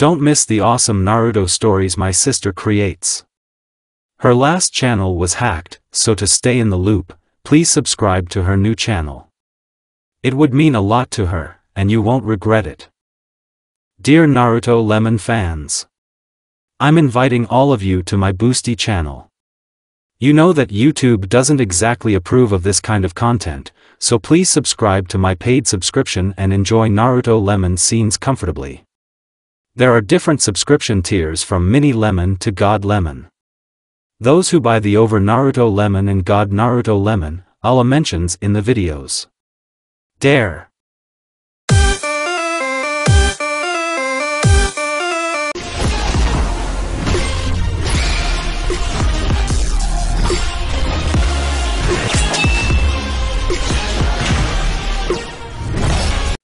Don't miss the awesome Naruto stories my sister creates. Her last channel was hacked, so to stay in the loop, please subscribe to her new channel. It would mean a lot to her, and you won't regret it. Dear Naruto Lemon fans, I'm inviting all of you to my Boosty channel. You know that YouTube doesn't exactly approve of this kind of content, so please subscribe to my paid subscription and enjoy Naruto Lemon scenes comfortably. There are different subscription tiers from Mini Lemon to God Lemon. Those who buy the Over Naruto Lemon and God Naruto Lemon, I'll mentions in the videos. Dare.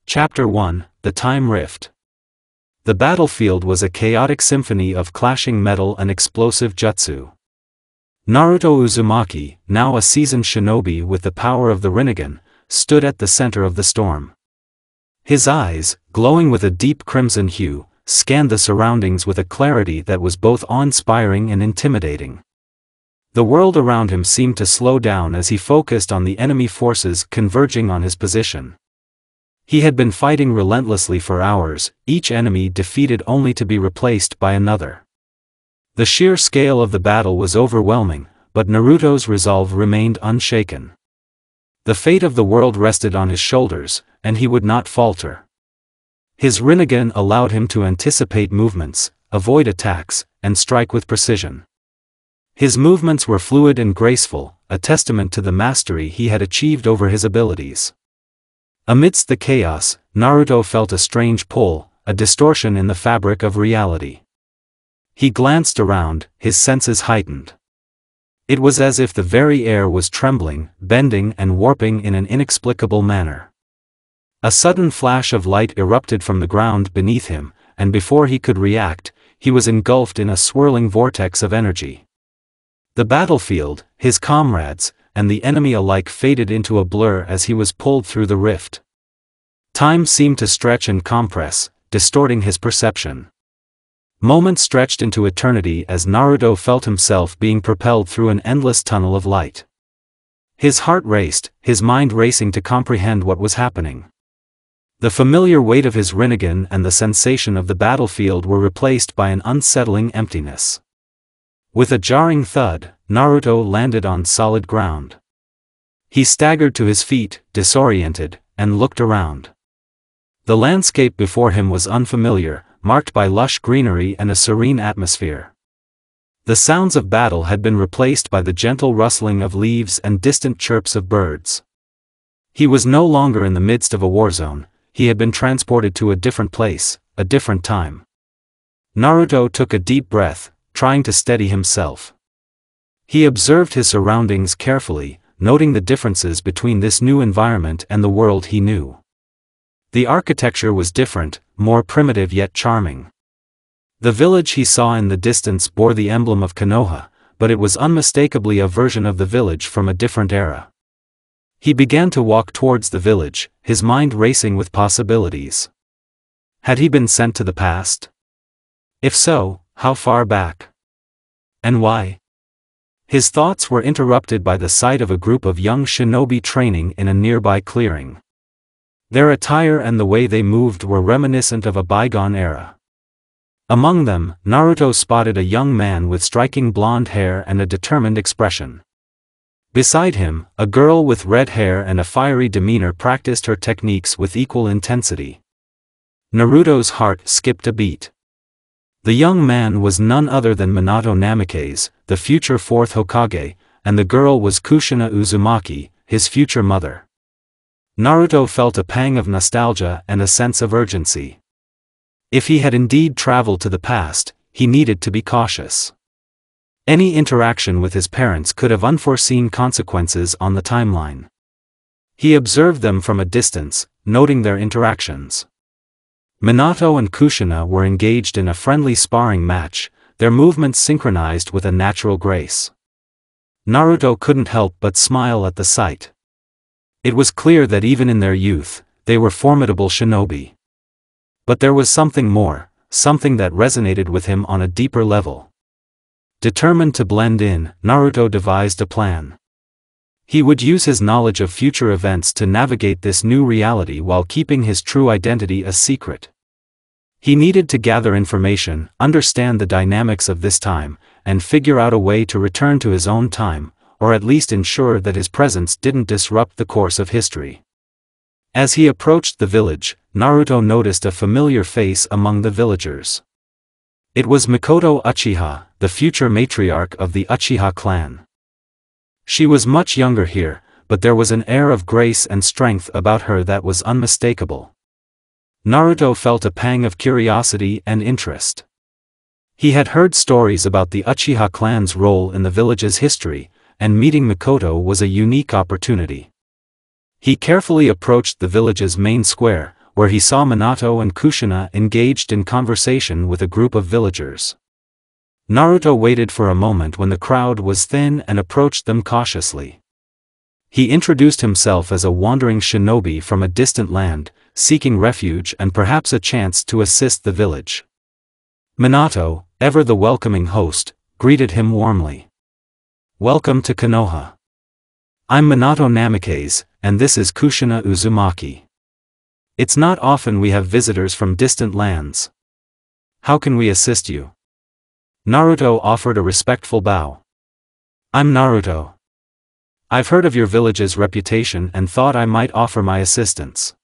Chapter 1, The Time Rift. The battlefield was a chaotic symphony of clashing metal and explosive jutsu. Naruto Uzumaki, now a seasoned shinobi with the power of the Rinnegan, stood at the center of the storm. His eyes, glowing with a deep crimson hue, scanned the surroundings with a clarity that was both awe-inspiring and intimidating. The world around him seemed to slow down as he focused on the enemy forces converging on his position. He had been fighting relentlessly for hours, each enemy defeated only to be replaced by another. The sheer scale of the battle was overwhelming, but Naruto's resolve remained unshaken. The fate of the world rested on his shoulders, and he would not falter. His Rinnegan allowed him to anticipate movements, avoid attacks, and strike with precision. His movements were fluid and graceful, a testament to the mastery he had achieved over his abilities. Amidst the chaos, Naruto felt a strange pull, a distortion in the fabric of reality. He glanced around, his senses heightened. It was as if the very air was trembling, bending and warping in an inexplicable manner. A sudden flash of light erupted from the ground beneath him, and before he could react, he was engulfed in a swirling vortex of energy. The battlefield, his comrades, and the enemy alike faded into a blur as he was pulled through the rift. Time seemed to stretch and compress, distorting his perception. Moments stretched into eternity as Naruto felt himself being propelled through an endless tunnel of light. His heart raced, his mind racing to comprehend what was happening. The familiar weight of his Rinnegan and the sensation of the battlefield were replaced by an unsettling emptiness. With a jarring thud, Naruto landed on solid ground. He staggered to his feet, disoriented, and looked around. The landscape before him was unfamiliar, marked by lush greenery and a serene atmosphere. The sounds of battle had been replaced by the gentle rustling of leaves and distant chirps of birds. He was no longer in the midst of a war zone, he had been transported to a different place, a different time. Naruto took a deep breath, trying to steady himself. He observed his surroundings carefully, noting the differences between this new environment and the world he knew. The architecture was different, more primitive yet charming. The village he saw in the distance bore the emblem of Konoha, but it was unmistakably a version of the village from a different era. He began to walk towards the village, his mind racing with possibilities. Had he been sent to the past? If so, how far back? And why? His thoughts were interrupted by the sight of a group of young shinobi training in a nearby clearing. Their attire and the way they moved were reminiscent of a bygone era. Among them, Naruto spotted a young man with striking blonde hair and a determined expression. Beside him, a girl with red hair and a fiery demeanor practiced her techniques with equal intensity. Naruto's heart skipped a beat. The young man was none other than Minato Namikaze, the future fourth Hokage, and the girl was Kushina Uzumaki, his future mother. Naruto felt a pang of nostalgia and a sense of urgency. If he had indeed traveled to the past, he needed to be cautious. Any interaction with his parents could have unforeseen consequences on the timeline. He observed them from a distance, noting their interactions. Minato and Kushina were engaged in a friendly sparring match, their movements synchronized with a natural grace. Naruto couldn't help but smile at the sight. It was clear that even in their youth, they were formidable shinobi. But there was something more, something that resonated with him on a deeper level. Determined to blend in, Naruto devised a plan. He would use his knowledge of future events to navigate this new reality while keeping his true identity a secret. He needed to gather information, understand the dynamics of this time, and figure out a way to return to his own time, or at least ensure that his presence didn't disrupt the course of history. As he approached the village, Naruto noticed a familiar face among the villagers. It was Mikoto Uchiha, the future matriarch of the Uchiha clan. She was much younger here, but there was an air of grace and strength about her that was unmistakable. Naruto felt a pang of curiosity and interest. He had heard stories about the Uchiha clan's role in the village's history, and meeting Mikoto was a unique opportunity. He carefully approached the village's main square, where he saw Minato and Kushina engaged in conversation with a group of villagers. Naruto waited for a moment when the crowd was thin and approached them cautiously. He introduced himself as a wandering shinobi from a distant land, seeking refuge and perhaps a chance to assist the village. Minato, ever the welcoming host, greeted him warmly. "Welcome to Konoha. I'm Minato Namikaze, and this is Kushina Uzumaki. It's not often we have visitors from distant lands. How can we assist you?" Naruto offered a respectful bow. "I'm Naruto. I've heard of your village's reputation and thought I might offer my assistance.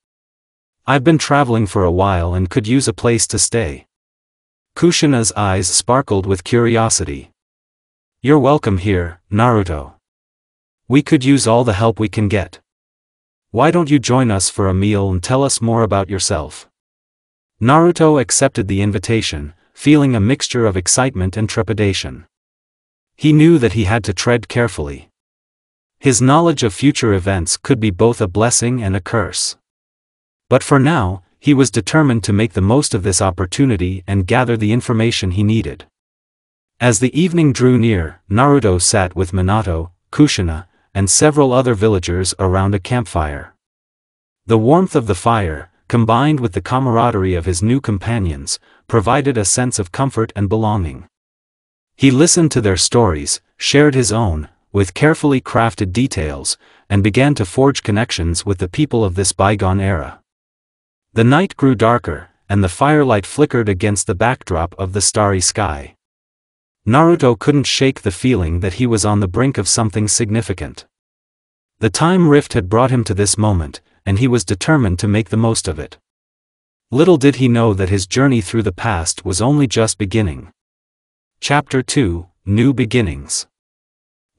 I've been traveling for a while and could use a place to stay." Kushina's eyes sparkled with curiosity. "You're welcome here, Naruto. We could use all the help we can get. Why don't you join us for a meal and tell us more about yourself?" Naruto accepted the invitation, feeling a mixture of excitement and trepidation. He knew that he had to tread carefully. His knowledge of future events could be both a blessing and a curse. But for now, he was determined to make the most of this opportunity and gather the information he needed. As the evening drew near, Naruto sat with Minato, Kushina, and several other villagers around a campfire. The warmth of the fire, combined with the camaraderie of his new companions, provided a sense of comfort and belonging. He listened to their stories, shared his own, with carefully crafted details, and began to forge connections with the people of this bygone era. The night grew darker, and the firelight flickered against the backdrop of the starry sky. Naruto couldn't shake the feeling that he was on the brink of something significant. The time rift had brought him to this moment, and he was determined to make the most of it. Little did he know that his journey through the past was only just beginning. Chapter 2: New Beginnings.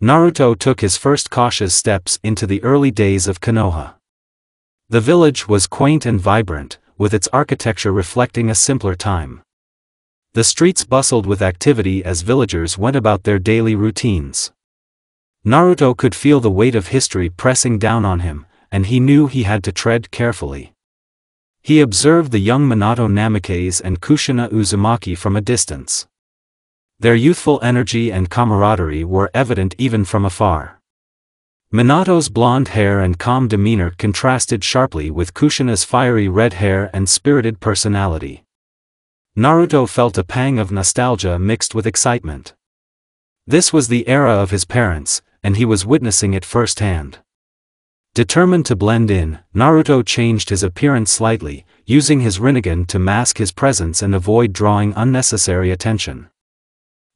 Naruto took his first cautious steps into the early days of Konoha. The village was quaint and vibrant, with its architecture reflecting a simpler time. The streets bustled with activity as villagers went about their daily routines. Naruto could feel the weight of history pressing down on him, and he knew he had to tread carefully. He observed the young Minato Namikaze and Kushina Uzumaki from a distance. Their youthful energy and camaraderie were evident even from afar. Minato's blonde hair and calm demeanor contrasted sharply with Kushina's fiery red hair and spirited personality. Naruto felt a pang of nostalgia mixed with excitement. This was the era of his parents, and he was witnessing it firsthand. Determined to blend in, Naruto changed his appearance slightly, using his Rinnegan to mask his presence and avoid drawing unnecessary attention.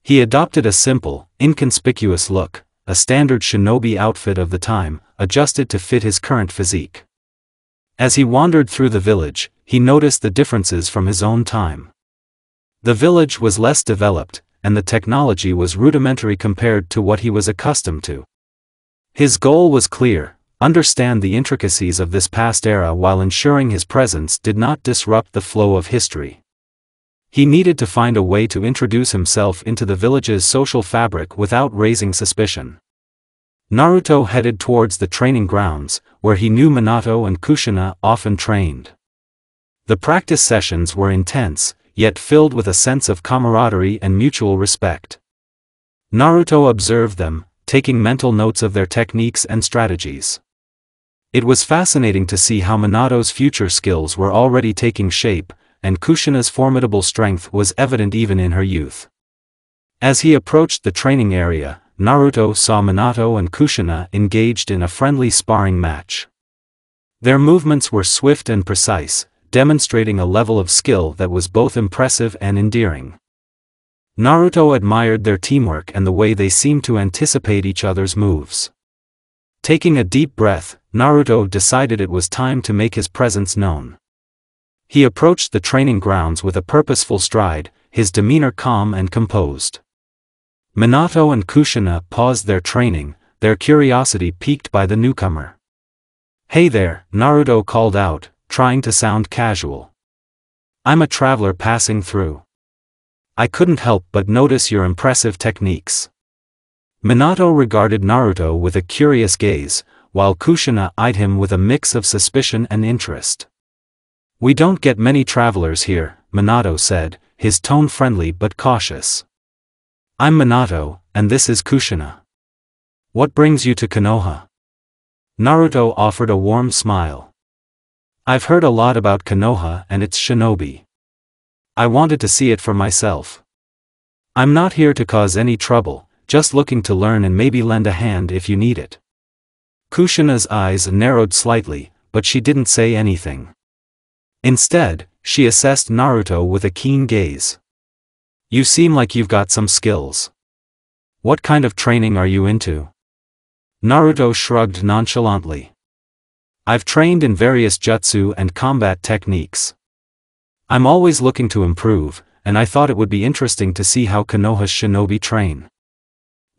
He adopted a simple, inconspicuous look, a standard shinobi outfit of the time, adjusted to fit his current physique. As he wandered through the village, he noticed the differences from his own time. The village was less developed, and the technology was rudimentary compared to what he was accustomed to. His goal was clear: understand the intricacies of this past era while ensuring his presence did not disrupt the flow of history. He needed to find a way to introduce himself into the village's social fabric without raising suspicion. Naruto headed towards the training grounds, where he knew Minato and Kushina often trained. The practice sessions were intense, yet filled with a sense of camaraderie and mutual respect. Naruto observed them, taking mental notes of their techniques and strategies. It was fascinating to see how Minato's future skills were already taking shape, and Kushina's formidable strength was evident even in her youth. As he approached the training area, Naruto saw Minato and Kushina engaged in a friendly sparring match. Their movements were swift and precise, demonstrating a level of skill that was both impressive and endearing. Naruto admired their teamwork and the way they seemed to anticipate each other's moves. Taking a deep breath, Naruto decided it was time to make his presence known. He approached the training grounds with a purposeful stride, his demeanor calm and composed. Minato and Kushina paused their training, their curiosity piqued by the newcomer. "Hey there," Naruto called out, trying to sound casual. "I'm a traveler passing through. I couldn't help but notice your impressive techniques." Minato regarded Naruto with a curious gaze, while Kushina eyed him with a mix of suspicion and interest. "We don't get many travelers here," Minato said, his tone friendly but cautious. "I'm Minato, and this is Kushina. What brings you to Konoha?" Naruto offered a warm smile. "I've heard a lot about Konoha and its shinobi. I wanted to see it for myself. I'm not here to cause any trouble, just looking to learn and maybe lend a hand if you need it." Kushina's eyes narrowed slightly, but she didn't say anything. Instead, she assessed Naruto with a keen gaze. "You seem like you've got some skills. What kind of training are you into?" Naruto shrugged nonchalantly. "I've trained in various jutsu and combat techniques. I'm always looking to improve, and I thought it would be interesting to see how Konoha's shinobi train."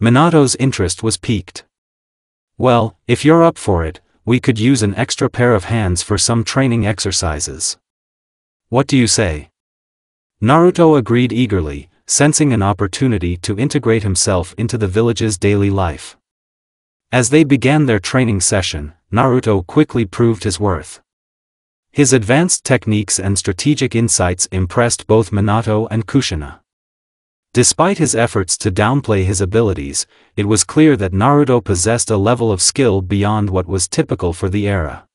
Minato's interest was piqued. "Well, if you're up for it, we could use an extra pair of hands for some training exercises. What do you say?" Naruto agreed eagerly, sensing an opportunity to integrate himself into the village's daily life. As they began their training session, Naruto quickly proved his worth. His advanced techniques and strategic insights impressed both Minato and Kushina. Despite his efforts to downplay his abilities, it was clear that Naruto possessed a level of skill beyond what was typical for the era.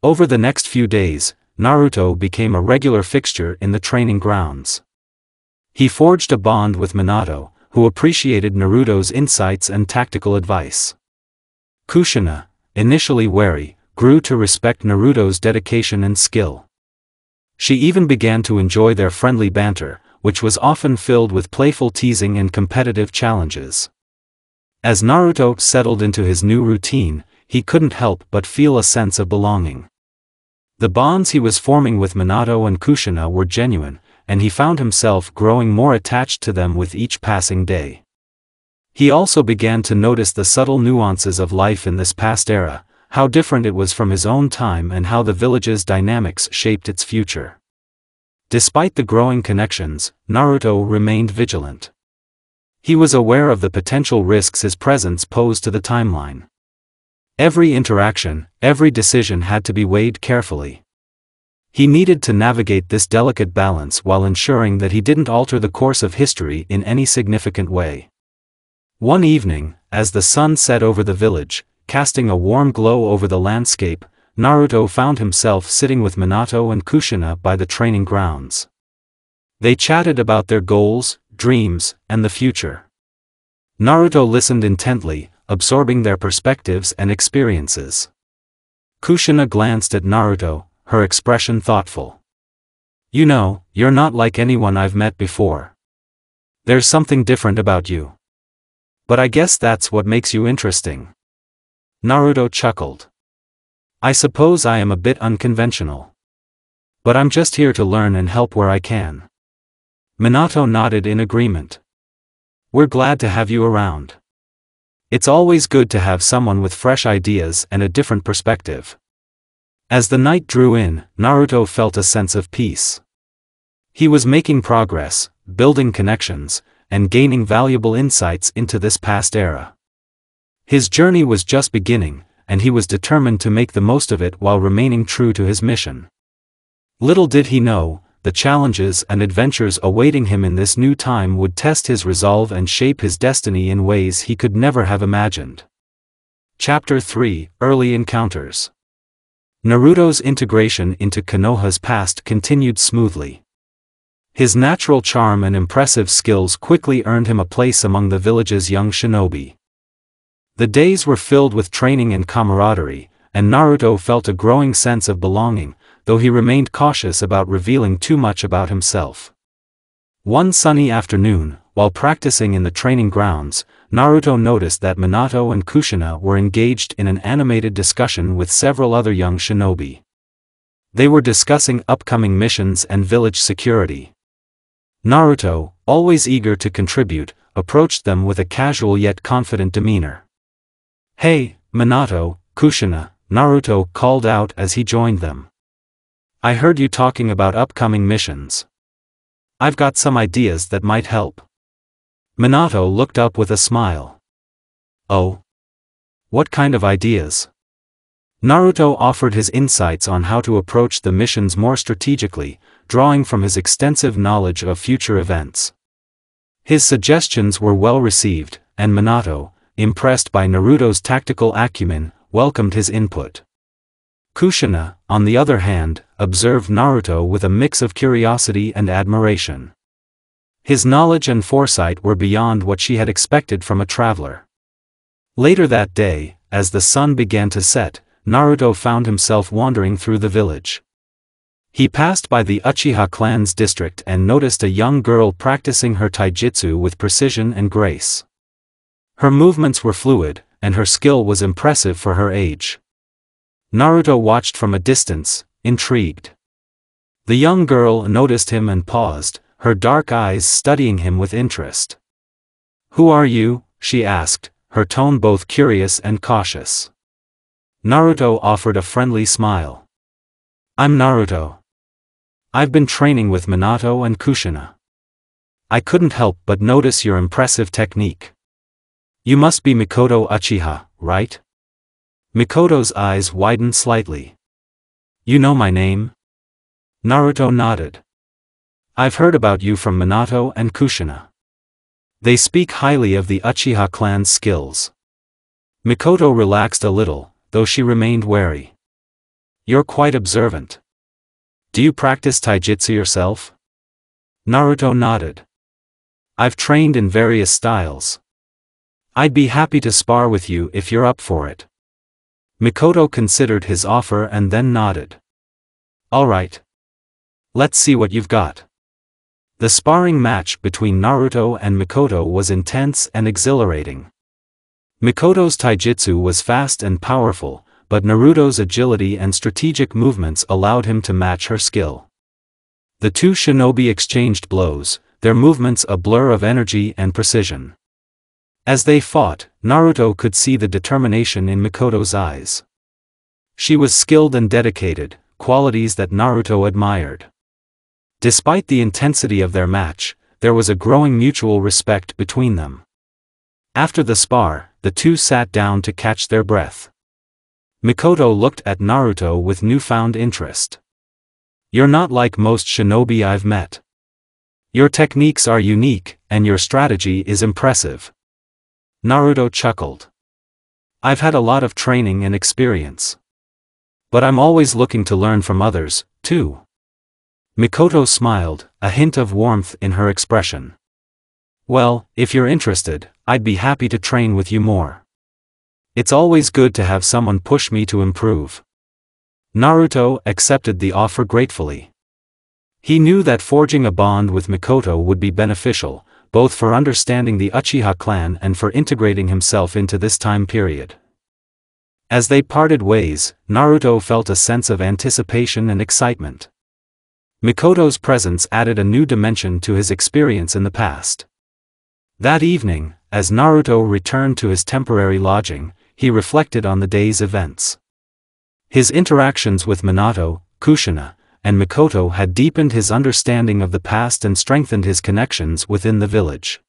Over the next few days, Naruto became a regular fixture in the training grounds. He forged a bond with Minato, who appreciated Naruto's insights and tactical advice. Kushina, initially wary, grew to respect Naruto's dedication and skill. She even began to enjoy their friendly banter, which was often filled with playful teasing and competitive challenges. As Naruto settled into his new routine, he couldn't help but feel a sense of belonging. The bonds he was forming with Minato and Kushina were genuine, and he found himself growing more attached to them with each passing day. He also began to notice the subtle nuances of life in this past era, how different it was from his own time and how the village's dynamics shaped its future. Despite the growing connections, Naruto remained vigilant. He was aware of the potential risks his presence posed to the timeline. Every interaction, every decision had to be weighed carefully. He needed to navigate this delicate balance while ensuring that he didn't alter the course of history in any significant way. One evening, as the sun set over the village, casting a warm glow over the landscape, Naruto found himself sitting with Minato and Kushina by the training grounds. They chatted about their goals, dreams, and the future. Naruto listened intently, absorbing their perspectives and experiences. Kushina glanced at Naruto, her expression thoughtful. "You know, you're not like anyone I've met before. There's something different about you. But I guess that's what makes you interesting." Naruto chuckled. "I suppose I am a bit unconventional. But I'm just here to learn and help where I can." Minato nodded in agreement. "We're glad to have you around. It's always good to have someone with fresh ideas and a different perspective." As the night drew in, Naruto felt a sense of peace. He was making progress, building connections, and gaining valuable insights into this past era. His journey was just beginning, and he was determined to make the most of it while remaining true to his mission. Little did he know, the challenges and adventures awaiting him in this new time would test his resolve and shape his destiny in ways he could never have imagined. Chapter 3: Early Encounters. Naruto's integration into Konoha's past continued smoothly. His natural charm and impressive skills quickly earned him a place among the village's young shinobi. The days were filled with training and camaraderie, and Naruto felt a growing sense of belonging, though he remained cautious about revealing too much about himself. One sunny afternoon, while practicing in the training grounds, Naruto noticed that Minato and Kushina were engaged in an animated discussion with several other young shinobi. They were discussing upcoming missions and village security. Naruto, always eager to contribute, approached them with a casual yet confident demeanor. "Hey, Minato, Kushina," Naruto called out as he joined them. "I heard you talking about upcoming missions. I've got some ideas that might help." Minato looked up with a smile. "Oh? What kind of ideas?" Naruto offered his insights on how to approach the missions more strategically, drawing from his extensive knowledge of future events. His suggestions were well received, and Minato, impressed by Naruto's tactical acumen, welcomed his input. Kushina, on the other hand, observed Naruto with a mix of curiosity and admiration. His knowledge and foresight were beyond what she had expected from a traveler. Later that day, as the sun began to set, Naruto found himself wandering through the village. He passed by the Uchiha clan's district and noticed a young girl practicing her taijutsu with precision and grace. Her movements were fluid, and her skill was impressive for her age. Naruto watched from a distance, intrigued. The young girl noticed him and paused, her dark eyes studying him with interest. "Who are you?" she asked, her tone both curious and cautious. Naruto offered a friendly smile. "I'm Naruto. I've been training with Minato and Kushina. I couldn't help but notice your impressive technique. You must be Mikoto Uchiha, right?" Mikoto's eyes widened slightly. "You know my name?" Naruto nodded. "I've heard about you from Minato and Kushina. They speak highly of the Uchiha clan's skills." Mikoto relaxed a little, though she remained wary. "You're quite observant. Do you practice taijutsu yourself?" Naruto nodded. "I've trained in various styles. I'd be happy to spar with you if you're up for it." Mikoto considered his offer and then nodded. "All right. Let's see what you've got." The sparring match between Naruto and Mikoto was intense and exhilarating. Mikoto's taijutsu was fast and powerful, but Naruto's agility and strategic movements allowed him to match her skill. The two shinobi exchanged blows, their movements a blur of energy and precision. As they fought, Naruto could see the determination in Mikoto's eyes. She was skilled and dedicated, qualities that Naruto admired. Despite the intensity of their match, there was a growing mutual respect between them. After the spar, the two sat down to catch their breath. Mikoto looked at Naruto with newfound interest. "You're not like most shinobi I've met. Your techniques are unique, and your strategy is impressive." Naruto chuckled. "I've had a lot of training and experience. But I'm always looking to learn from others, too." Mikoto smiled, a hint of warmth in her expression. "Well, if you're interested, I'd be happy to train with you more. It's always good to have someone push me to improve." Naruto accepted the offer gratefully. He knew that forging a bond with Mikoto would be beneficial, both for understanding the Uchiha clan and for integrating himself into this time period. As they parted ways, Naruto felt a sense of anticipation and excitement. Mikoto's presence added a new dimension to his experience in the past. That evening, as Naruto returned to his temporary lodging, he reflected on the day's events. His interactions with Minato, Kushina, and Mikoto had deepened his understanding of the past and strengthened his connections within the village.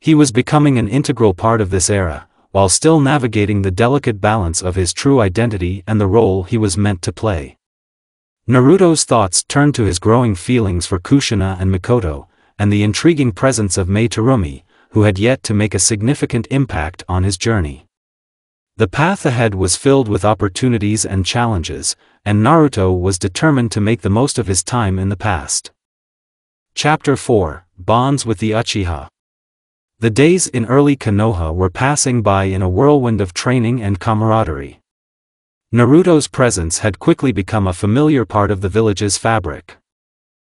He was becoming an integral part of this era, while still navigating the delicate balance of his true identity and the role he was meant to play. Naruto's thoughts turned to his growing feelings for Kushina and Mikoto, and the intriguing presence of Mai Terumi, who had yet to make a significant impact on his journey. The path ahead was filled with opportunities and challenges, and Naruto was determined to make the most of his time in the past. Chapter 4: Bonds with the Uchiha. The days in early Konoha were passing by in a whirlwind of training and camaraderie. Naruto's presence had quickly become a familiar part of the village's fabric.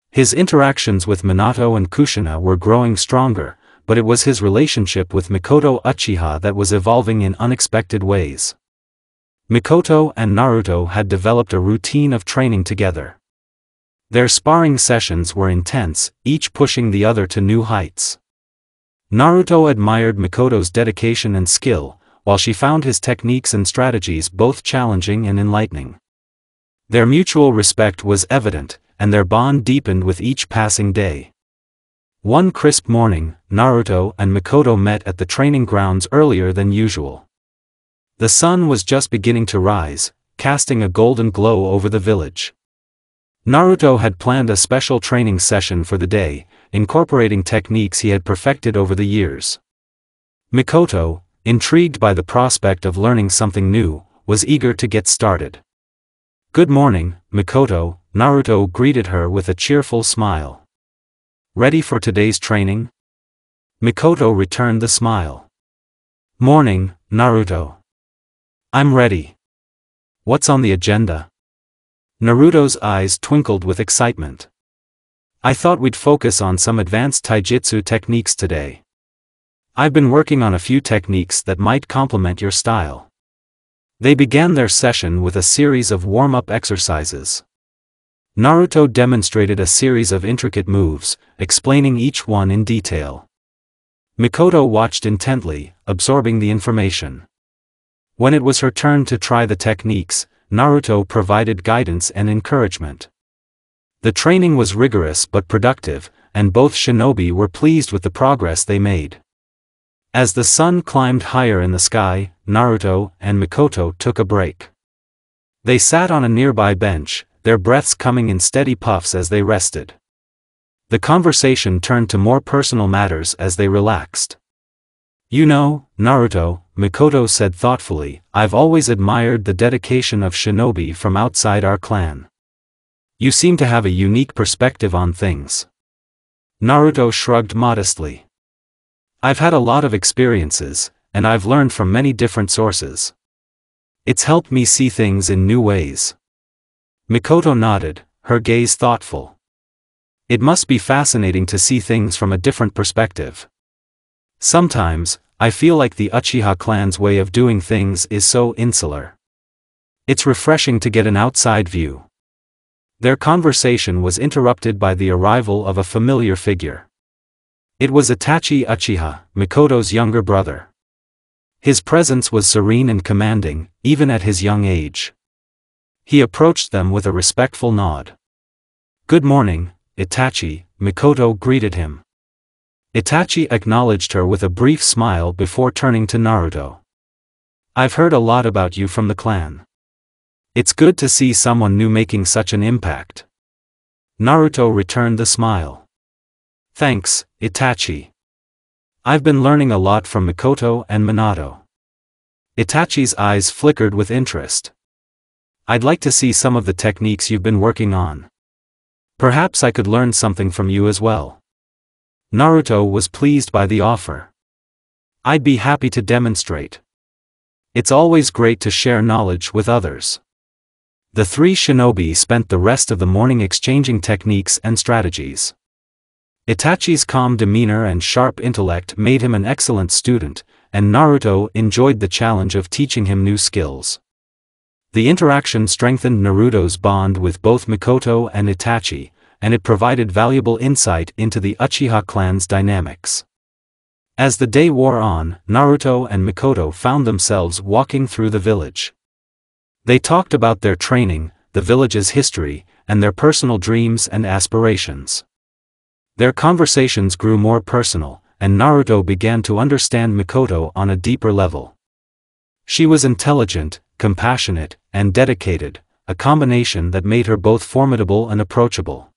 His interactions with Minato and Kushina were growing stronger, but it was his relationship with Mikoto Uchiha that was evolving in unexpected ways. Mikoto and Naruto had developed a routine of training together. Their sparring sessions were intense, each pushing the other to new heights. Naruto admired Mikoto's dedication and skill, while she found his techniques and strategies both challenging and enlightening. Their mutual respect was evident, and their bond deepened with each passing day. One crisp morning, Naruto and Mikoto met at the training grounds earlier than usual. The sun was just beginning to rise, casting a golden glow over the village. Naruto had planned a special training session for the day, incorporating techniques he had perfected over the years. Mikoto, intrigued by the prospect of learning something new, was eager to get started. "Good morning, Mikoto," Naruto greeted her with a cheerful smile. "Ready for today's training?" Mikoto returned the smile. "Morning, Naruto. I'm ready. What's on the agenda?" Naruto's eyes twinkled with excitement. "I thought we'd focus on some advanced taijutsu techniques today. I've been working on a few techniques that might complement your style." They began their session with a series of warm-up exercises. Naruto demonstrated a series of intricate moves, explaining each one in detail. Mikoto watched intently, absorbing the information. When it was her turn to try the techniques, Naruto provided guidance and encouragement. The training was rigorous but productive, and both shinobi were pleased with the progress they made. As the sun climbed higher in the sky, Naruto and Mikoto took a break. They sat on a nearby bench, their breaths coming in steady puffs as they rested. The conversation turned to more personal matters as they relaxed. "You know, Naruto," Mikoto said thoughtfully, "I've always admired the dedication of shinobi from outside our clan. You seem to have a unique perspective on things." Naruto shrugged modestly. "I've had a lot of experiences, and I've learned from many different sources. It's helped me see things in new ways." Mikoto nodded, her gaze thoughtful. "It must be fascinating to see things from a different perspective. Sometimes, I feel like the Uchiha clan's way of doing things is so insular. It's refreshing to get an outside view." Their conversation was interrupted by the arrival of a familiar figure. It was Itachi Uchiha, Mikoto's younger brother. His presence was serene and commanding, even at his young age. He approached them with a respectful nod. "Good morning, Itachi," Mikoto greeted him. Itachi acknowledged her with a brief smile before turning to Naruto. "I've heard a lot about you from the clan. It's good to see someone new making such an impact." Naruto returned the smile. "Thanks, Itachi. I've been learning a lot from Mikoto and Minato." Itachi's eyes flickered with interest. "I'd like to see some of the techniques you've been working on. Perhaps I could learn something from you as well." Naruto was pleased by the offer. "I'd be happy to demonstrate. It's always great to share knowledge with others." The three shinobi spent the rest of the morning exchanging techniques and strategies. Itachi's calm demeanor and sharp intellect made him an excellent student, and Naruto enjoyed the challenge of teaching him new skills. The interaction strengthened Naruto's bond with both Mikoto and Itachi, and it provided valuable insight into the Uchiha clan's dynamics. As the day wore on, Naruto and Mikoto found themselves walking through the village. They talked about their training, the village's history, and their personal dreams and aspirations. Their conversations grew more personal, and Naruto began to understand Mikoto on a deeper level. She was intelligent, compassionate, and dedicated, a combination that made her both formidable and approachable.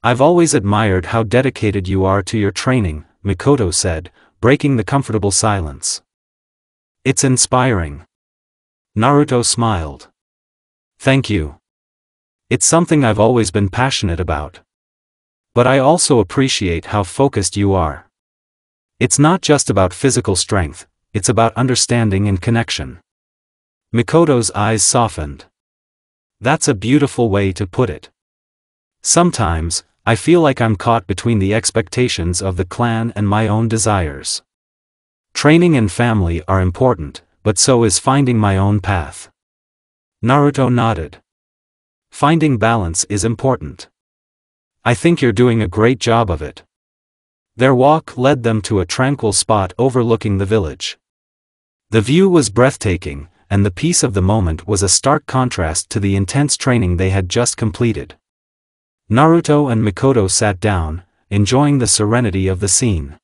"I've always admired how dedicated you are to your training," Mikoto said, breaking the comfortable silence. It's inspiring. Naruto smiled. Thank you. It's something I've always been passionate about. But I also appreciate how focused you are. It's not just about physical strength, it's about understanding and connection. Mikoto's eyes softened. That's a beautiful way to put it. Sometimes, I feel like I'm caught between the expectations of the clan and my own desires. Training and family are important, but so is finding my own path. Naruto nodded. Finding balance is important. I think you're doing a great job of it. Their walk led them to a tranquil spot overlooking the village. The view was breathtaking, and the peace of the moment was a stark contrast to the intense training they had just completed. Naruto and Mikoto sat down, enjoying the serenity of the scene.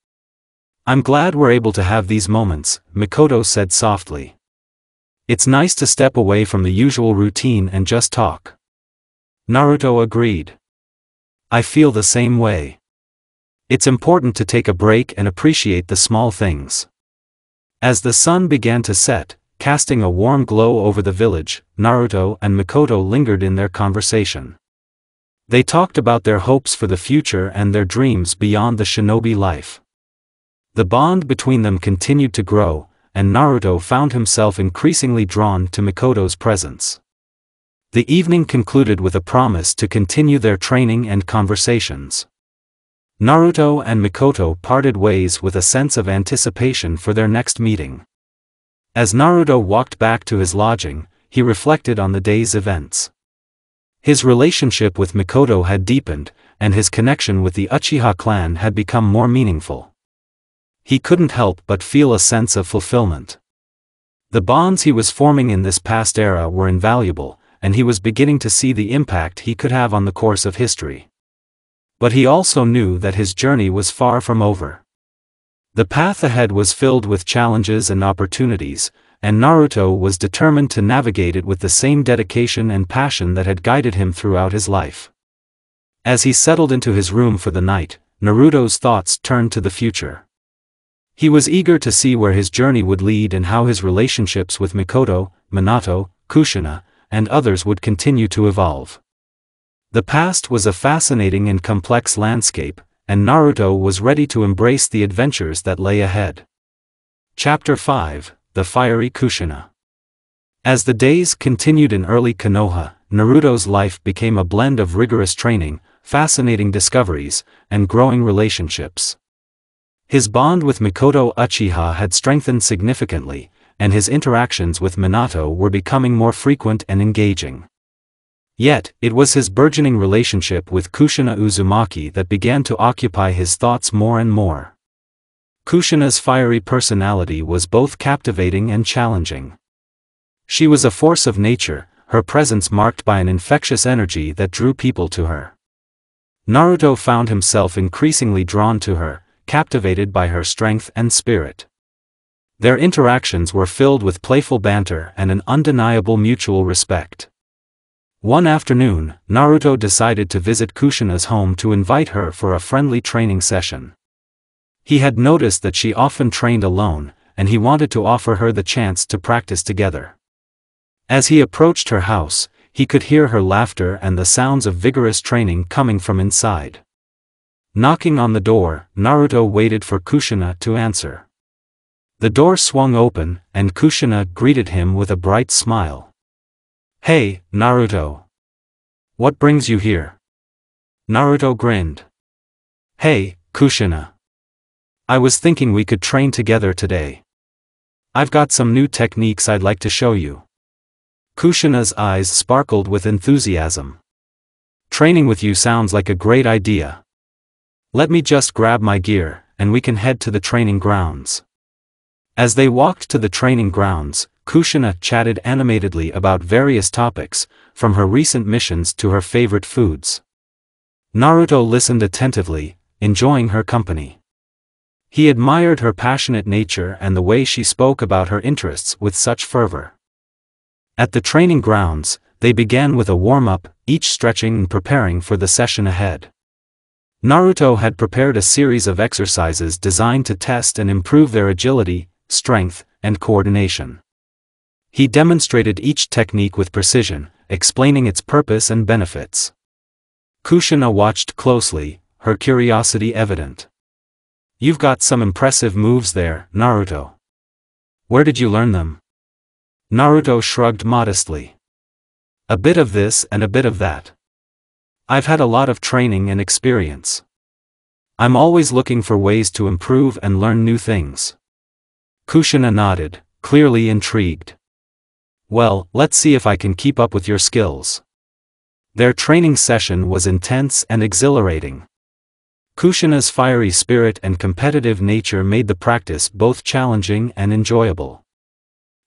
I'm glad we're able to have these moments, Mikoto said softly. It's nice to step away from the usual routine and just talk. Naruto agreed. I feel the same way. It's important to take a break and appreciate the small things. As the sun began to set, casting a warm glow over the village, Naruto and Mikoto lingered in their conversation. They talked about their hopes for the future and their dreams beyond the shinobi life. The bond between them continued to grow, and Naruto found himself increasingly drawn to Mikoto's presence. The evening concluded with a promise to continue their training and conversations. Naruto and Mikoto parted ways with a sense of anticipation for their next meeting. As Naruto walked back to his lodging, he reflected on the day's events. His relationship with Mikoto had deepened, and his connection with the Uchiha clan had become more meaningful. He couldn't help but feel a sense of fulfillment. The bonds he was forming in this past era were invaluable, and he was beginning to see the impact he could have on the course of history. But he also knew that his journey was far from over. The path ahead was filled with challenges and opportunities, and Naruto was determined to navigate it with the same dedication and passion that had guided him throughout his life. As he settled into his room for the night, Naruto's thoughts turned to the future. He was eager to see where his journey would lead and how his relationships with Mikoto, Minato, Kushina, and others would continue to evolve. The past was a fascinating and complex landscape, and Naruto was ready to embrace the adventures that lay ahead. Chapter 5: The Fiery Kushina. As the days continued in early Konoha, Naruto's life became a blend of rigorous training, fascinating discoveries, and growing relationships. His bond with Mikoto Uchiha had strengthened significantly, and his interactions with Minato were becoming more frequent and engaging. Yet, it was his burgeoning relationship with Kushina Uzumaki that began to occupy his thoughts more and more. Kushina's fiery personality was both captivating and challenging. She was a force of nature, her presence marked by an infectious energy that drew people to her. Naruto found himself increasingly drawn to her, captivated by her strength and spirit. Their interactions were filled with playful banter and an undeniable mutual respect. One afternoon, Naruto decided to visit Kushina's home to invite her for a friendly training session. He had noticed that she often trained alone, and he wanted to offer her the chance to practice together. As he approached her house, he could hear her laughter and the sounds of vigorous training coming from inside. Knocking on the door, Naruto waited for Kushina to answer. The door swung open, and Kushina greeted him with a bright smile. "Hey, Naruto. What brings you here?" Naruto grinned. "Hey, Kushina. I was thinking we could train together today. I've got some new techniques I'd like to show you." Kushina's eyes sparkled with enthusiasm. "Training with you sounds like a great idea. Let me just grab my gear, and we can head to the training grounds." As they walked to the training grounds, Kushina chatted animatedly about various topics, from her recent missions to her favorite foods. Naruto listened attentively, enjoying her company. He admired her passionate nature and the way she spoke about her interests with such fervor. At the training grounds, they began with a warm-up, each stretching and preparing for the session ahead. Naruto had prepared a series of exercises designed to test and improve their agility, strength, and coordination. He demonstrated each technique with precision, explaining its purpose and benefits. Kushina watched closely, her curiosity evident. "You've got some impressive moves there, Naruto. Where did you learn them?" Naruto shrugged modestly. "A bit of this and a bit of that. I've had a lot of training and experience. I'm always looking for ways to improve and learn new things." Kushina nodded, clearly intrigued. "Well, let's see if I can keep up with your skills." Their training session was intense and exhilarating. Kushina's fiery spirit and competitive nature made the practice both challenging and enjoyable.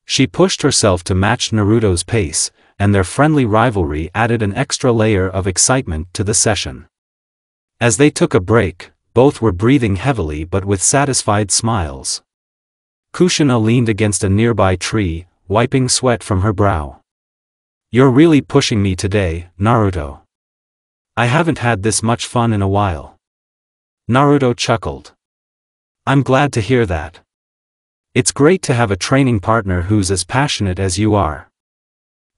She pushed herself to match Naruto's pace, and their friendly rivalry added an extra layer of excitement to the session. As they took a break, both were breathing heavily but with satisfied smiles. Kushina leaned against a nearby tree, wiping sweat from her brow. "You're really pushing me today, Naruto. I haven't had this much fun in a while." Naruto chuckled. "I'm glad to hear that. It's great to have a training partner who's as passionate as you are."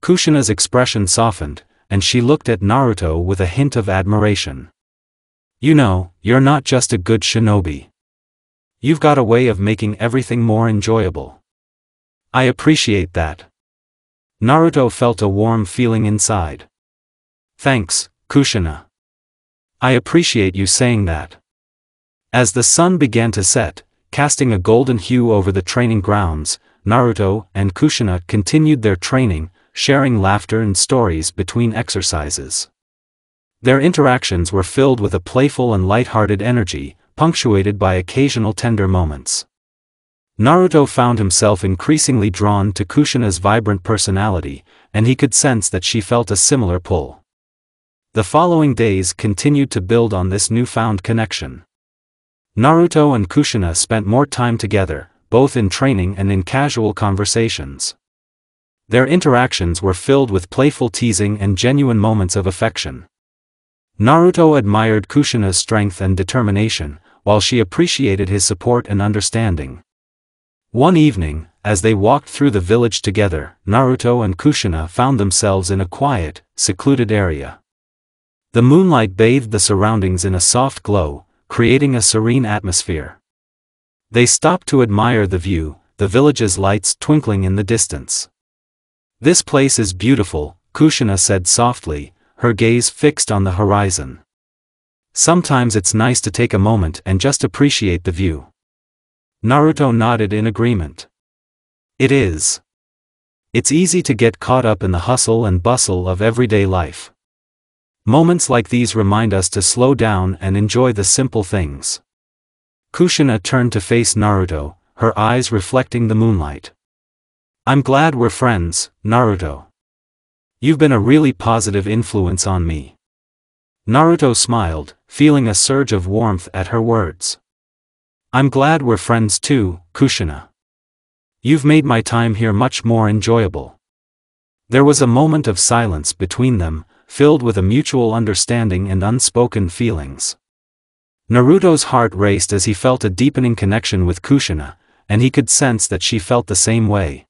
Kushina's expression softened, and she looked at Naruto with a hint of admiration. "You know, you're not just a good shinobi. You've got a way of making everything more enjoyable. I appreciate that." Naruto felt a warm feeling inside. "Thanks, Kushina. I appreciate you saying that." As the sun began to set, casting a golden hue over the training grounds, Naruto and Kushina continued their training, sharing laughter and stories between exercises. Their interactions were filled with a playful and light-hearted energy, punctuated by occasional tender moments. Naruto found himself increasingly drawn to Kushina's vibrant personality, and he could sense that she felt a similar pull. The following days continued to build on this newfound connection. Naruto and Kushina spent more time together, both in training and in casual conversations. Their interactions were filled with playful teasing and genuine moments of affection. Naruto admired Kushina's strength and determination, while she appreciated his support and understanding. One evening, as they walked through the village together, Naruto and Kushina found themselves in a quiet, secluded area. The moonlight bathed the surroundings in a soft glow, creating a serene atmosphere. They stopped to admire the view, the village's lights twinkling in the distance. "This place is beautiful," Kushina said softly, her gaze fixed on the horizon. "Sometimes it's nice to take a moment and just appreciate the view." Naruto nodded in agreement. "It is. It's easy to get caught up in the hustle and bustle of everyday life. Moments like these remind us to slow down and enjoy the simple things." Kushina turned to face Naruto, her eyes reflecting the moonlight. "I'm glad we're friends, Naruto. You've been a really positive influence on me." Naruto smiled, feeling a surge of warmth at her words. "I'm glad we're friends too, Kushina. You've made my time here much more enjoyable." There was a moment of silence between them, filled with a mutual understanding and unspoken feelings. Naruto's heart raced as he felt a deepening connection with Kushina, and he could sense that she felt the same way.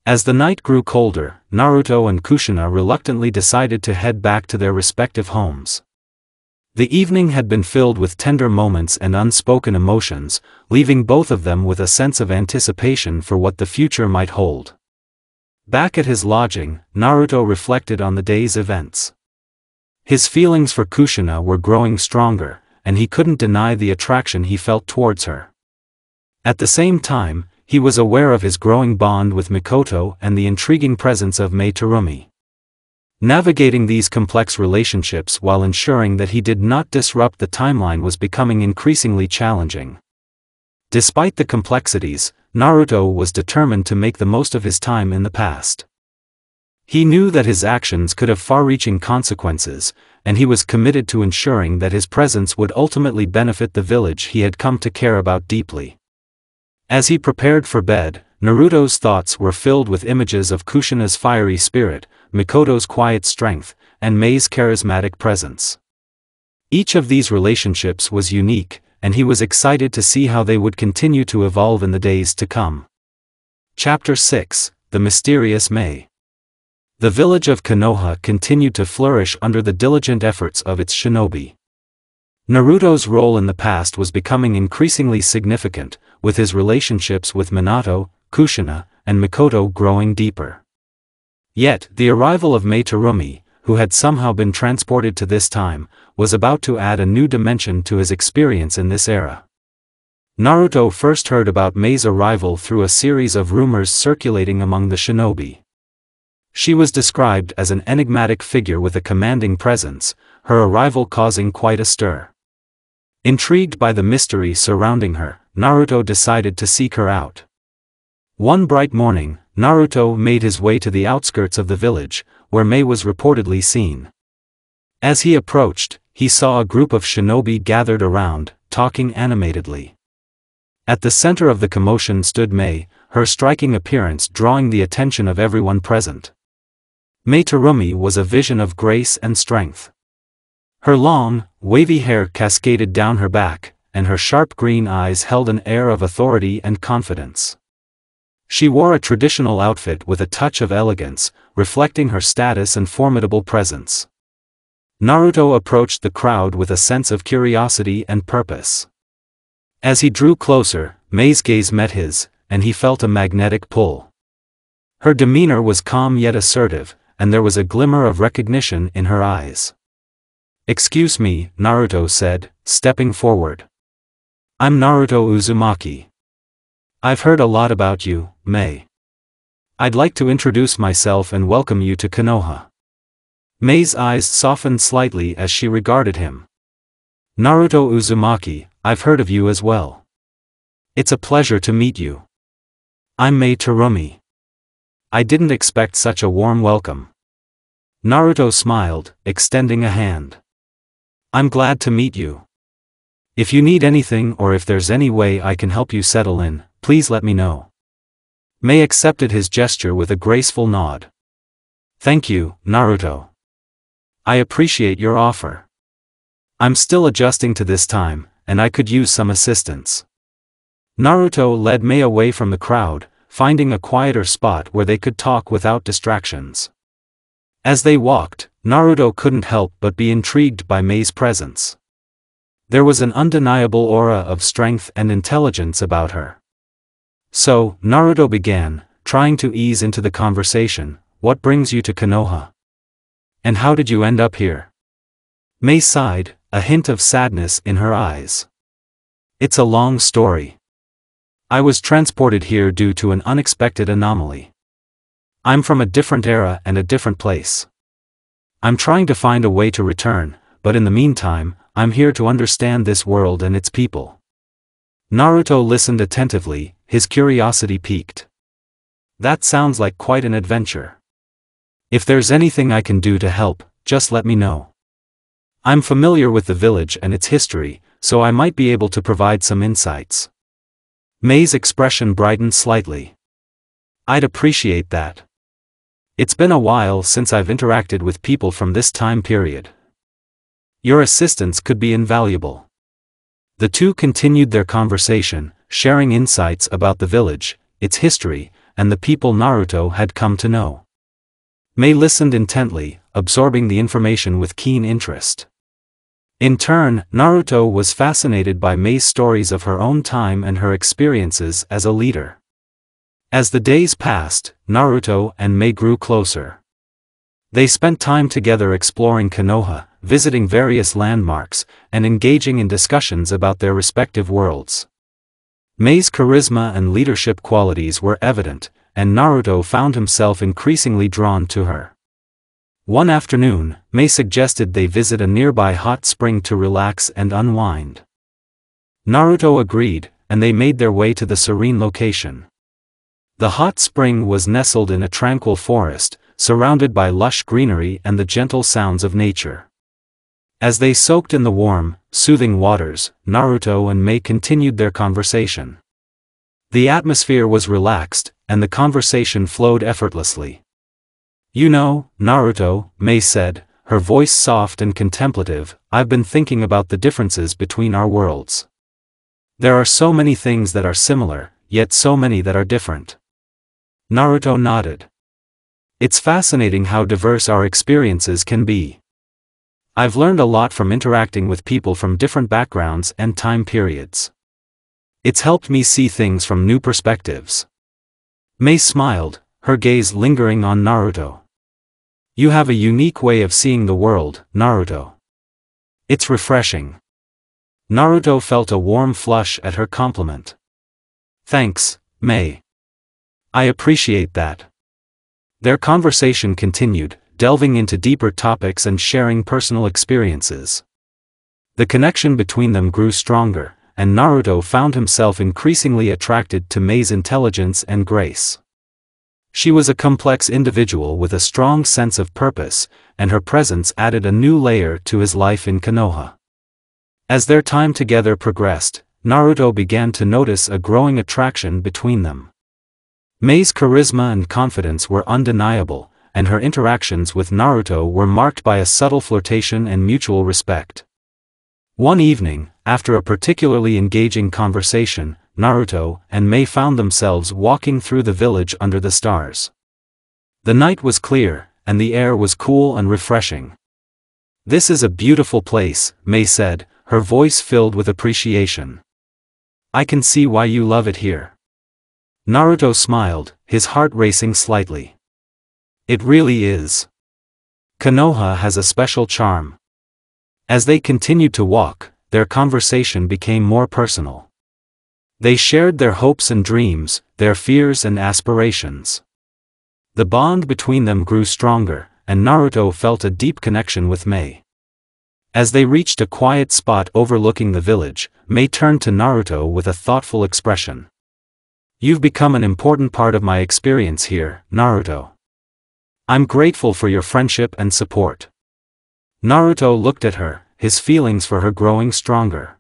As the night grew colder, Naruto and Kushina reluctantly decided to head back to their respective homes. The evening had been filled with tender moments and unspoken emotions, leaving both of them with a sense of anticipation for what the future might hold. Back at his lodging, Naruto reflected on the day's events. His feelings for Kushina were growing stronger, and he couldn't deny the attraction he felt towards her. At the same time, he was aware of his growing bond with Mikoto and the intriguing presence of Mai Terumi. Navigating these complex relationships while ensuring that he did not disrupt the timeline was becoming increasingly challenging. Despite the complexities, Naruto was determined to make the most of his time in the past. He knew that his actions could have far-reaching consequences, and he was committed to ensuring that his presence would ultimately benefit the village he had come to care about deeply. As he prepared for bed, Naruto's thoughts were filled with images of Kushina's fiery spirit, Mikoto's quiet strength, and Mei's charismatic presence. Each of these relationships was unique, and he was excited to see how they would continue to evolve in the days to come. Chapter 6, The Mysterious Mei. The village of Konoha continued to flourish under the diligent efforts of its shinobi. Naruto's role in the past was becoming increasingly significant, with his relationships with Minato, Kushina, and Mikoto growing deeper. Yet, the arrival of Mei Terumi, who had somehow been transported to this time, was about to add a new dimension to his experience in this era. Naruto first heard about Mei's arrival through a series of rumors circulating among the shinobi. She was described as an enigmatic figure with a commanding presence, her arrival causing quite a stir. Intrigued by the mystery surrounding her, Naruto decided to seek her out. One bright morning, Naruto made his way to the outskirts of the village, where Mei was reportedly seen. As he approached, he saw a group of shinobi gathered around, talking animatedly. At the center of the commotion stood Mei, her striking appearance drawing the attention of everyone present. Mei Terumi was a vision of grace and strength. Her long, wavy hair cascaded down her back, and her sharp green eyes held an air of authority and confidence. She wore a traditional outfit with a touch of elegance, reflecting her status and formidable presence. Naruto approached the crowd with a sense of curiosity and purpose. As he drew closer, Mei's gaze met his, and he felt a magnetic pull. Her demeanor was calm yet assertive, and there was a glimmer of recognition in her eyes. "Excuse me," Naruto said, stepping forward. "I'm Naruto Uzumaki. I've heard a lot about you, Mei. I'd like to introduce myself and welcome you to Konoha." Mei's eyes softened slightly as she regarded him. "Naruto Uzumaki, I've heard of you as well. It's a pleasure to meet you. I'm Mei Terumi." "I didn't expect such a warm welcome." Naruto smiled, extending a hand. "I'm glad to meet you. If you need anything or if there's any way I can help you settle in, please let me know." Mei accepted his gesture with a graceful nod. "Thank you, Naruto. I appreciate your offer. I'm still adjusting to this time, and I could use some assistance." Naruto led Mei away from the crowd, finding a quieter spot where they could talk without distractions. As they walked, Naruto couldn't help but be intrigued by Mei's presence. There was an undeniable aura of strength and intelligence about her. So, Naruto began, trying to ease into the conversation, "What brings you to Konoha? And how did you end up here?" Mei sighed, a hint of sadness in her eyes. "It's a long story. I was transported here due to an unexpected anomaly. I'm from a different era and a different place. I'm trying to find a way to return, but in the meantime, I'm here to understand this world and its people." Naruto listened attentively, his curiosity piqued. "That sounds like quite an adventure. If there's anything I can do to help, just let me know. I'm familiar with the village and its history, so I might be able to provide some insights." Mei's expression brightened slightly. "I'd appreciate that. It's been a while since I've interacted with people from this time period. Your assistance could be invaluable." The two continued their conversation, sharing insights about the village, its history, and the people Naruto had come to know. Mei listened intently, absorbing the information with keen interest. In turn, Naruto was fascinated by Mei's stories of her own time and her experiences as a leader. As the days passed, Naruto and Mei grew closer. They spent time together exploring Konoha, visiting various landmarks, and engaging in discussions about their respective worlds. Mei's charisma and leadership qualities were evident, and Naruto found himself increasingly drawn to her. One afternoon, Mei suggested they visit a nearby hot spring to relax and unwind. Naruto agreed, and they made their way to the serene location. The hot spring was nestled in a tranquil forest, surrounded by lush greenery and the gentle sounds of nature. As they soaked in the warm, soothing waters, Naruto and Mei continued their conversation. The atmosphere was relaxed, and the conversation flowed effortlessly. "You know, Naruto," Mei said, her voice soft and contemplative, "I've been thinking about the differences between our worlds. There are so many things that are similar, yet so many that are different. Naruto nodded. It's fascinating how diverse our experiences can be. I've learned a lot from interacting with people from different backgrounds and time periods. It's helped me see things from new perspectives. Mei smiled, her gaze lingering on Naruto. You have a unique way of seeing the world, Naruto. It's refreshing. Naruto felt a warm flush at her compliment. Thanks, Mei. I appreciate that. Their conversation continued, delving into deeper topics and sharing personal experiences. The connection between them grew stronger, and Naruto found himself increasingly attracted to Mei's intelligence and grace. She was a complex individual with a strong sense of purpose, and her presence added a new layer to his life in Konoha. As their time together progressed, Naruto began to notice a growing attraction between them. Mei's charisma and confidence were undeniable, and her interactions with Naruto were marked by a subtle flirtation and mutual respect. One evening, after a particularly engaging conversation, Naruto and Mei found themselves walking through the village under the stars. The night was clear, and the air was cool and refreshing. "This is a beautiful place," Mei said, her voice filled with appreciation. "I can see why you love it here." Naruto smiled, his heart racing slightly. "It really is. Konoha has a special charm." As they continued to walk, their conversation became more personal. They shared their hopes and dreams, their fears and aspirations. The bond between them grew stronger, and Naruto felt a deep connection with Mei. As they reached a quiet spot overlooking the village, Mei turned to Naruto with a thoughtful expression. "You've become an important part of my experience here, Naruto. I'm grateful for your friendship and support." Naruto looked at her, his feelings for her growing stronger.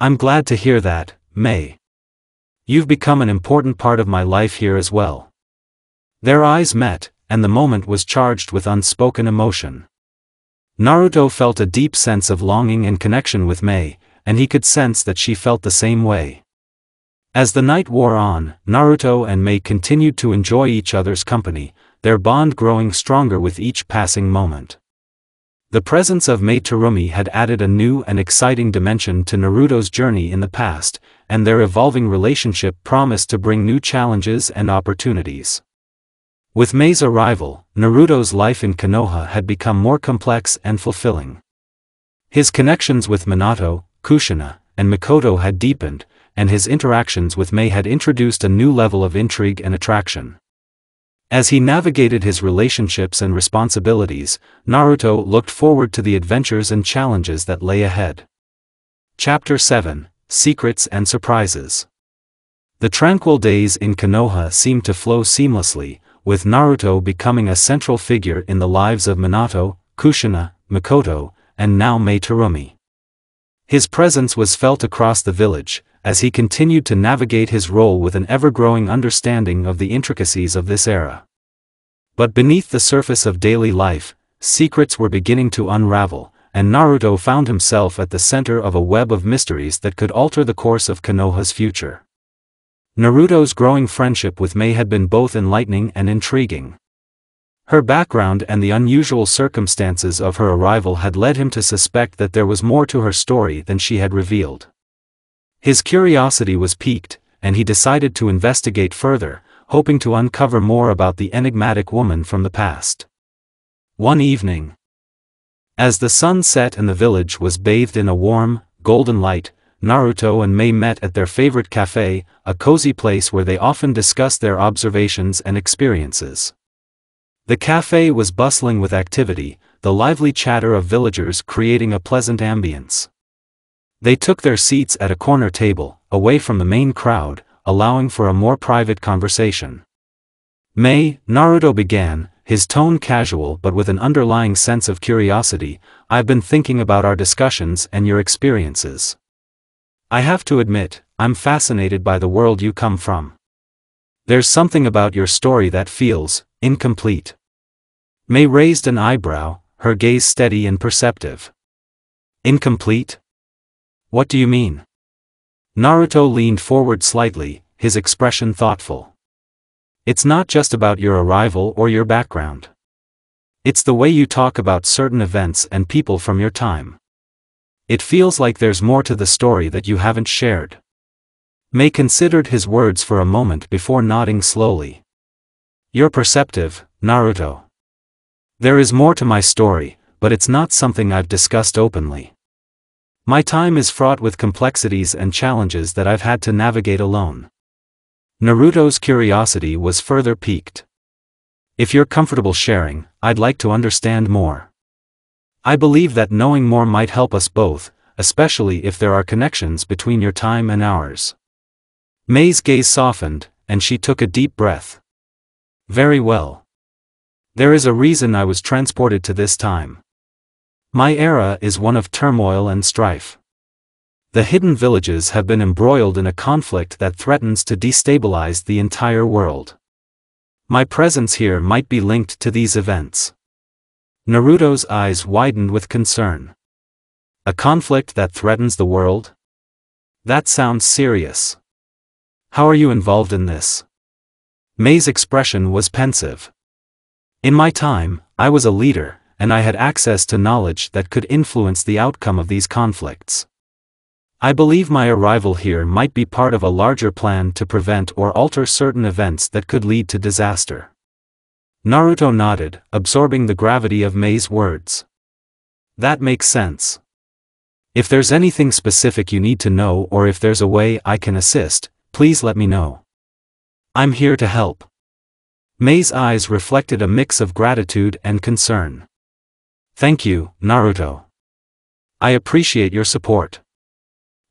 "I'm glad to hear that, Mei. You've become an important part of my life here as well." Their eyes met, and the moment was charged with unspoken emotion. Naruto felt a deep sense of longing and connection with Mei, and he could sense that she felt the same way. As the night wore on, Naruto and Mei continued to enjoy each other's company, their bond growing stronger with each passing moment. The presence of Mei Terumi had added a new and exciting dimension to Naruto's journey in the past, and their evolving relationship promised to bring new challenges and opportunities. With Mei's arrival, Naruto's life in Konoha had become more complex and fulfilling. His connections with Minato, Kushina, and Mikoto had deepened, and his interactions with Mei had introduced a new level of intrigue and attraction. As he navigated his relationships and responsibilities, Naruto looked forward to the adventures and challenges that lay ahead. Chapter 7: Secrets and Surprises. The tranquil days in Konoha seemed to flow seamlessly, with Naruto becoming a central figure in the lives of Minato, Kushina, Mikoto, and now Mei Terumi. His presence was felt across the village, as he continued to navigate his role with an ever-growing understanding of the intricacies of this era. But beneath the surface of daily life, secrets were beginning to unravel, and Naruto found himself at the center of a web of mysteries that could alter the course of Konoha's future. Naruto's growing friendship with Mei had been both enlightening and intriguing. Her background and the unusual circumstances of her arrival had led him to suspect that there was more to her story than she had revealed. His curiosity was piqued, and he decided to investigate further, hoping to uncover more about the enigmatic woman from the past. One evening, as the sun set and the village was bathed in a warm, golden light, Naruto and Mei met at their favorite cafe, a cozy place where they often discussed their observations and experiences. The cafe was bustling with activity, the lively chatter of villagers creating a pleasant ambience. They took their seats at a corner table, away from the main crowd, allowing for a more private conversation. "Mei," Naruto began, his tone casual but with an underlying sense of curiosity, "I've been thinking about our discussions and your experiences. I have to admit, I'm fascinated by the world you come from. There's something about your story that feels incomplete." Mei raised an eyebrow, her gaze steady and perceptive. "Incomplete? What do you mean?" Naruto leaned forward slightly, his expression thoughtful. It's not just about your arrival or your background. It's the way you talk about certain events and people from your time. It feels like there's more to the story that you haven't shared. Mei considered his words for a moment before nodding slowly. You're perceptive, Naruto. There is more to my story, but it's not something I've discussed openly. My time is fraught with complexities and challenges that I've had to navigate alone. Naruto's curiosity was further piqued. If you're comfortable sharing, I'd like to understand more. I believe that knowing more might help us both, especially if there are connections between your time and ours. Mei's gaze softened, and she took a deep breath. Very well. There is a reason I was transported to this time. My era is one of turmoil and strife. The hidden villages have been embroiled in a conflict that threatens to destabilize the entire world. My presence here might be linked to these events. Naruto's eyes widened with concern. A conflict that threatens the world? That sounds serious. How are you involved in this? Mei's expression was pensive. In my time, I was a leader, and I had access to knowledge that could influence the outcome of these conflicts. I believe my arrival here might be part of a larger plan to prevent or alter certain events that could lead to disaster. Naruto nodded, absorbing the gravity of Mei's words. That makes sense. If there's anything specific you need to know or if there's a way I can assist, please let me know. I'm here to help. Mei's eyes reflected a mix of gratitude and concern. Thank you, Naruto. I appreciate your support.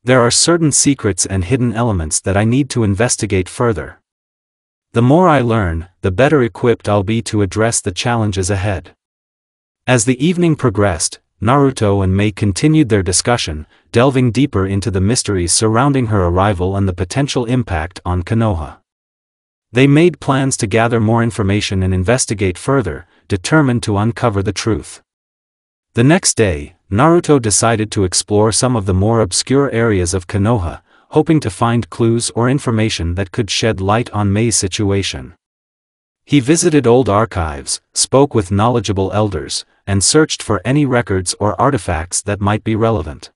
There are certain secrets and hidden elements that I need to investigate further. The more I learn, the better equipped I'll be to address the challenges ahead. As the evening progressed, Naruto and Mei continued their discussion, delving deeper into the mysteries surrounding her arrival and the potential impact on Konoha. They made plans to gather more information and investigate further, determined to uncover the truth. The next day, Naruto decided to explore some of the more obscure areas of Konoha, hoping to find clues or information that could shed light on Mei's situation. He visited old archives, spoke with knowledgeable elders, and searched for any records or artifacts that might be relevant.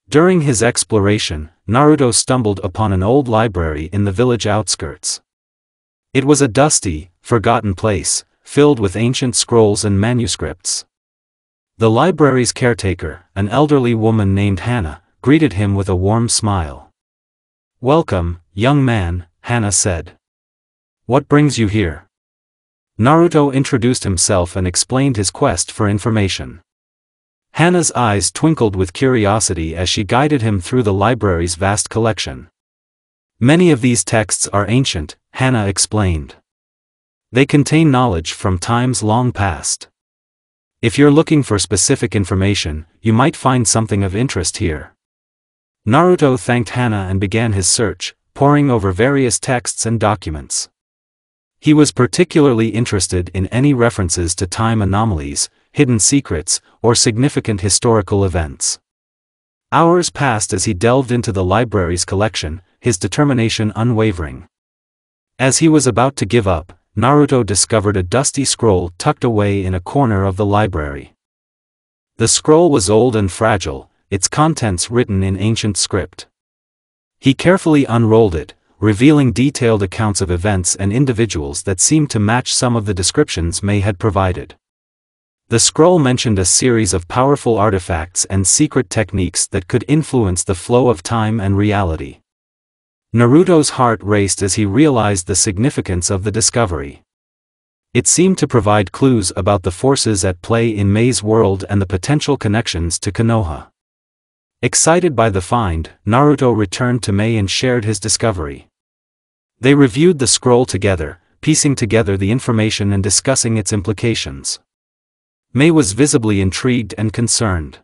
During his exploration, Naruto stumbled upon an old library in the village outskirts. It was a dusty, forgotten place, filled with ancient scrolls and manuscripts. The library's caretaker, an elderly woman named Hana, greeted him with a warm smile. "Welcome, young man," Hana said. "What brings you here?" Naruto introduced himself and explained his quest for information. Hana's eyes twinkled with curiosity as she guided him through the library's vast collection. Many of these texts are ancient, Hana explained. They contain knowledge from times long past. If you're looking for specific information, you might find something of interest here. Naruto thanked Hana and began his search, poring over various texts and documents. He was particularly interested in any references to time anomalies, hidden secrets, or significant historical events. Hours passed as he delved into the library's collection, his determination unwavering. As he was about to give up, Naruto discovered a dusty scroll tucked away in a corner of the library. The scroll was old and fragile, its contents written in ancient script. He carefully unrolled it, revealing detailed accounts of events and individuals that seemed to match some of the descriptions Mei had provided. The scroll mentioned a series of powerful artifacts and secret techniques that could influence the flow of time and reality. Naruto's heart raced as he realized the significance of the discovery. It seemed to provide clues about the forces at play in Mei's world and the potential connections to Konoha. Excited by the find, Naruto returned to Mei and shared his discovery. They reviewed the scroll together, piecing together the information and discussing its implications. Mei was visibly intrigued and concerned.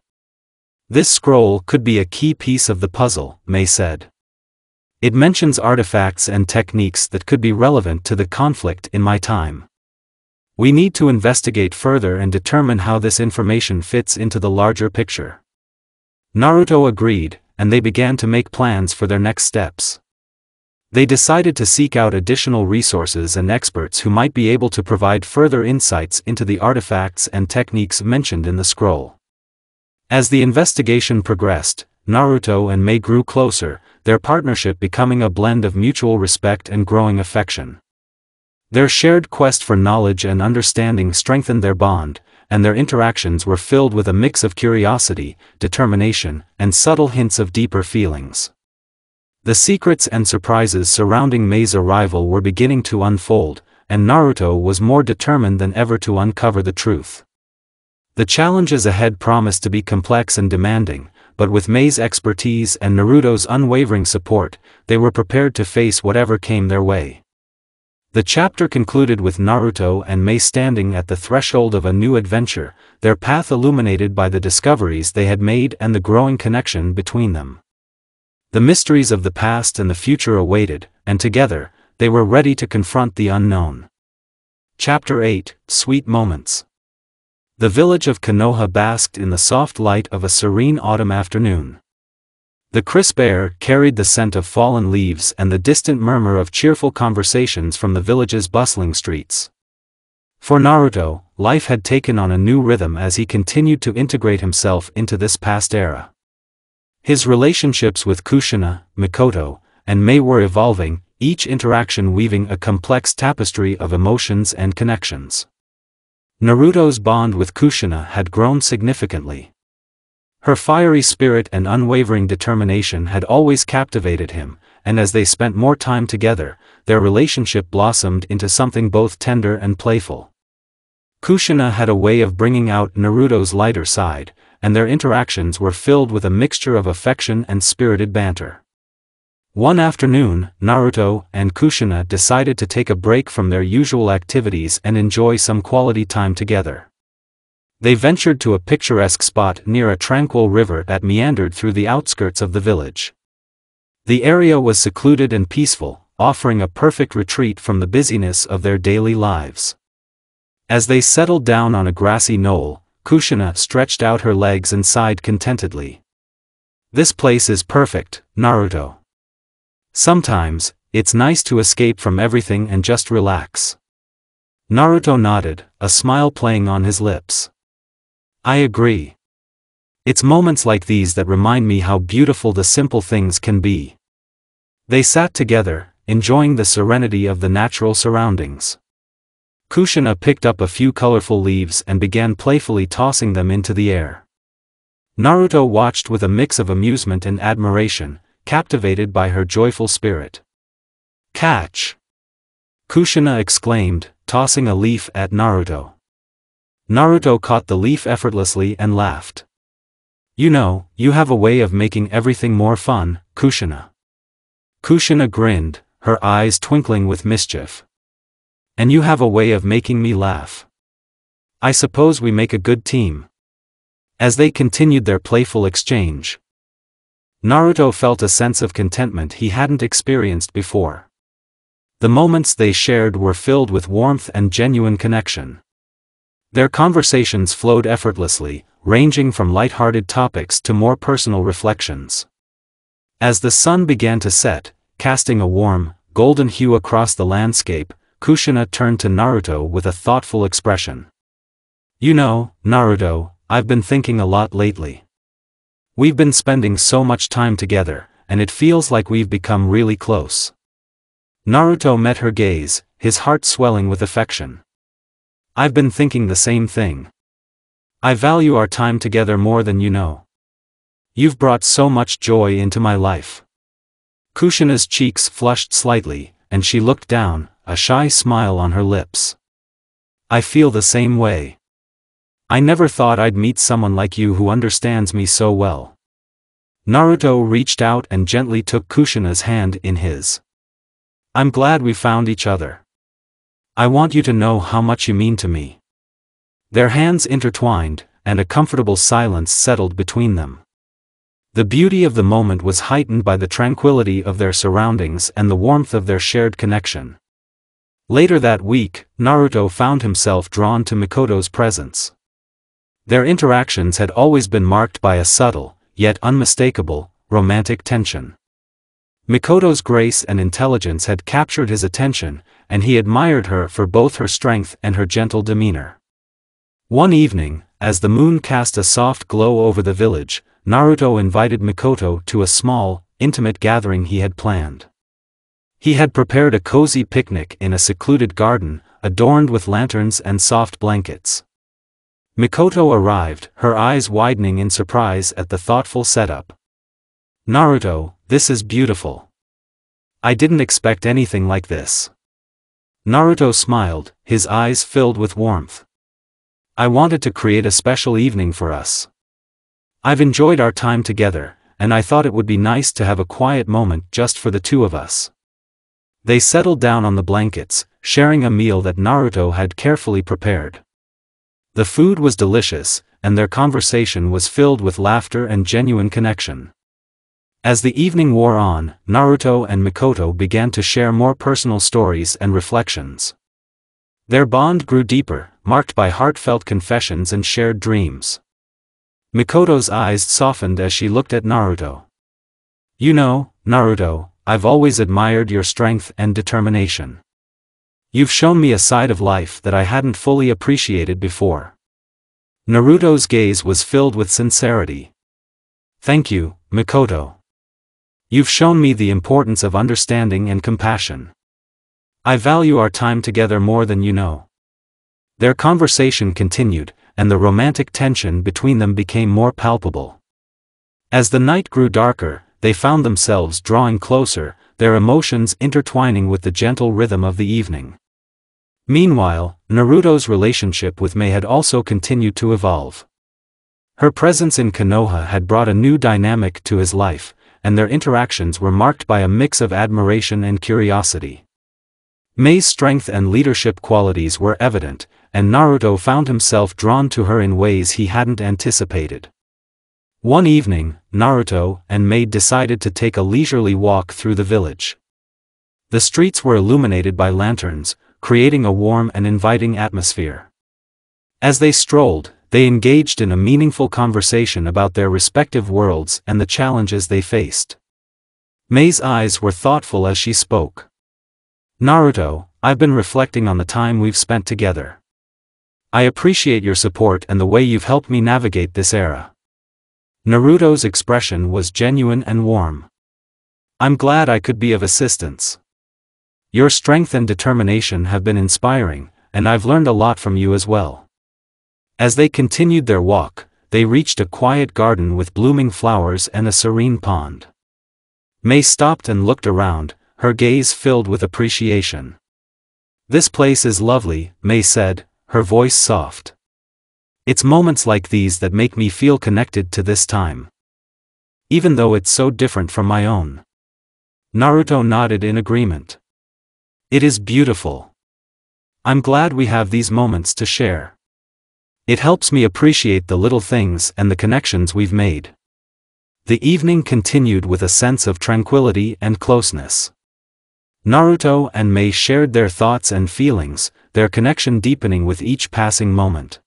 "This scroll could be a key piece of the puzzle," Mei said. "It mentions artifacts and techniques that could be relevant to the conflict in my time. We need to investigate further and determine how this information fits into the larger picture." Naruto agreed, and they began to make plans for their next steps. They decided to seek out additional resources and experts who might be able to provide further insights into the artifacts and techniques mentioned in the scroll. As the investigation progressed, Naruto and Mei grew closer, their partnership becoming a blend of mutual respect and growing affection. Their shared quest for knowledge and understanding strengthened their bond, and their interactions were filled with a mix of curiosity, determination, and subtle hints of deeper feelings. The secrets and surprises surrounding Mei's arrival were beginning to unfold, and Naruto was more determined than ever to uncover the truth. The challenges ahead promised to be complex and demanding, but with Mei's expertise and Naruto's unwavering support, they were prepared to face whatever came their way. The chapter concluded with Naruto and Mei standing at the threshold of a new adventure, their path illuminated by the discoveries they had made and the growing connection between them. The mysteries of the past and the future awaited, and together, they were ready to confront the unknown. Chapter 8, Sweet Moments. The village of Konoha basked in the soft light of a serene autumn afternoon. The crisp air carried the scent of fallen leaves and the distant murmur of cheerful conversations from the village's bustling streets. For Naruto, life had taken on a new rhythm as he continued to integrate himself into this past era. His relationships with Kushina, Mikoto, and Mei were evolving, each interaction weaving a complex tapestry of emotions and connections. Naruto's bond with Kushina had grown significantly. Her fiery spirit and unwavering determination had always captivated him, and as they spent more time together, their relationship blossomed into something both tender and playful. Kushina had a way of bringing out Naruto's lighter side, and their interactions were filled with a mixture of affection and spirited banter. One afternoon, Naruto and Kushina decided to take a break from their usual activities and enjoy some quality time together. They ventured to a picturesque spot near a tranquil river that meandered through the outskirts of the village. The area was secluded and peaceful, offering a perfect retreat from the busyness of their daily lives. As they settled down on a grassy knoll, Kushina stretched out her legs and sighed contentedly. "This place is perfect, Naruto. Sometimes, it's nice to escape from everything and just relax." Naruto nodded, a smile playing on his lips. "I agree. It's moments like these that remind me how beautiful the simple things can be." They sat together, enjoying the serenity of the natural surroundings. Kushina picked up a few colorful leaves and began playfully tossing them into the air. Naruto watched with a mix of amusement and admiration, captivated by her joyful spirit. "Catch!" Kushina exclaimed, tossing a leaf at Naruto. Naruto caught the leaf effortlessly and laughed. "You know, you have a way of making everything more fun, Kushina." Kushina grinned, her eyes twinkling with mischief. "And you have a way of making me laugh. I suppose we make a good team." As they continued their playful exchange, Naruto felt a sense of contentment he hadn't experienced before. The moments they shared were filled with warmth and genuine connection. Their conversations flowed effortlessly, ranging from light-hearted topics to more personal reflections. As the sun began to set, casting a warm, golden hue across the landscape, Kushina turned to Naruto with a thoughtful expression. "You know, Naruto, I've been thinking a lot lately. We've been spending so much time together, and it feels like we've become really close." Naruto met her gaze, his heart swelling with affection. "I've been thinking the same thing. I value our time together more than you know. You've brought so much joy into my life." Kushina's cheeks flushed slightly, and she looked down, a shy smile on her lips. "I feel the same way. I never thought I'd meet someone like you who understands me so well." Naruto reached out and gently took Kushina's hand in his. "I'm glad we found each other. I want you to know how much you mean to me." Their hands intertwined, and a comfortable silence settled between them. The beauty of the moment was heightened by the tranquility of their surroundings and the warmth of their shared connection. Later that week, Naruto found himself drawn to Mikoto's presence. Their interactions had always been marked by a subtle, yet unmistakable, romantic tension. Mikoto's grace and intelligence had captured his attention, and he admired her for both her strength and her gentle demeanor. One evening, as the moon cast a soft glow over the village, Naruto invited Mikoto to a small, intimate gathering he had planned. He had prepared a cozy picnic in a secluded garden, adorned with lanterns and soft blankets. Mikoto arrived, her eyes widening in surprise at the thoughtful setup. "Naruto, this is beautiful. I didn't expect anything like this." Naruto smiled, his eyes filled with warmth. "I wanted to create a special evening for us. I've enjoyed our time together, and I thought it would be nice to have a quiet moment just for the two of us." They settled down on the blankets, sharing a meal that Naruto had carefully prepared. The food was delicious, and their conversation was filled with laughter and genuine connection. As the evening wore on, Naruto and Mikoto began to share more personal stories and reflections. Their bond grew deeper, marked by heartfelt confessions and shared dreams. Mikoto's eyes softened as she looked at Naruto. "You know, Naruto, I've always admired your strength and determination. You've shown me a side of life that I hadn't fully appreciated before." Naruto's gaze was filled with sincerity. "Thank you, Mikoto. You've shown me the importance of understanding and compassion. I value our time together more than you know." Their conversation continued, and the romantic tension between them became more palpable. As the night grew darker, they found themselves drawing closer, their emotions intertwining with the gentle rhythm of the evening. Meanwhile, Naruto's relationship with Mei had also continued to evolve. Her presence in Konoha had brought a new dynamic to his life, and their interactions were marked by a mix of admiration and curiosity. Mei's strength and leadership qualities were evident, and Naruto found himself drawn to her in ways he hadn't anticipated. One evening, Naruto and Mei decided to take a leisurely walk through the village. The streets were illuminated by lanterns, creating a warm and inviting atmosphere. As they strolled, they engaged in a meaningful conversation about their respective worlds and the challenges they faced. Mei's eyes were thoughtful as she spoke. "Naruto, I've been reflecting on the time we've spent together. I appreciate your support and the way you've helped me navigate this era." Naruto's expression was genuine and warm. "I'm glad I could be of assistance. Your strength and determination have been inspiring, and I've learned a lot from you as well." As they continued their walk, they reached a quiet garden with blooming flowers and a serene pond. Mei stopped and looked around, her gaze filled with appreciation. "This place is lovely," Mei said, her voice soft. "It's moments like these that make me feel connected to this time. Even though it's so different from my own." Naruto nodded in agreement. "It is beautiful. I'm glad we have these moments to share. It helps me appreciate the little things and the connections we've made." The evening continued with a sense of tranquility and closeness. Naruto and Mei shared their thoughts and feelings, their connection deepening with each passing moment.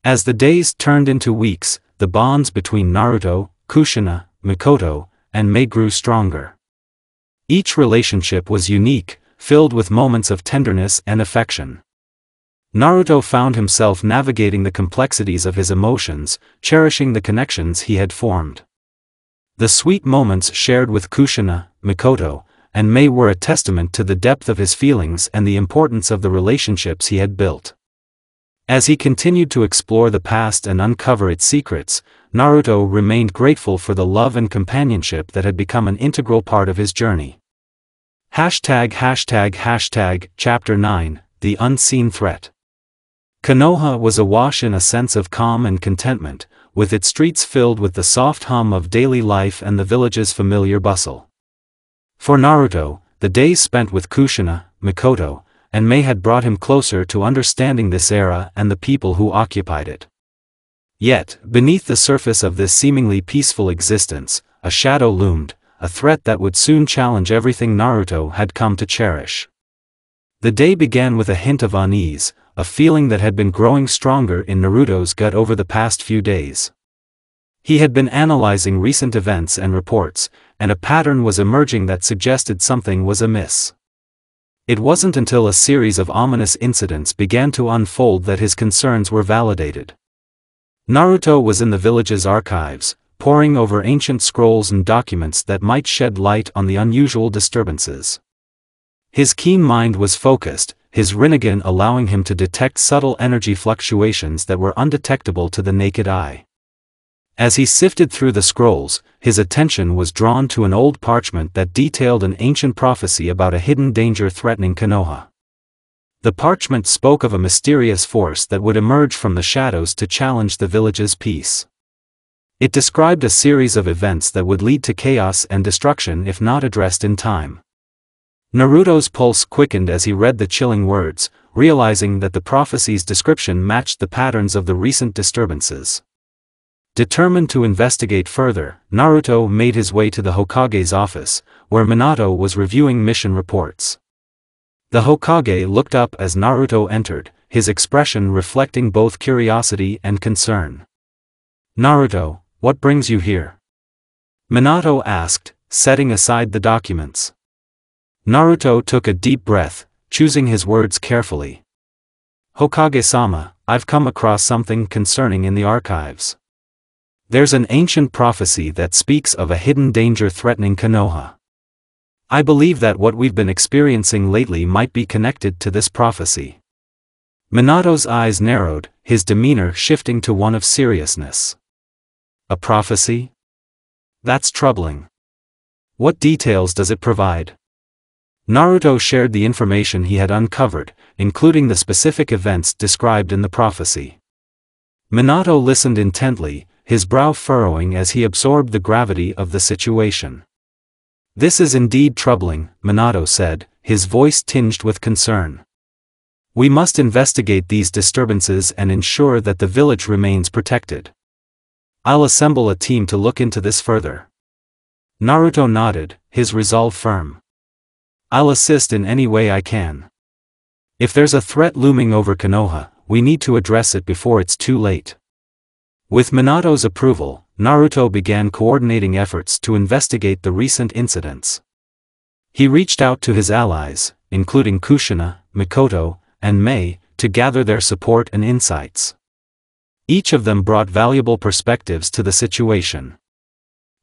As the days turned into weeks, the bonds between Naruto, Kushina, Mikoto, and Mei grew stronger. Each relationship was unique, filled with moments of tenderness and affection. Naruto found himself navigating the complexities of his emotions, cherishing the connections he had formed. The sweet moments shared with Kushina, Mikoto, and Mei were a testament to the depth of his feelings and the importance of the relationships he had built. As he continued to explore the past and uncover its secrets, Naruto remained grateful for the love and companionship that had become an integral part of his journey. Chapter 9, The Unseen Threat. Konoha was awash in a sense of calm and contentment, with its streets filled with the soft hum of daily life and the village's familiar bustle. For Naruto, the days spent with Kushina, Mikoto, and Mei had brought him closer to understanding this era and the people who occupied it. Yet, beneath the surface of this seemingly peaceful existence, a shadow loomed, a threat that would soon challenge everything Naruto had come to cherish. The day began with a hint of unease, a feeling that had been growing stronger in Naruto's gut over the past few days. He had been analyzing recent events and reports, and a pattern was emerging that suggested something was amiss. It wasn't until a series of ominous incidents began to unfold that his concerns were validated. Naruto was in the village's archives, poring over ancient scrolls and documents that might shed light on the unusual disturbances. His keen mind was focused, his Rinnegan allowing him to detect subtle energy fluctuations that were undetectable to the naked eye. As he sifted through the scrolls, his attention was drawn to an old parchment that detailed an ancient prophecy about a hidden danger threatening Konoha. The parchment spoke of a mysterious force that would emerge from the shadows to challenge the village's peace. It described a series of events that would lead to chaos and destruction if not addressed in time. Naruto's pulse quickened as he read the chilling words, realizing that the prophecy's description matched the patterns of the recent disturbances. Determined to investigate further, Naruto made his way to the Hokage's office, where Minato was reviewing mission reports. The Hokage looked up as Naruto entered, his expression reflecting both curiosity and concern. "Naruto, what brings you here?" Minato asked, setting aside the documents. Naruto took a deep breath, choosing his words carefully. "Hokage-sama, I've come across something concerning in the archives. There's an ancient prophecy that speaks of a hidden danger threatening Konoha. I believe that what we've been experiencing lately might be connected to this prophecy." Minato's eyes narrowed, his demeanor shifting to one of seriousness. "A prophecy? That's troubling. What details does it provide?" Naruto shared the information he had uncovered, including the specific events described in the prophecy. Minato listened intently, his brow furrowing as he absorbed the gravity of the situation. "This is indeed troubling," Minato said, his voice tinged with concern. "We must investigate these disturbances and ensure that the village remains protected. I'll assemble a team to look into this further." Naruto nodded, his resolve firm. "I'll assist in any way I can. If there's a threat looming over Konoha, we need to address it before it's too late." With Minato's approval, Naruto began coordinating efforts to investigate the recent incidents. He reached out to his allies, including Kushina, Mikoto, and Mei, to gather their support and insights. Each of them brought valuable perspectives to the situation.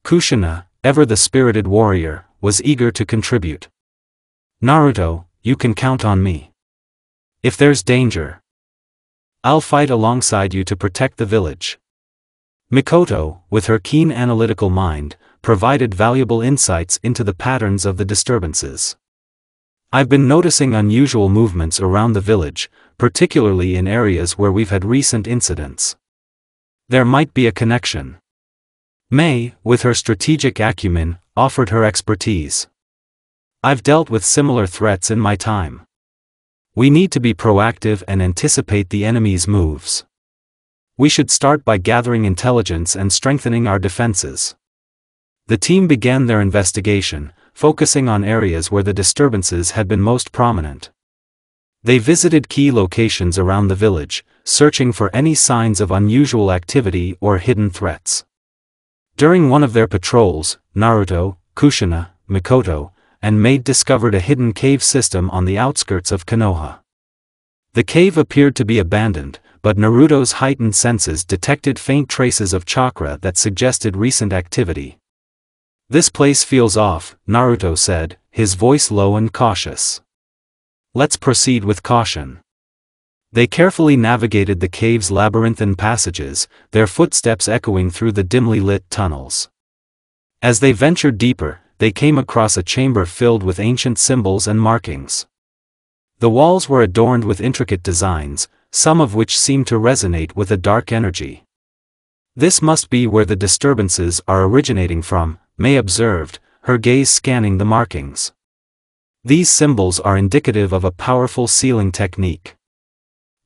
Kushina, ever the spirited warrior, was eager to contribute. "Naruto, you can count on me. If there's danger, I'll fight alongside you to protect the village." Mikoto, with her keen analytical mind, provided valuable insights into the patterns of the disturbances. "I've been noticing unusual movements around the village, particularly in areas where we've had recent incidents. There might be a connection." Mei, with her strategic acumen, offered her expertise. "I've dealt with similar threats in my time. We need to be proactive and anticipate the enemy's moves. We should start by gathering intelligence and strengthening our defenses." The team began their investigation, focusing on areas where the disturbances had been most prominent. They visited key locations around the village, searching for any signs of unusual activity or hidden threats. During one of their patrols, Naruto, Kushina, Mikoto, and Mei discovered a hidden cave system on the outskirts of Konoha. The cave appeared to be abandoned, but Naruto's heightened senses detected faint traces of chakra that suggested recent activity. "This place feels off," Naruto said, his voice low and cautious. "Let's proceed with caution." They carefully navigated the cave's labyrinthine passages, their footsteps echoing through the dimly lit tunnels. As they ventured deeper, they came across a chamber filled with ancient symbols and markings. The walls were adorned with intricate designs, some of which seemed to resonate with a dark energy. "This must be where the disturbances are originating from," Mei observed, her gaze scanning the markings. "These symbols are indicative of a powerful sealing technique.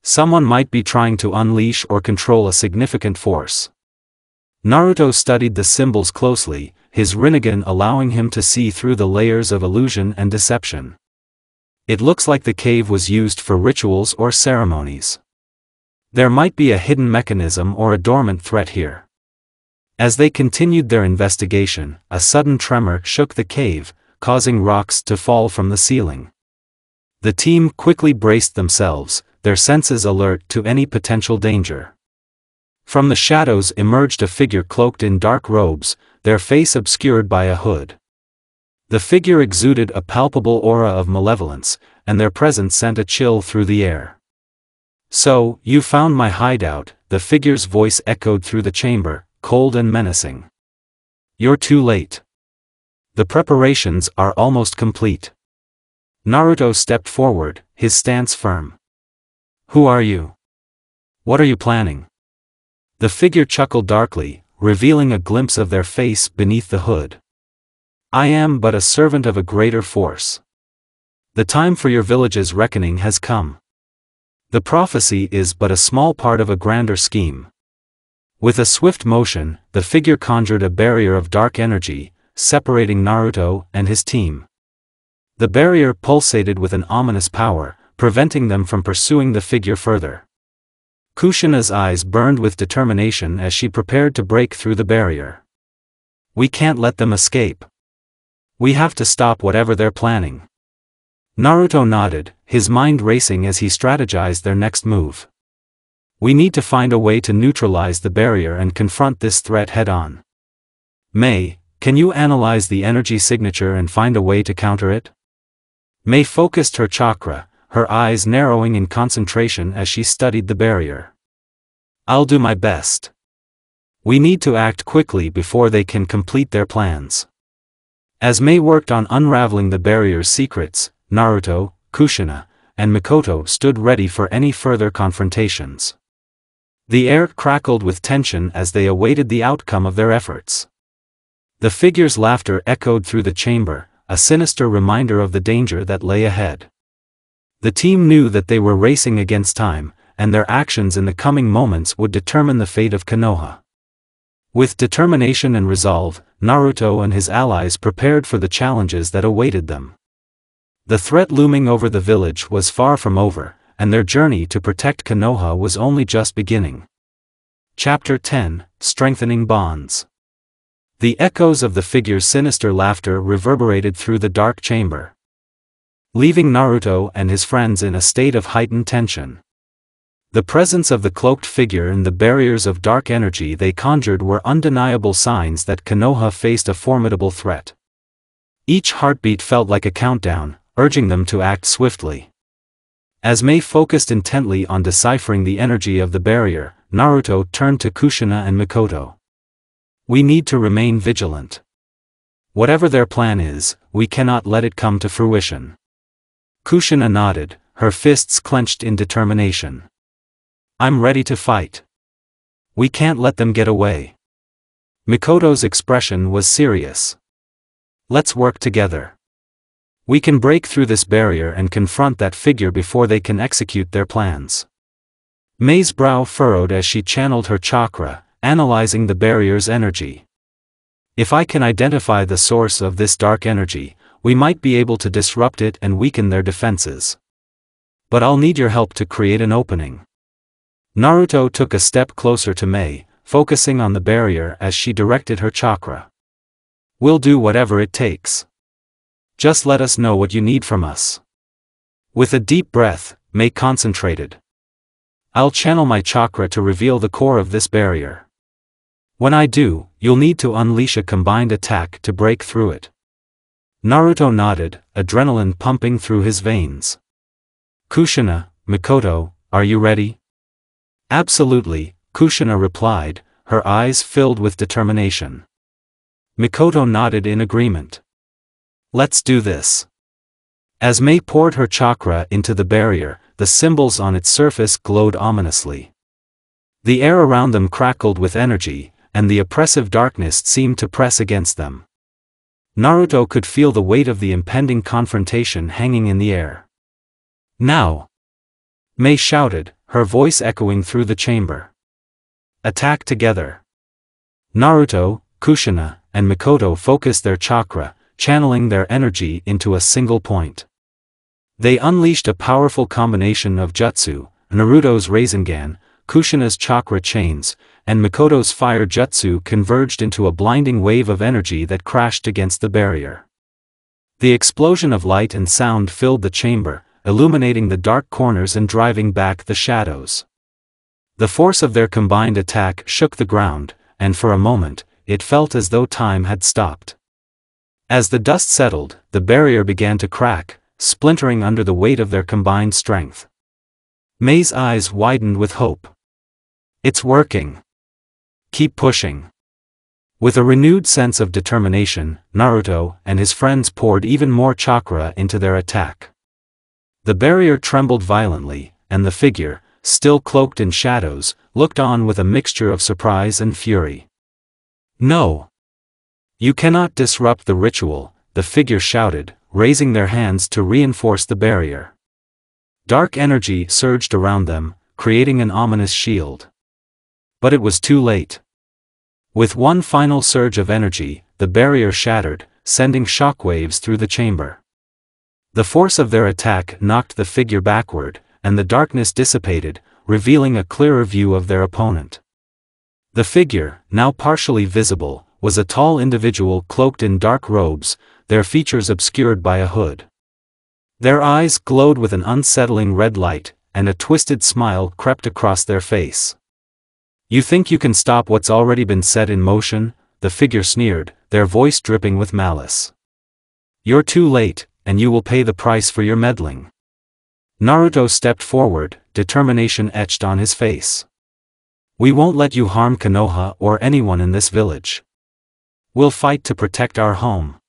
Someone might be trying to unleash or control a significant force." Naruto studied the symbols closely, his Rinnegan allowing him to see through the layers of illusion and deception. "It looks like the cave was used for rituals or ceremonies. There might be a hidden mechanism or a dormant threat here." As they continued their investigation, a sudden tremor shook the cave, causing rocks to fall from the ceiling. The team quickly braced themselves, their senses alert to any potential danger. From the shadows emerged a figure cloaked in dark robes, their face obscured by a hood. The figure exuded a palpable aura of malevolence, and their presence sent a chill through the air. "So, you found my hideout," the figure's voice echoed through the chamber, cold and menacing. "You're too late. The preparations are almost complete." Naruto stepped forward, his stance firm. "Who are you? What are you planning?" The figure chuckled darkly, revealing a glimpse of their face beneath the hood. "I am but a servant of a greater force. The time for your village's reckoning has come. The prophecy is but a small part of a grander scheme." With a swift motion, the figure conjured a barrier of dark energy, separating Naruto and his team. The barrier pulsated with an ominous power, preventing them from pursuing the figure further. Kushina's eyes burned with determination as she prepared to break through the barrier. "We can't let them escape. We have to stop whatever they're planning." Naruto nodded, his mind racing as he strategized their next move. "We need to find a way to neutralize the barrier and confront this threat head-on. Mei, can you analyze the energy signature and find a way to counter it?" Mei focused her chakra, her eyes narrowing in concentration as she studied the barrier. "I'll do my best. We need to act quickly before they can complete their plans." As Mei worked on unraveling the barrier's secrets, Naruto, Kushina, and Mikoto stood ready for any further confrontations. The air crackled with tension as they awaited the outcome of their efforts. The figure's laughter echoed through the chamber, a sinister reminder of the danger that lay ahead. The team knew that they were racing against time, and their actions in the coming moments would determine the fate of Konoha. With determination and resolve, Naruto and his allies prepared for the challenges that awaited them. The threat looming over the village was far from over, and their journey to protect Konoha was only just beginning. Chapter 10: Strengthening Bonds. The echoes of the figure's sinister laughter reverberated through the dark chamber, leaving Naruto and his friends in a state of heightened tension. The presence of the cloaked figure and the barriers of dark energy they conjured were undeniable signs that Konoha faced a formidable threat. Each heartbeat felt like a countdown, urging them to act swiftly. As Mei focused intently on deciphering the energy of the barrier, Naruto turned to Kushina and Mikoto. "We need to remain vigilant. Whatever their plan is, we cannot let it come to fruition." Kushina nodded, her fists clenched in determination. "I'm ready to fight. We can't let them get away." Mikoto's expression was serious. "Let's work together. We can break through this barrier and confront that figure before they can execute their plans." Mei's brow furrowed as she channeled her chakra, analyzing the barrier's energy. "If I can identify the source of this dark energy, we might be able to disrupt it and weaken their defenses. But I'll need your help to create an opening." Naruto took a step closer to Mei, focusing on the barrier as she directed her chakra. "We'll do whatever it takes. Just let us know what you need from us." With a deep breath, Mei concentrated. "I'll channel my chakra to reveal the core of this barrier. When I do, you'll need to unleash a combined attack to break through it." Naruto nodded, adrenaline pumping through his veins. "Kushina, Mikoto, are you ready?" "Absolutely," Kushina replied, her eyes filled with determination. Mikoto nodded in agreement. "Let's do this." As Mei poured her chakra into the barrier, the symbols on its surface glowed ominously. The air around them crackled with energy, and the oppressive darkness seemed to press against them. Naruto could feel the weight of the impending confrontation hanging in the air. "Now!" Mei shouted, her voice echoing through the chamber. "Attack together!" Naruto, Kushina, and Mikoto focused their chakra, channeling their energy into a single point. They unleashed a powerful combination of jutsu, Naruto's Rasengan, Kushina's chakra chains, and Mikoto's fire jutsu converged into a blinding wave of energy that crashed against the barrier. The explosion of light and sound filled the chamber, illuminating the dark corners and driving back the shadows. The force of their combined attack shook the ground, and for a moment, it felt as though time had stopped. As the dust settled, the barrier began to crack, splintering under the weight of their combined strength. Mei's eyes widened with hope. "It's working. Keep pushing." With a renewed sense of determination, Naruto and his friends poured even more chakra into their attack. The barrier trembled violently, and the figure, still cloaked in shadows, looked on with a mixture of surprise and fury. "No! You cannot disrupt the ritual," the figure shouted, raising their hands to reinforce the barrier. Dark energy surged around them, creating an ominous shield. But it was too late. With one final surge of energy, the barrier shattered, sending shockwaves through the chamber. The force of their attack knocked the figure backward, and the darkness dissipated, revealing a clearer view of their opponent. The figure, now partially visible, was a tall individual cloaked in dark robes, their features obscured by a hood. Their eyes glowed with an unsettling red light, and a twisted smile crept across their face. "You think you can stop what's already been set in motion?" the figure sneered, their voice dripping with malice. "You're too late, and you will pay the price for your meddling." Naruto stepped forward, determination etched on his face. "We won't let you harm Konoha or anyone in this village. We'll fight to protect our home."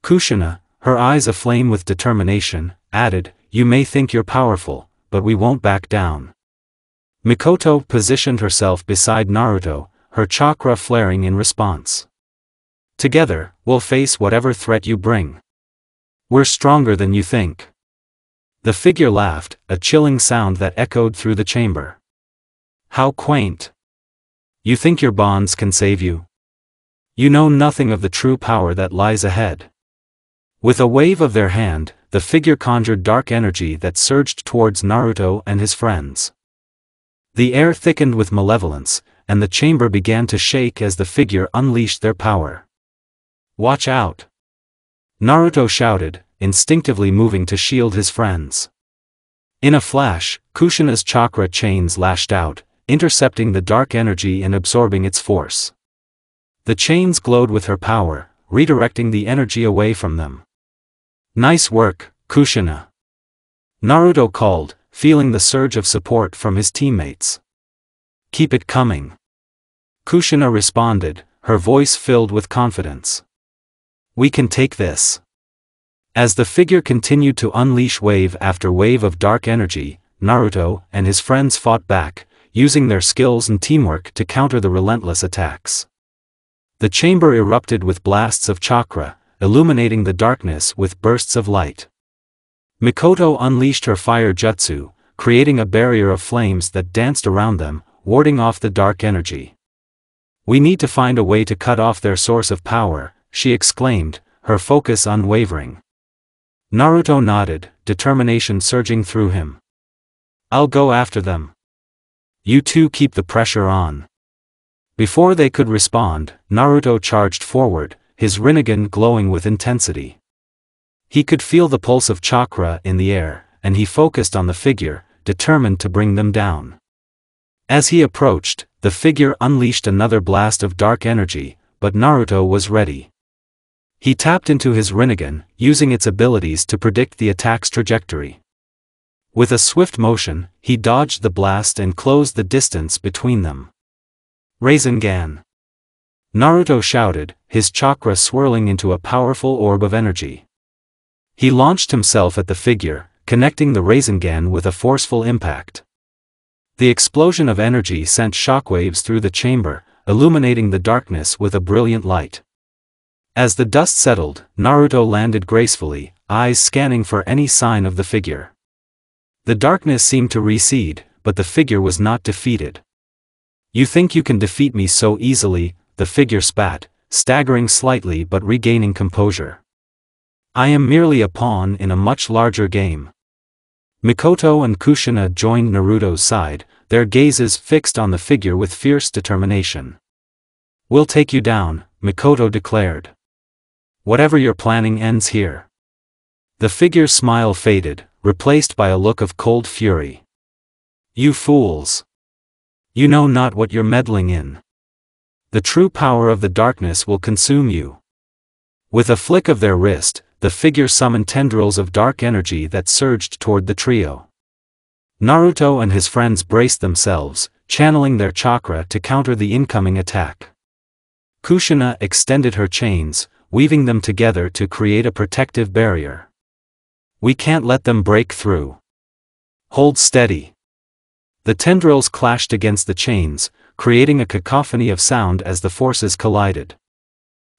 Kushina, her eyes aflame with determination, added, "You may think you're powerful, but we won't back down." Mikoto positioned herself beside Naruto, her chakra flaring in response. "Together, we'll face whatever threat you bring. We're stronger than you think." The figure laughed, a chilling sound that echoed through the chamber. "How quaint. You think your bonds can save you? You know nothing of the true power that lies ahead." With a wave of their hand, the figure conjured dark energy that surged towards Naruto and his friends. The air thickened with malevolence, and the chamber began to shake as the figure unleashed their power. "Watch out!" Naruto shouted, instinctively moving to shield his friends. In a flash, Kushina's chakra chains lashed out, intercepting the dark energy and absorbing its force. The chains glowed with her power, redirecting the energy away from them. "Nice work, Kushina," Naruto called, feeling the surge of support from his teammates. "Keep it coming." Kushina responded, her voice filled with confidence. "We can take this." As the figure continued to unleash wave after wave of dark energy, Naruto and his friends fought back, using their skills and teamwork to counter the relentless attacks. The chamber erupted with blasts of chakra, illuminating the darkness with bursts of light. Mikoto unleashed her fire jutsu, creating a barrier of flames that danced around them, warding off the dark energy. "We need to find a way to cut off their source of power," she exclaimed, her focus unwavering. Naruto nodded, determination surging through him. "I'll go after them. You two keep the pressure on." Before they could respond, Naruto charged forward, his Rinnegan glowing with intensity. He could feel the pulse of chakra in the air, and he focused on the figure, determined to bring them down. As he approached, the figure unleashed another blast of dark energy, but Naruto was ready. He tapped into his Rinnegan, using its abilities to predict the attack's trajectory. With a swift motion, he dodged the blast and closed the distance between them. "Rasengan!" Naruto shouted, his chakra swirling into a powerful orb of energy. He launched himself at the figure, connecting the Rasengan with a forceful impact. The explosion of energy sent shockwaves through the chamber, illuminating the darkness with a brilliant light. As the dust settled, Naruto landed gracefully, eyes scanning for any sign of the figure. The darkness seemed to recede, but the figure was not defeated. "You think you can defeat me so easily?" the figure spat, staggering slightly but regaining composure. "I am merely a pawn in a much larger game." Mikoto and Kushina joined Naruto's side, their gazes fixed on the figure with fierce determination. "We'll take you down," Mikoto declared. "Whatever you're planning ends here." The figure's smile faded, replaced by a look of cold fury. "You fools! You know not what you're meddling in. The true power of the darkness will consume you." With a flick of their wrist, the figure summoned tendrils of dark energy that surged toward the trio. Naruto and his friends braced themselves, channeling their chakra to counter the incoming attack. Kushina extended her chains, weaving them together to create a protective barrier. "We can't let them break through. Hold steady." The tendrils clashed against the chains, creating a cacophony of sound as the forces collided.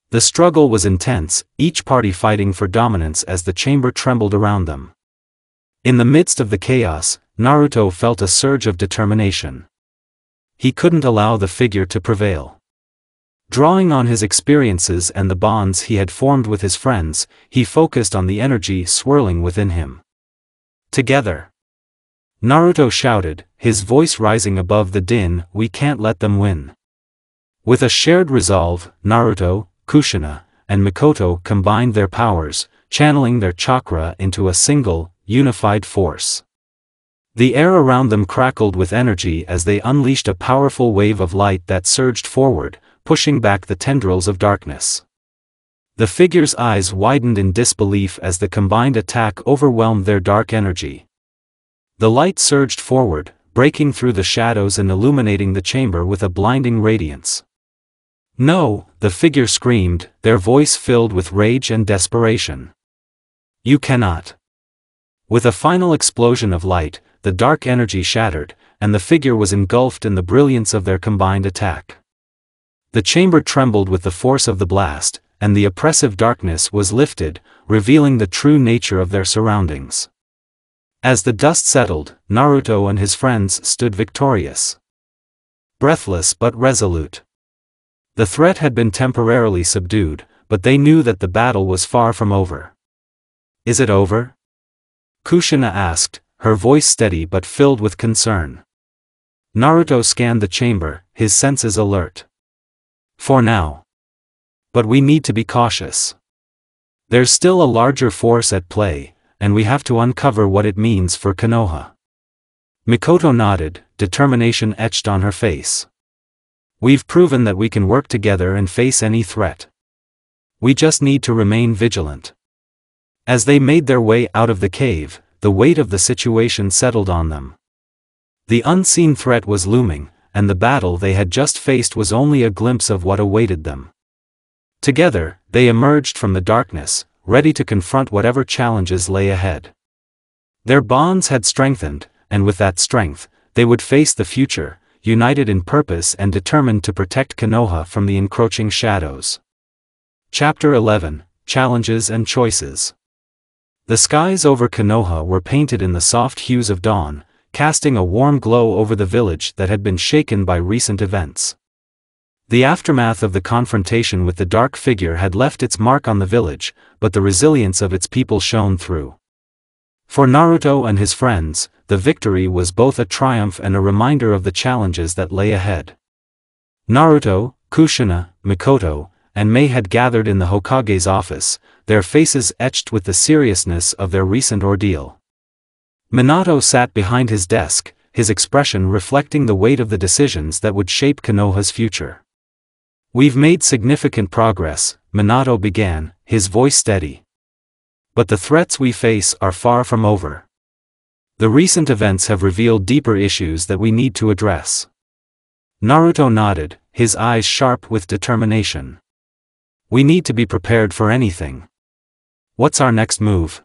The struggle was intense, each party fighting for dominance as the chamber trembled around them. In the midst of the chaos, Naruto felt a surge of determination. He couldn't allow the figure to prevail. Drawing on his experiences and the bonds he had formed with his friends, he focused on the energy swirling within him. "Together!" Naruto shouted, his voice rising above the din, "We can't let them win." With a shared resolve, Naruto, Kushina, and Mikoto combined their powers, channeling their chakra into a single, unified force. The air around them crackled with energy as they unleashed a powerful wave of light that surged forward, pushing back the tendrils of darkness. The figure's eyes widened in disbelief as the combined attack overwhelmed their dark energy. The light surged forward, breaking through the shadows and illuminating the chamber with a blinding radiance. "No!" the figure screamed, their voice filled with rage and desperation. "You cannot!" With a final explosion of light, the dark energy shattered, and the figure was engulfed in the brilliance of their combined attack. The chamber trembled with the force of the blast, and the oppressive darkness was lifted, revealing the true nature of their surroundings. As the dust settled, Naruto and his friends stood victorious. Breathless but resolute. The threat had been temporarily subdued, but they knew that the battle was far from over. "Is it over?" Kushina asked, her voice steady but filled with concern. Naruto scanned the chamber, his senses alert. "For now. But we need to be cautious. There's still a larger force at play, and we have to uncover what it means for Konoha." Mikoto nodded, determination etched on her face. "We've proven that we can work together and face any threat. We just need to remain vigilant." As they made their way out of the cave, the weight of the situation settled on them. The unseen threat was looming, and the battle they had just faced was only a glimpse of what awaited them. Together, they emerged from the darkness, ready to confront whatever challenges lay ahead. Their bonds had strengthened, and with that strength, they would face the future, united in purpose and determined to protect Konoha from the encroaching shadows. Chapter 11, Challenges and Choices. The skies over Konoha were painted in the soft hues of dawn, casting a warm glow over the village that had been shaken by recent events. The aftermath of the confrontation with the dark figure had left its mark on the village, but the resilience of its people shone through. For Naruto and his friends, the victory was both a triumph and a reminder of the challenges that lay ahead. Naruto, Kushina, Mikoto, and Mei had gathered in the Hokage's office, their faces etched with the seriousness of their recent ordeal. Minato sat behind his desk, his expression reflecting the weight of the decisions that would shape Konoha's future. "We've made significant progress," Minato began, his voice steady. "But the threats we face are far from over. The recent events have revealed deeper issues that we need to address." Naruto nodded, his eyes sharp with determination. "We need to be prepared for anything. What's our next move?"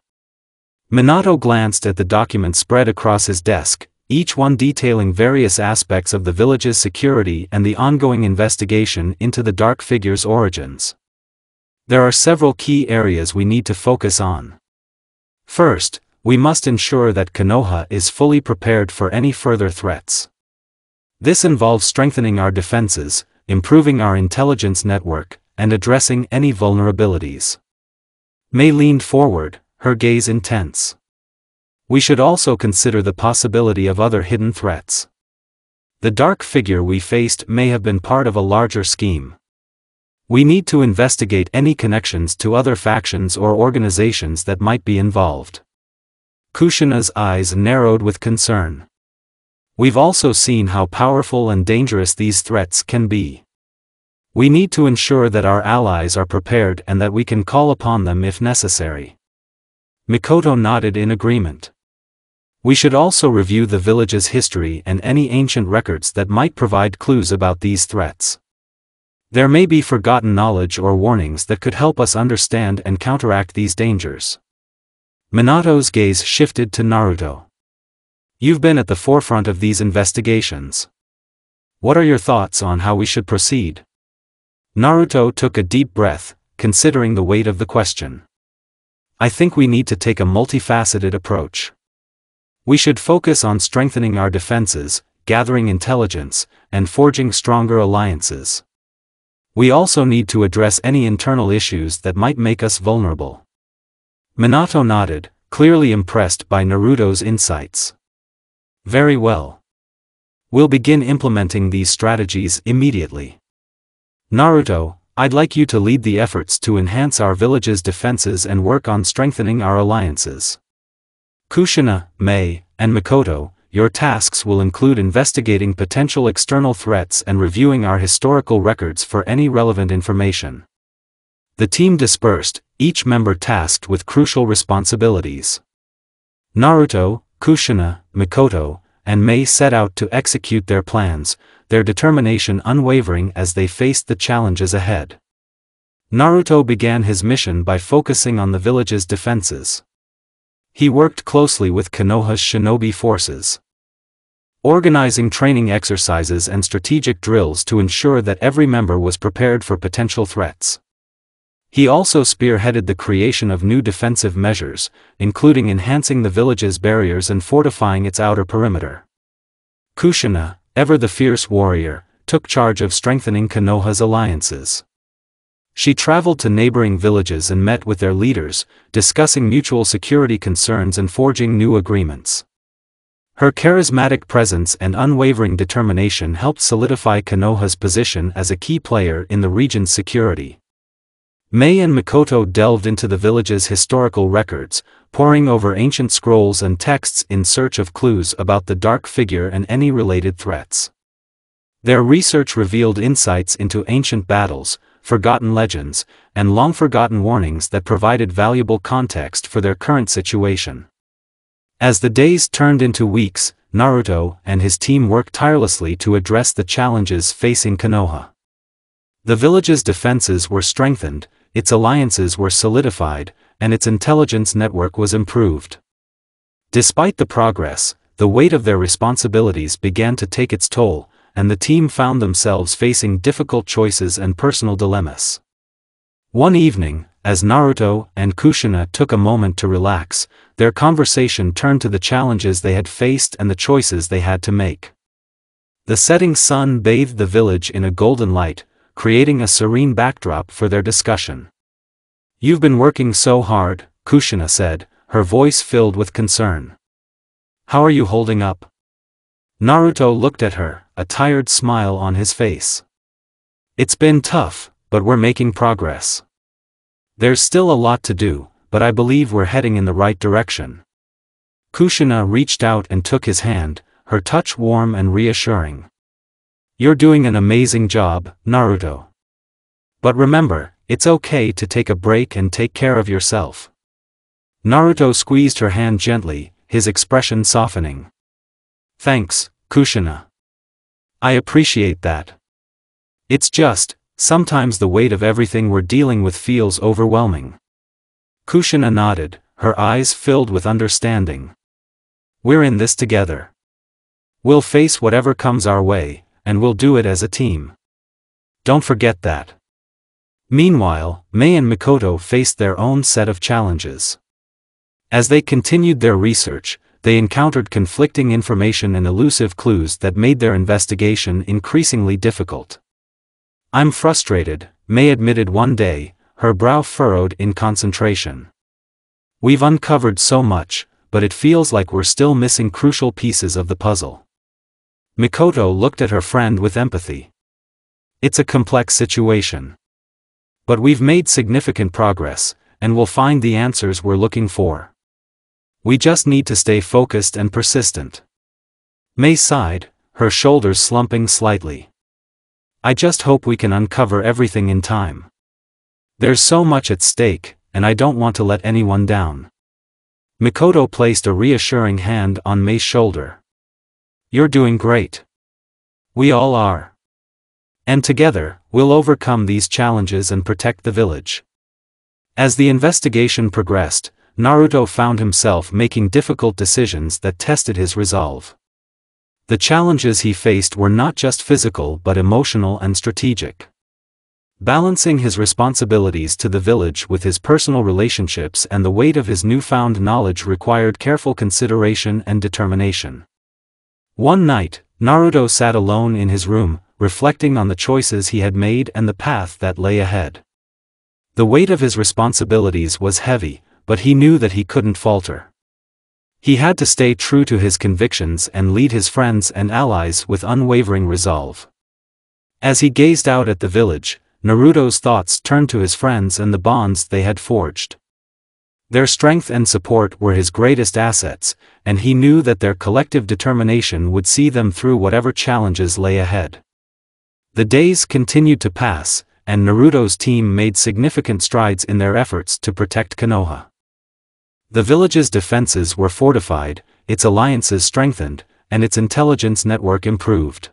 Minato glanced at the documents spread across his desk, each one detailing various aspects of the village's security and the ongoing investigation into the dark figure's origins. "There are several key areas we need to focus on. First, we must ensure that Konoha is fully prepared for any further threats. This involves strengthening our defenses, improving our intelligence network, and addressing any vulnerabilities." Mei leaned forward, her gaze intense. "We should also consider the possibility of other hidden threats. The dark figure we faced may have been part of a larger scheme. We need to investigate any connections to other factions or organizations that might be involved. Kushina's eyes narrowed with concern. We've also seen how powerful and dangerous these threats can be. We need to ensure that our allies are prepared and that we can call upon them if necessary. Mikoto nodded in agreement. We should also review the village's history and any ancient records that might provide clues about these threats. There may be forgotten knowledge or warnings that could help us understand and counteract these dangers. Minato's gaze shifted to Naruto. You've been at the forefront of these investigations. What are your thoughts on how we should proceed? Naruto took a deep breath, considering the weight of the question. I think we need to take a multifaceted approach. We should focus on strengthening our defenses, gathering intelligence, and forging stronger alliances. We also need to address any internal issues that might make us vulnerable. Minato nodded, clearly impressed by Naruto's insights. Very well. We'll begin implementing these strategies immediately. Naruto, I'd like you to lead the efforts to enhance our village's defenses and work on strengthening our alliances. Kushina, Mei, and Mikoto, your tasks will include investigating potential external threats and reviewing our historical records for any relevant information. The team dispersed, each member tasked with crucial responsibilities. Naruto, Kushina, Mikoto, and Mei set out to execute their plans, their determination unwavering as they faced the challenges ahead. Naruto began his mission by focusing on the village's defenses. He worked closely with Konoha's shinobi forces, organizing training exercises and strategic drills to ensure that every member was prepared for potential threats. He also spearheaded the creation of new defensive measures, including enhancing the village's barriers and fortifying its outer perimeter. Kushina, ever the fierce warrior, took charge of strengthening Konoha's alliances. She traveled to neighboring villages and met with their leaders, discussing mutual security concerns and forging new agreements. Her charismatic presence and unwavering determination helped solidify Konoha's position as a key player in the region's security. Mei and Mikoto delved into the village's historical records, poring over ancient scrolls and texts in search of clues about the dark figure and any related threats. Their research revealed insights into ancient battles, forgotten legends, and long-forgotten warnings that provided valuable context for their current situation. As the days turned into weeks, Naruto and his team worked tirelessly to address the challenges facing Konoha. The village's defenses were strengthened, its alliances were solidified, and its intelligence network was improved. Despite the progress, the weight of their responsibilities began to take its toll, and the team found themselves facing difficult choices and personal dilemmas. One evening, as Naruto and Kushina took a moment to relax, their conversation turned to the challenges they had faced and the choices they had to make. The setting sun bathed the village in a golden light, creating a serene backdrop for their discussion. You've been working so hard, Kushina said, her voice filled with concern. How are you holding up? Naruto looked at her, a tired smile on his face. It's been tough, but we're making progress. There's still a lot to do, but I believe we're heading in the right direction. Kushina reached out and took his hand, her touch warm and reassuring. You're doing an amazing job, Naruto. But remember, it's okay to take a break and take care of yourself. Naruto squeezed her hand gently, his expression softening. Thanks, Kushina. I appreciate that. It's just, sometimes the weight of everything we're dealing with feels overwhelming. Kushina nodded, her eyes filled with understanding. We're in this together. We'll face whatever comes our way, and we'll do it as a team. Don't forget that. Meanwhile, Mei and Mikoto faced their own set of challenges. As they continued their research, they encountered conflicting information and elusive clues that made their investigation increasingly difficult. I'm frustrated, Mei admitted one day, her brow furrowed in concentration. We've uncovered so much, but it feels like we're still missing crucial pieces of the puzzle. Mikoto looked at her friend with empathy. It's a complex situation. But we've made significant progress, and we'll find the answers we're looking for. We just need to stay focused and persistent. Mei sighed, her shoulders slumping slightly. I just hope we can uncover everything in time. There's so much at stake, and I don't want to let anyone down. Mikoto placed a reassuring hand on Mei's shoulder. You're doing great. We all are. And together, we'll overcome these challenges and protect the village. As the investigation progressed, Naruto found himself making difficult decisions that tested his resolve. The challenges he faced were not just physical but emotional and strategic. Balancing his responsibilities to the village with his personal relationships and the weight of his newfound knowledge required careful consideration and determination. One night, Naruto sat alone in his room, reflecting on the choices he had made and the path that lay ahead. The weight of his responsibilities was heavy, but he knew that he couldn't falter. He had to stay true to his convictions and lead his friends and allies with unwavering resolve. As he gazed out at the village, Naruto's thoughts turned to his friends and the bonds they had forged. Their strength and support were his greatest assets, and he knew that their collective determination would see them through whatever challenges lay ahead. The days continued to pass, and Naruto's team made significant strides in their efforts to protect Konoha. The village's defenses were fortified, its alliances strengthened, and its intelligence network improved.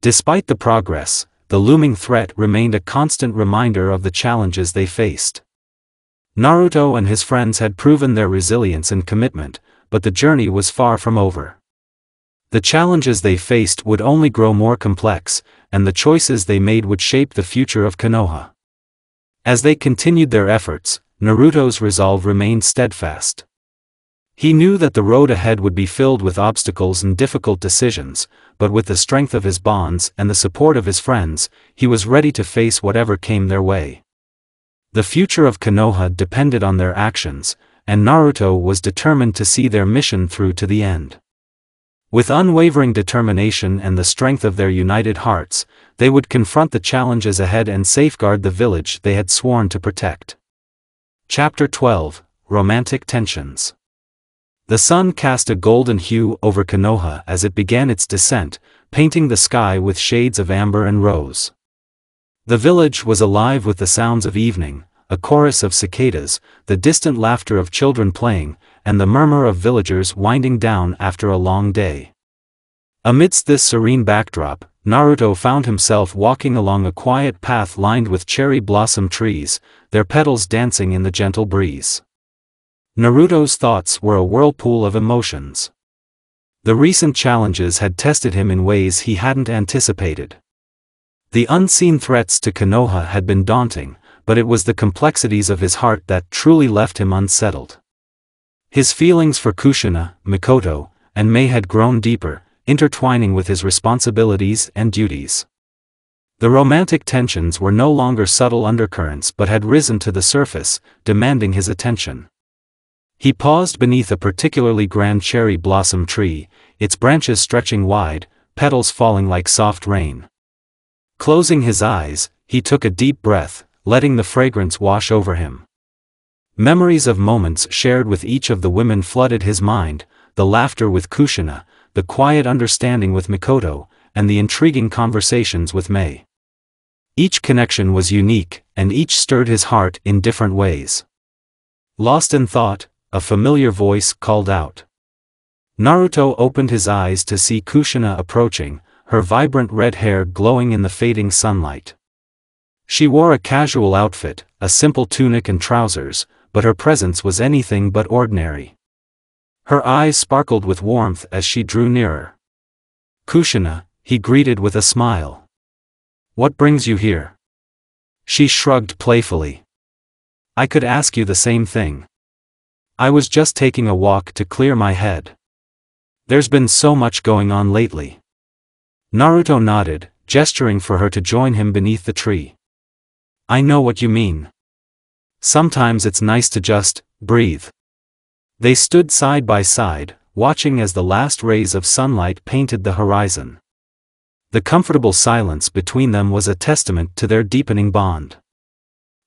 Despite the progress, the looming threat remained a constant reminder of the challenges they faced. Naruto and his friends had proven their resilience and commitment, but the journey was far from over. The challenges they faced would only grow more complex, and the choices they made would shape the future of Konoha. As they continued their efforts, Naruto's resolve remained steadfast. He knew that the road ahead would be filled with obstacles and difficult decisions, but with the strength of his bonds and the support of his friends, he was ready to face whatever came their way. The future of Konoha depended on their actions, and Naruto was determined to see their mission through to the end. With unwavering determination and the strength of their united hearts, they would confront the challenges ahead and safeguard the village they had sworn to protect. Chapter 12: Romantic Tensions. The sun cast a golden hue over Konoha as it began its descent, painting the sky with shades of amber and rose. The village was alive with the sounds of evening, a chorus of cicadas, the distant laughter of children playing, and the murmur of villagers winding down after a long day. Amidst this serene backdrop, Naruto found himself walking along a quiet path lined with cherry blossom trees, their petals dancing in the gentle breeze. Naruto's thoughts were a whirlpool of emotions. The recent challenges had tested him in ways he hadn't anticipated. The unseen threats to Konoha had been daunting, but it was the complexities of his heart that truly left him unsettled. His feelings for Kushina, Mikoto, and Mei had grown deeper, intertwining with his responsibilities and duties. The romantic tensions were no longer subtle undercurrents but had risen to the surface, demanding his attention. He paused beneath a particularly grand cherry blossom tree, its branches stretching wide, petals falling like soft rain. Closing his eyes, he took a deep breath, letting the fragrance wash over him. Memories of moments shared with each of the women flooded his mind, the laughter with Kushina, the quiet understanding with Mikoto, and the intriguing conversations with Mei. Each connection was unique, and each stirred his heart in different ways. Lost in thought, a familiar voice called out. Naruto opened his eyes to see Kushina approaching, her vibrant red hair glowing in the fading sunlight. She wore a casual outfit, a simple tunic and trousers, but her presence was anything but ordinary. Her eyes sparkled with warmth as she drew nearer. Kushina, he greeted with a smile. What brings you here? She shrugged playfully. I could ask you the same thing. I was just taking a walk to clear my head. There's been so much going on lately. Naruto nodded, gesturing for her to join him beneath the tree. I know what you mean. Sometimes it's nice to just breathe. They stood side by side, watching as the last rays of sunlight painted the horizon. The comfortable silence between them was a testament to their deepening bond.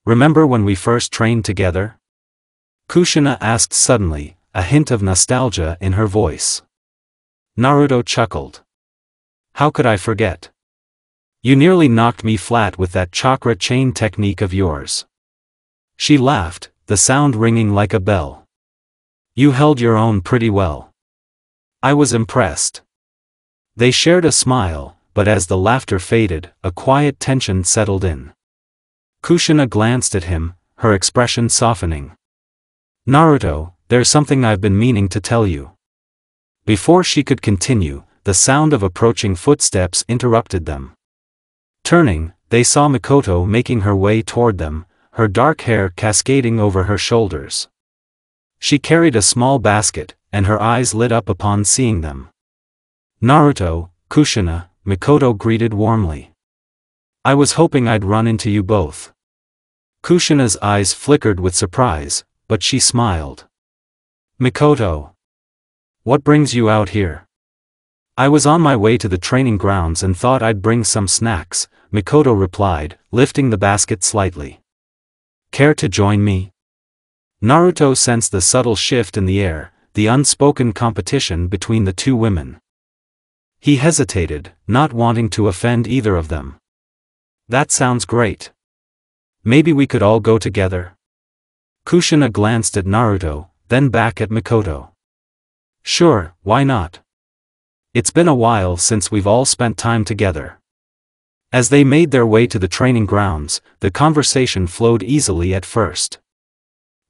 "Remember when we first trained together?" Kushina asked suddenly, a hint of nostalgia in her voice. Naruto chuckled. "How could I forget? You nearly knocked me flat with that chakra chain technique of yours." She laughed, the sound ringing like a bell. "You held your own pretty well. I was impressed." They shared a smile, but as the laughter faded, a quiet tension settled in. Kushina glanced at him, her expression softening. "Naruto, there's something I've been meaning to tell you." Before she could continue, the sound of approaching footsteps interrupted them. Turning, they saw Mikoto making her way toward them, her dark hair cascading over her shoulders. She carried a small basket, and her eyes lit up upon seeing them. "Naruto, Kushina," Mikoto greeted warmly. "I was hoping I'd run into you both." Kushina's eyes flickered with surprise, but she smiled. "Mikoto, what brings you out here?" "I was on my way to the training grounds and thought I'd bring some snacks," Mikoto replied, lifting the basket slightly. "Care to join me?" Naruto sensed the subtle shift in the air, the unspoken competition between the two women. He hesitated, not wanting to offend either of them. "That sounds great. Maybe we could all go together?" Kushina glanced at Naruto, then back at Mikoto. "Sure, why not? It's been a while since we've all spent time together." As they made their way to the training grounds, the conversation flowed easily at first.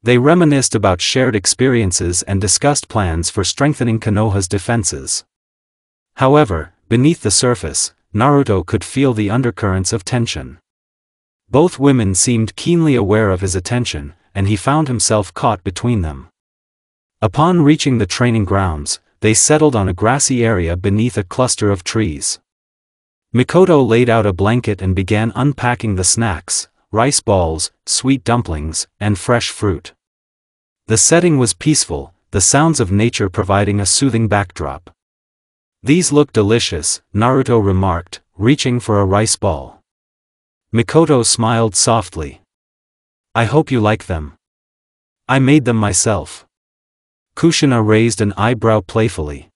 They reminisced about shared experiences and discussed plans for strengthening Konoha's defenses. However, beneath the surface, Naruto could feel the undercurrents of tension. Both women seemed keenly aware of his attention, and he found himself caught between them. Upon reaching the training grounds, they settled on a grassy area beneath a cluster of trees. Mikoto laid out a blanket and began unpacking the snacks, rice balls, sweet dumplings, and fresh fruit. The setting was peaceful, the sounds of nature providing a soothing backdrop. "These look delicious," Naruto remarked, reaching for a rice ball. Mikoto smiled softly. "I hope you like them. I made them myself." Kushina raised an eyebrow playfully.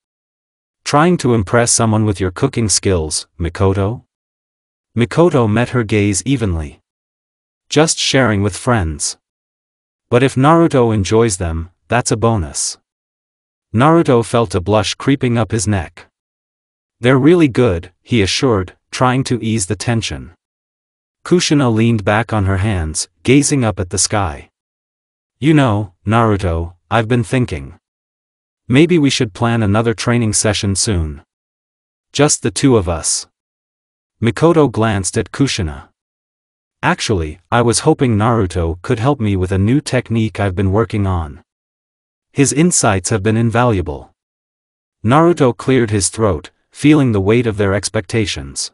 "Trying to impress someone with your cooking skills, Mikoto?" Mikoto met her gaze evenly. "Just sharing with friends. But if Naruto enjoys them, that's a bonus." Naruto felt a blush creeping up his neck. "They're really good," he assured, trying to ease the tension. Kushina leaned back on her hands, gazing up at the sky. "You know, Naruto, I've been thinking. Maybe we should plan another training session soon. Just the two of us." Mikoto glanced at Kushina. "Actually, I was hoping Naruto could help me with a new technique I've been working on. His insights have been invaluable." Naruto cleared his throat, feeling the weight of their expectations.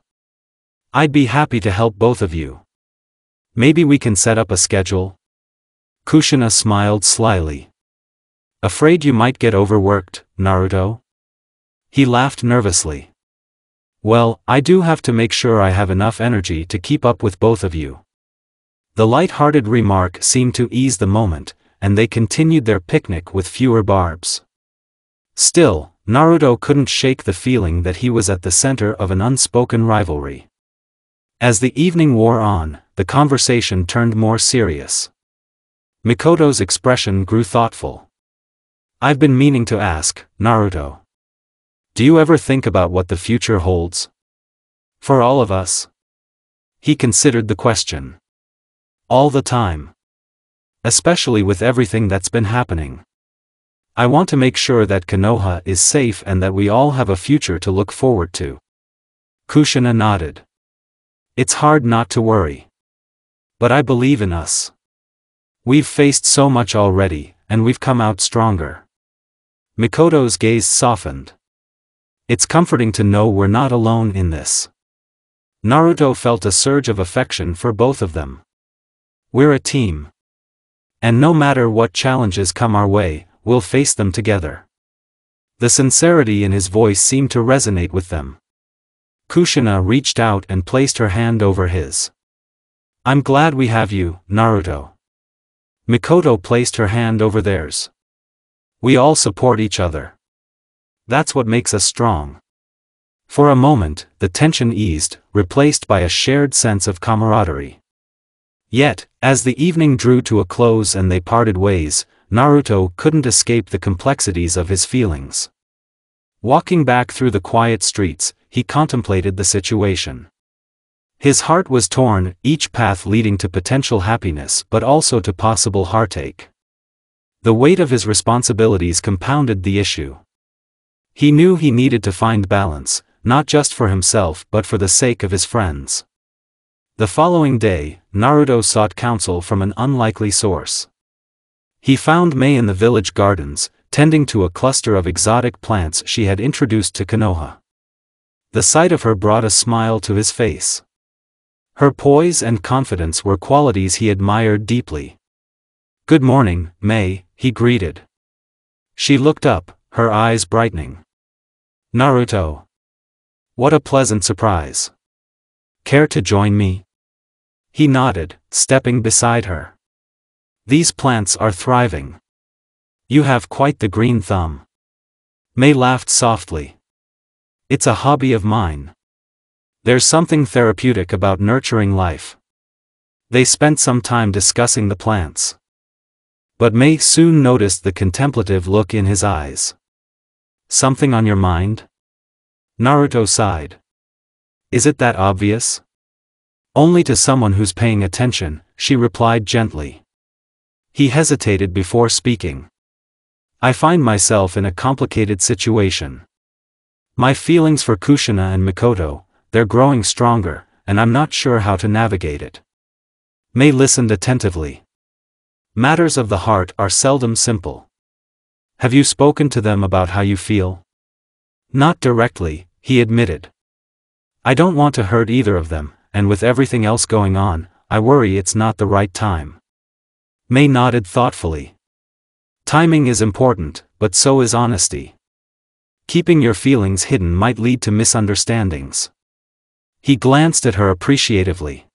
"I'd be happy to help both of you. Maybe we can set up a schedule?" Kushina smiled slyly. "Afraid you might get overworked, Naruto?" He laughed nervously. "Well, I do have to make sure I have enough energy to keep up with both of you." The light-hearted remark seemed to ease the moment, and they continued their picnic with fewer barbs. Still, Naruto couldn't shake the feeling that he was at the center of an unspoken rivalry. As the evening wore on, the conversation turned more serious. Mikoto's expression grew thoughtful. "I've been meaning to ask, Naruto. Do you ever think about what the future holds? For all of us?" He considered the question. "All the time. Especially with everything that's been happening. I want to make sure that Konoha is safe and that we all have a future to look forward to." Kushina nodded. "It's hard not to worry. But I believe in us. We've faced so much already, and we've come out stronger." Mikoto's gaze softened. "It's comforting to know we're not alone in this." Naruto felt a surge of affection for both of them. "We're a team. And no matter what challenges come our way, we'll face them together." The sincerity in his voice seemed to resonate with them. Kushina reached out and placed her hand over his. I'm glad we have you, Naruto. Mikoto placed her hand over theirs. We all support each other. That's what makes us strong. For a moment, the tension eased, replaced by a shared sense of camaraderie. Yet, as the evening drew to a close and they parted ways, Naruto couldn't escape the complexities of his feelings. Walking back through the quiet streets, he contemplated the situation. His heart was torn, each path leading to potential happiness but also to possible heartache. The weight of his responsibilities compounded the issue. He knew he needed to find balance, not just for himself but for the sake of his friends. The following day, Naruto sought counsel from an unlikely source. He found Mei in the village gardens, tending to a cluster of exotic plants she had introduced to Konoha. The sight of her brought a smile to his face. Her poise and confidence were qualities he admired deeply. "Good morning, Mei," he greeted. She looked up, her eyes brightening. "Naruto. What a pleasant surprise. Care to join me?" He nodded, stepping beside her. "These plants are thriving. You have quite the green thumb." Mei laughed softly. "It's a hobby of mine. There's something therapeutic about nurturing life." They spent some time discussing the plants. But Mei soon noticed the contemplative look in his eyes. "Something on your mind?" Naruto sighed. "Is it that obvious?" "Only to someone who's paying attention," she replied gently. He hesitated before speaking. "I find myself in a complicated situation. My feelings for Kushina and Mikoto, they're growing stronger, and I'm not sure how to navigate it." Mei listened attentively. Matters of the heart are seldom simple. "Have you spoken to them about how you feel?" "Not directly," he admitted. "I don't want to hurt either of them, and with everything else going on, I worry it's not the right time." Mei nodded thoughtfully. "Timing is important, but so is honesty. Keeping your feelings hidden might lead to misunderstandings." He glanced at her appreciatively.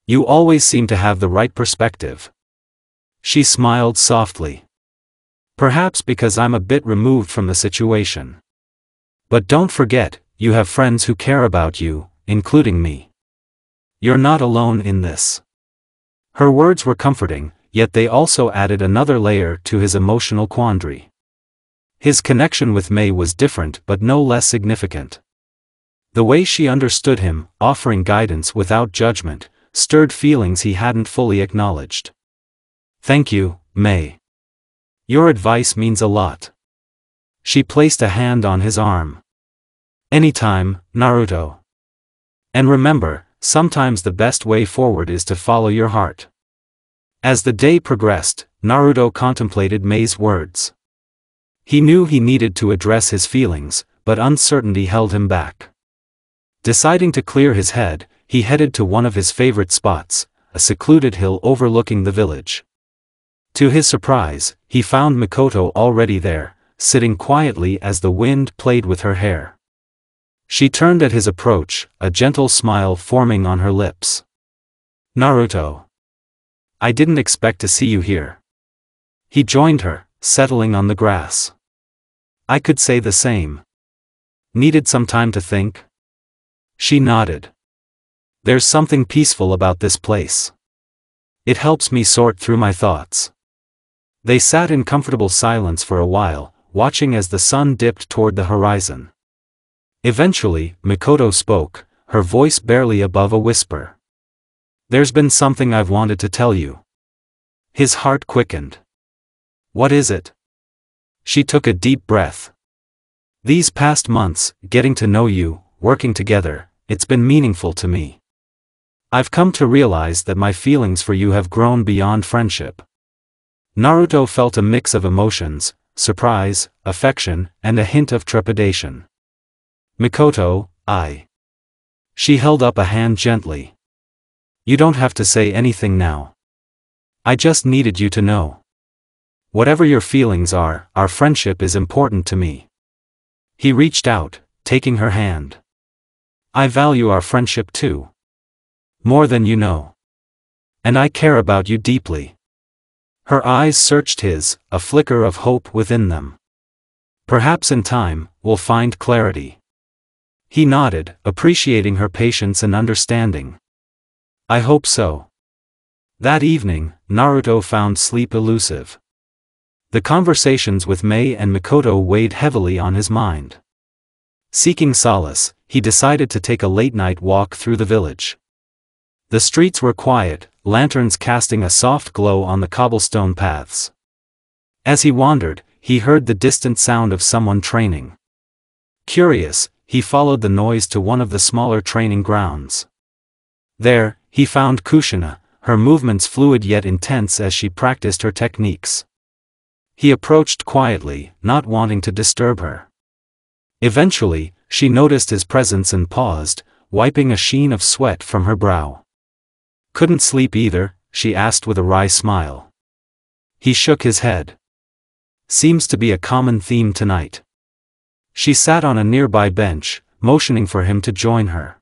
"You always seem to have the right perspective." She smiled softly. "Perhaps because I'm a bit removed from the situation. But don't forget, you have friends who care about you, including me. You're not alone in this." Her words were comforting, yet they also added another layer to his emotional quandary. His connection with Mei was different but no less significant. The way she understood him, offering guidance without judgment, stirred feelings he hadn't fully acknowledged. "Thank you, Mei. Your advice means a lot." She placed a hand on his arm. "Anytime, Naruto. And remember, sometimes the best way forward is to follow your heart." As the day progressed, Naruto contemplated Mei's words. He knew he needed to address his feelings, but uncertainty held him back. Deciding to clear his head, he headed to one of his favorite spots, a secluded hill overlooking the village. To his surprise, he found Mikoto already there, sitting quietly as the wind played with her hair. She turned at his approach, a gentle smile forming on her lips. "Naruto. I didn't expect to see you here." He joined her, settling on the grass. "I could say the same. Needed some time to think?" She nodded. "There's something peaceful about this place. It helps me sort through my thoughts." They sat in comfortable silence for a while, watching as the sun dipped toward the horizon. Eventually, Mikoto spoke, her voice barely above a whisper. "There's been something I've wanted to tell you." His heart quickened. "What is it?" She took a deep breath. "These past months, getting to know you, working together, it's been meaningful to me. I've come to realize that my feelings for you have grown beyond friendship." Naruto felt a mix of emotions, surprise, affection, and a hint of trepidation. "Mikoto, She held up a hand gently. "You don't have to say anything now. I just needed you to know. Whatever your feelings are, our friendship is important to me." He reached out, taking her hand. I value our friendship too. More than you know. And I care about you deeply. Her eyes searched his, a flicker of hope within them. Perhaps in time, we'll find clarity. He nodded, appreciating her patience and understanding. I hope so. That evening, Naruto found sleep elusive. The conversations with Mei and Mikoto weighed heavily on his mind. Seeking solace, he decided to take a late-night walk through the village. The streets were quiet, lanterns casting a soft glow on the cobblestone paths. As he wandered, he heard the distant sound of someone training. Curious, he followed the noise to one of the smaller training grounds. There, he found Kushina, her movements fluid yet intense as she practiced her techniques. He approached quietly, not wanting to disturb her. Eventually, she noticed his presence and paused, wiping a sheen of sweat from her brow. Couldn't sleep either, she asked with a wry smile. He shook his head. Seems to be a common theme tonight. She sat on a nearby bench, motioning for him to join her.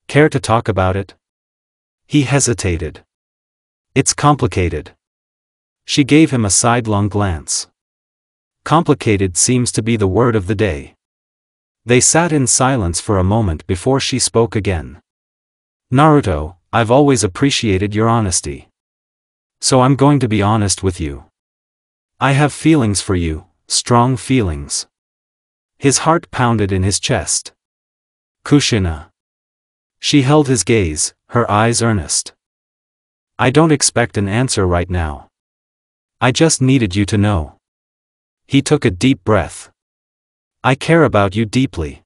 Care to talk about it? He hesitated. It's complicated. She gave him a sidelong glance. Complicated seems to be the word of the day. They sat in silence for a moment before she spoke again. Naruto, I've always appreciated your honesty. So I'm going to be honest with you. I have feelings for you, strong feelings. His heart pounded in his chest. Kushina. She held his gaze, her eyes earnest. I don't expect an answer right now. I just needed you to know. He took a deep breath. I care about you deeply.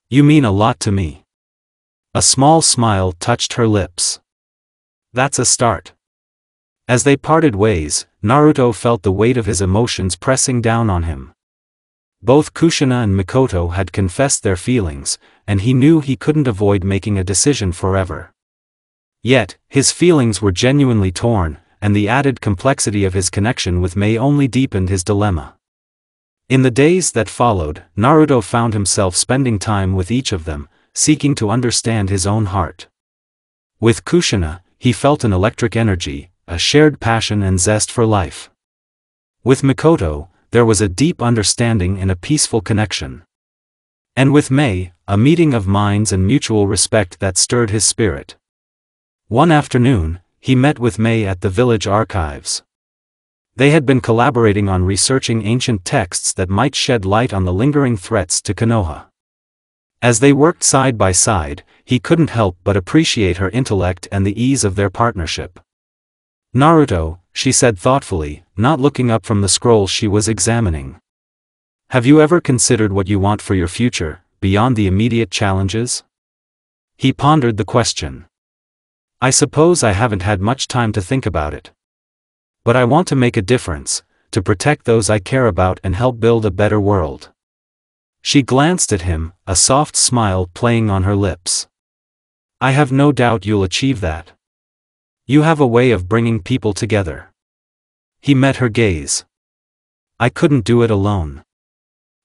You mean a lot to me. A small smile touched her lips. That's a start. As they parted ways, Naruto felt the weight of his emotions pressing down on him. Both Kushina and Mikoto had confessed their feelings, and he knew he couldn't avoid making a decision forever. Yet, his feelings were genuinely torn, and the added complexity of his connection with Mei only deepened his dilemma. In the days that followed, Naruto found himself spending time with each of them, seeking to understand his own heart. With Kushina, he felt an electric energy, a shared passion and zest for life. With Mikoto, there was a deep understanding and a peaceful connection. And with Mei, a meeting of minds and mutual respect that stirred his spirit. One afternoon, he met with Mei at the village archives. They had been collaborating on researching ancient texts that might shed light on the lingering threats to Konoha. As they worked side by side, he couldn't help but appreciate her intellect and the ease of their partnership. Naruto, she said thoughtfully, not looking up from the scroll she was examining. Have you ever considered what you want for your future, beyond the immediate challenges? He pondered the question. I suppose I haven't had much time to think about it. But I want to make a difference, to protect those I care about and help build a better world. She glanced at him, a soft smile playing on her lips. I have no doubt you'll achieve that. You have a way of bringing people together. He met her gaze. I couldn't do it alone.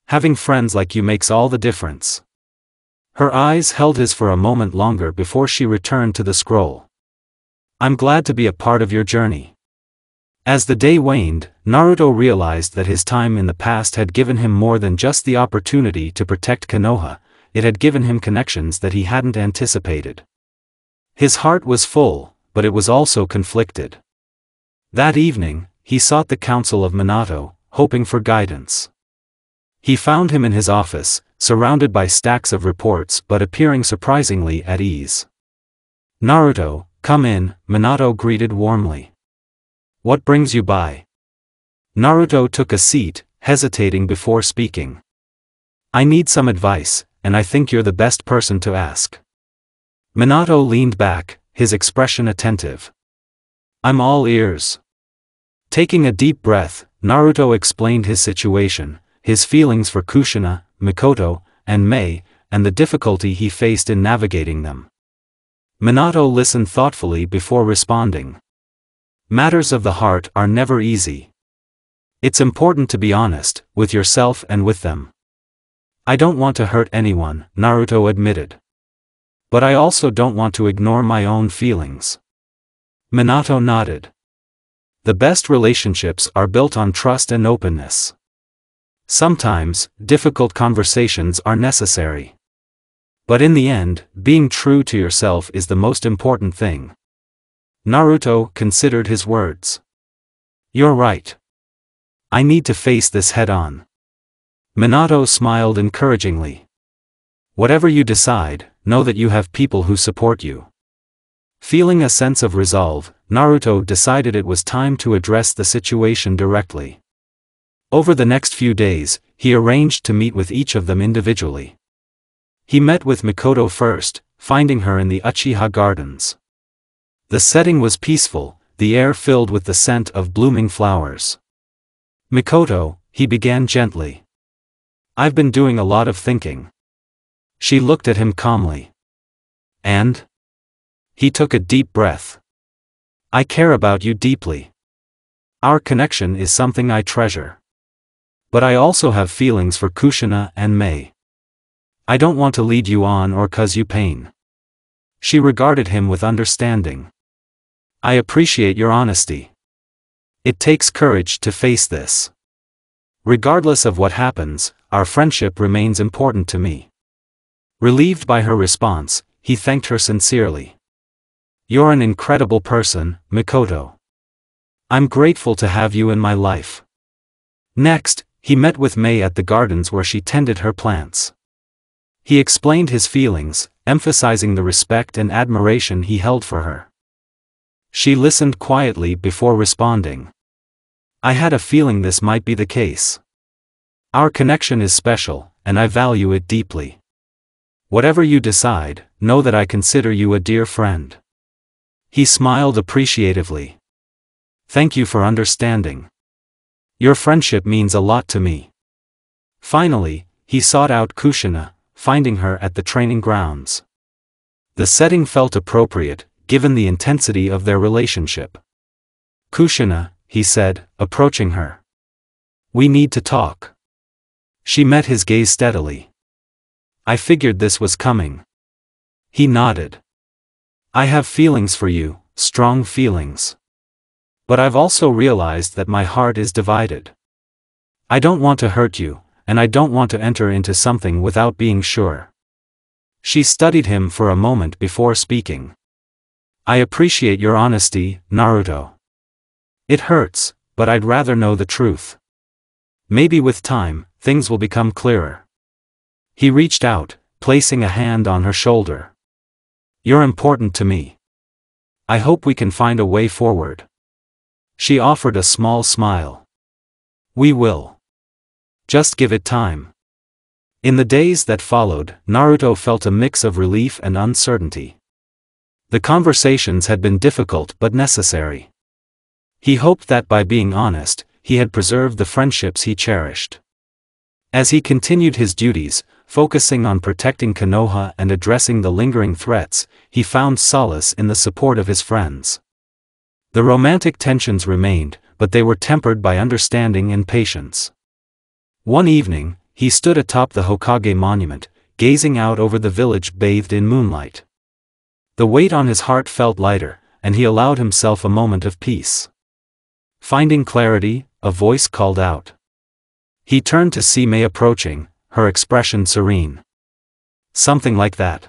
Having friends like you makes all the difference. Her eyes held his for a moment longer before she returned to the scroll. I'm glad to be a part of your journey. As the day waned, Naruto realized that his time in the past had given him more than just the opportunity to protect Konoha, it had given him connections that he hadn't anticipated. His heart was full, but it was also conflicted. That evening, he sought the counsel of Minato, hoping for guidance. He found him in his office, surrounded by stacks of reports but appearing surprisingly at ease. Naruto, come in, Minato greeted warmly. What brings you by? Naruto took a seat, hesitating before speaking. I need some advice, and I think you're the best person to ask. Minato leaned back, his expression attentive. I'm all ears. Taking a deep breath, Naruto explained his situation, his feelings for Kushina, Mikoto, and Mei, and the difficulty he faced in navigating them. Minato listened thoughtfully before responding. Matters of the heart are never easy. It's important to be honest, with yourself and with them. I don't want to hurt anyone, Naruto admitted. But I also don't want to ignore my own feelings. Minato nodded. The best relationships are built on trust and openness. Sometimes, difficult conversations are necessary. But in the end, being true to yourself is the most important thing. Naruto considered his words. You're right. I need to face this head-on. Minato smiled encouragingly. Whatever you decide, know that you have people who support you. Feeling a sense of resolve, Naruto decided it was time to address the situation directly. Over the next few days, he arranged to meet with each of them individually. He met with Mikoto first, finding her in the Uchiha Gardens. The setting was peaceful, the air filled with the scent of blooming flowers. Mikoto, he began gently. I've been doing a lot of thinking. She looked at him calmly. And? He took a deep breath. I care about you deeply. Our connection is something I treasure. But I also have feelings for Kushina and Mei. I don't want to lead you on or cause you pain. She regarded him with understanding. I appreciate your honesty. It takes courage to face this. Regardless of what happens, our friendship remains important to me. Relieved by her response, he thanked her sincerely. You're an incredible person, Mikoto. I'm grateful to have you in my life. Next, he met with Mei at the gardens where she tended her plants. He explained his feelings, emphasizing the respect and admiration he held for her. She listened quietly before responding. I had a feeling this might be the case. Our connection is special, and I value it deeply. Whatever you decide, know that I consider you a dear friend. He smiled appreciatively. Thank you for understanding. Your friendship means a lot to me. Finally, he sought out Kushina, finding her at the training grounds. The setting felt appropriate, given the intensity of their relationship. Kushina, he said, approaching her. We need to talk. She met his gaze steadily. I figured this was coming. He nodded. I have feelings for you, strong feelings. But I've also realized that my heart is divided. I don't want to hurt you, and I don't want to enter into something without being sure. She studied him for a moment before speaking. I appreciate your honesty, Naruto. It hurts, but I'd rather know the truth. Maybe with time, things will become clearer. He reached out, placing a hand on her shoulder. You're important to me. I hope we can find a way forward. She offered a small smile. We will. Just give it time. In the days that followed, Naruto felt a mix of relief and uncertainty. The conversations had been difficult but necessary. He hoped that by being honest, he had preserved the friendships he cherished. As he continued his duties, focusing on protecting Konoha and addressing the lingering threats, he found solace in the support of his friends. The romantic tensions remained, but they were tempered by understanding and patience. One evening, he stood atop the Hokage monument, gazing out over the village bathed in moonlight. The weight on his heart felt lighter, and he allowed himself a moment of peace. Finding clarity, a voice called out. He turned to see Mei approaching, her expression serene. Something like that.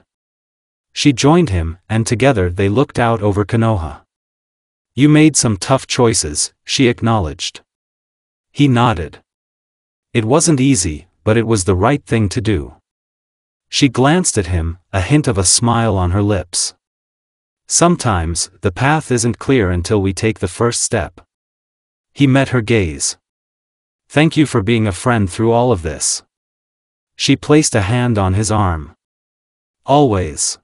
She joined him, and together they looked out over Konoha. You made some tough choices, she acknowledged. He nodded. It wasn't easy, but it was the right thing to do. She glanced at him, a hint of a smile on her lips. Sometimes, the path isn't clear until we take the first step. He met her gaze. Thank you for being a friend through all of this. She placed a hand on his arm. Always.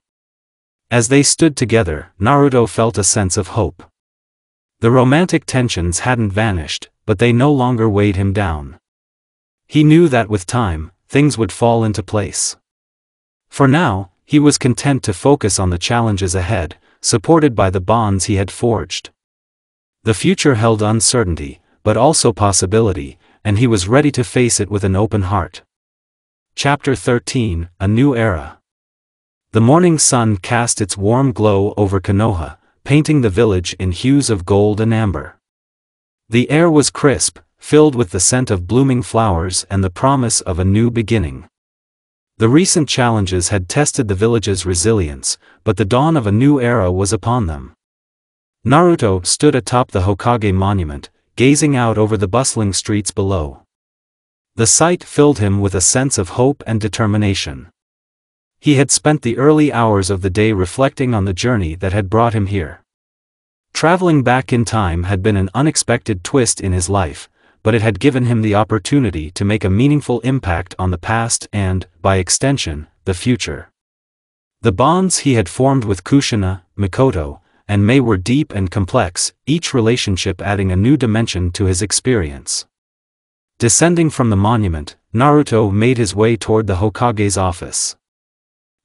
As they stood together, Naruto felt a sense of hope. The romantic tensions hadn't vanished, but they no longer weighed him down. He knew that with time, things would fall into place. For now, he was content to focus on the challenges ahead, supported by the bonds he had forged. The future held uncertainty, but also possibility, and he was ready to face it with an open heart. Chapter 13, A New Era. The morning sun cast its warm glow over Konoha, painting the village in hues of gold and amber. The air was crisp, filled with the scent of blooming flowers and the promise of a new beginning. The recent challenges had tested the village's resilience, but the dawn of a new era was upon them. Naruto stood atop the Hokage monument, gazing out over the bustling streets below. The sight filled him with a sense of hope and determination. He had spent the early hours of the day reflecting on the journey that had brought him here. Traveling back in time had been an unexpected twist in his life, but it had given him the opportunity to make a meaningful impact on the past and, by extension, the future. The bonds he had formed with Kushina, Mikoto, and Mei were deep and complex, each relationship adding a new dimension to his experience. Descending from the monument, Naruto made his way toward the Hokage's office.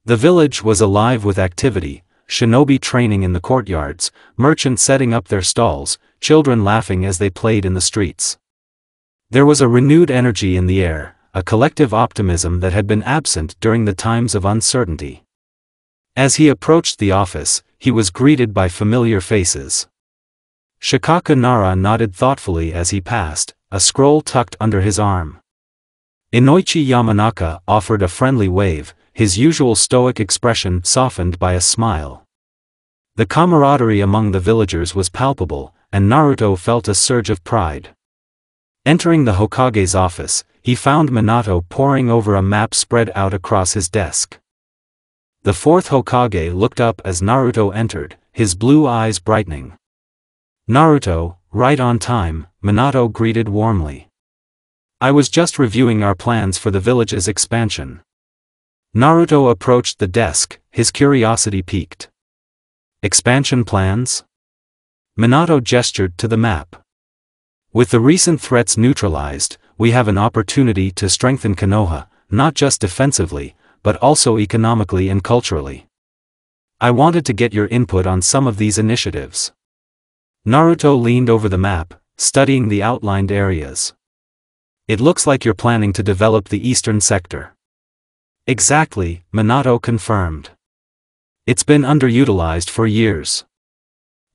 The village was alive with activity, shinobi training in the courtyards, merchants setting up their stalls, children laughing as they played in the streets. There was a renewed energy in the air, a collective optimism that had been absent during the times of uncertainty. As he approached the office, he was greeted by familiar faces. Shikaka Nara nodded thoughtfully as he passed, a scroll tucked under his arm. Inoichi Yamanaka offered a friendly wave, his usual stoic expression softened by a smile. The camaraderie among the villagers was palpable, and Naruto felt a surge of pride. Entering the Hokage's office, he found Minato poring over a map spread out across his desk. The fourth Hokage looked up as Naruto entered, his blue eyes brightening. "Naruto, right on time," Minato greeted warmly. "I was just reviewing our plans for the village's expansion." Naruto approached the desk, his curiosity piqued. "Expansion plans?" Minato gestured to the map. "With the recent threats neutralized, we have an opportunity to strengthen Konoha, not just defensively, but also economically and culturally. I wanted to get your input on some of these initiatives." Naruto leaned over the map, studying the outlined areas. "It looks like you're planning to develop the eastern sector." "Exactly," Minato confirmed. "It's been underutilized for years.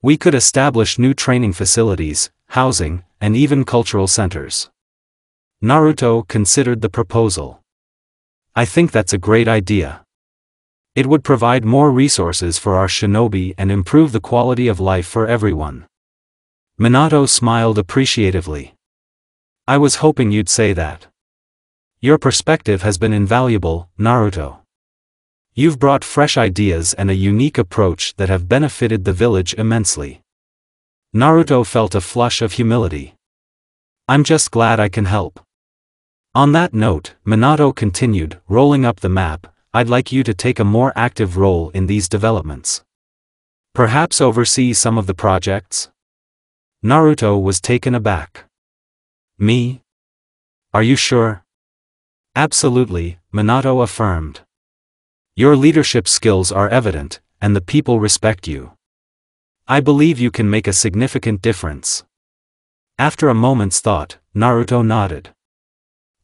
We could establish new training facilities, housing, and even cultural centers." Naruto considered the proposal. "I think that's a great idea. It would provide more resources for our shinobi and improve the quality of life for everyone." Minato smiled appreciatively. "I was hoping you'd say that. Your perspective has been invaluable, Naruto. You've brought fresh ideas and a unique approach that have benefited the village immensely." Naruto felt a flush of humility. "I'm just glad I can help." On that note, Minato continued, rolling up the map, "I'd like you to take a more active role in these developments. Perhaps oversee some of the projects?" Naruto was taken aback. "Me? Are you sure?" "Absolutely," Minato affirmed. "Your leadership skills are evident, and the people respect you. I believe you can make a significant difference." After a moment's thought, Naruto nodded.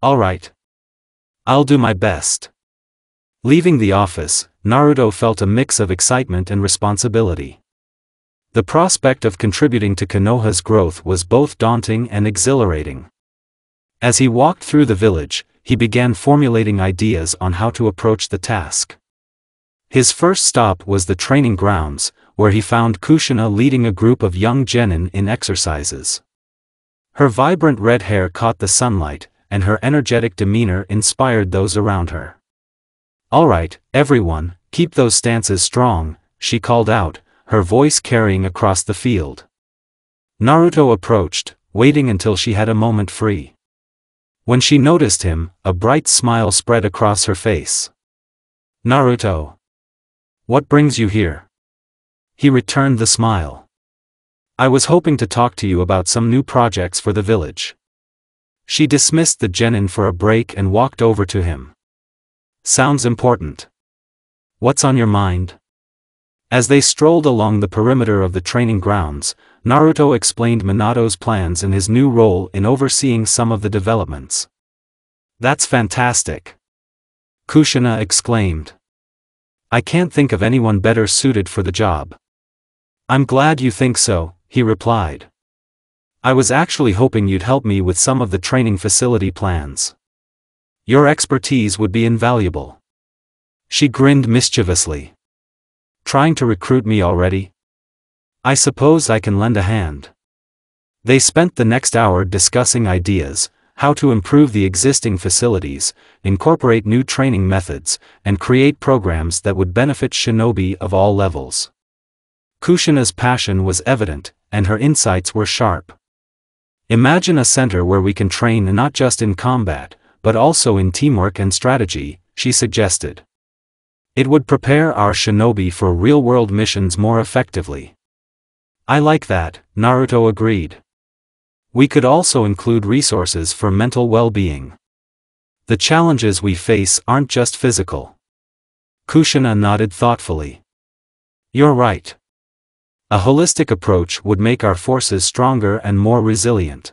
"All right. I'll do my best." Leaving the office, Naruto felt a mix of excitement and responsibility. The prospect of contributing to Konoha's growth was both daunting and exhilarating. As he walked through the village, he began formulating ideas on how to approach the task. His first stop was the training grounds, where he found Kushina leading a group of young genin in exercises. Her vibrant red hair caught the sunlight, and her energetic demeanor inspired those around her. "All right, everyone, keep those stances strong," she called out, her voice carrying across the field. Naruto approached, waiting until she had a moment free. When she noticed him, a bright smile spread across her face. "Naruto. What brings you here?" He returned the smile. "I was hoping to talk to you about some new projects for the village." She dismissed the genin for a break and walked over to him. "Sounds important. What's on your mind?" As they strolled along the perimeter of the training grounds, Naruto explained Minato's plans and his new role in overseeing some of the developments. "That's fantastic. Kushina exclaimed. I can't think of anyone better suited for the job. I'm glad you think so, he replied. I was actually hoping you'd help me with some of the training facility plans. Your expertise would be invaluable. She grinned mischievously. Trying to recruit me already? I suppose I can lend a hand. They spent the next hour discussing ideas, how to improve the existing facilities, incorporate new training methods, and create programs that would benefit shinobi of all levels. Kushina's passion was evident, and her insights were sharp. Imagine a center where we can train not just in combat, but also in teamwork and strategy, she suggested. It would prepare our shinobi for real-world missions more effectively. I like that, Naruto agreed. We could also include resources for mental well-being. The challenges we face aren't just physical. Kushina nodded thoughtfully. You're right. A holistic approach would make our forces stronger and more resilient.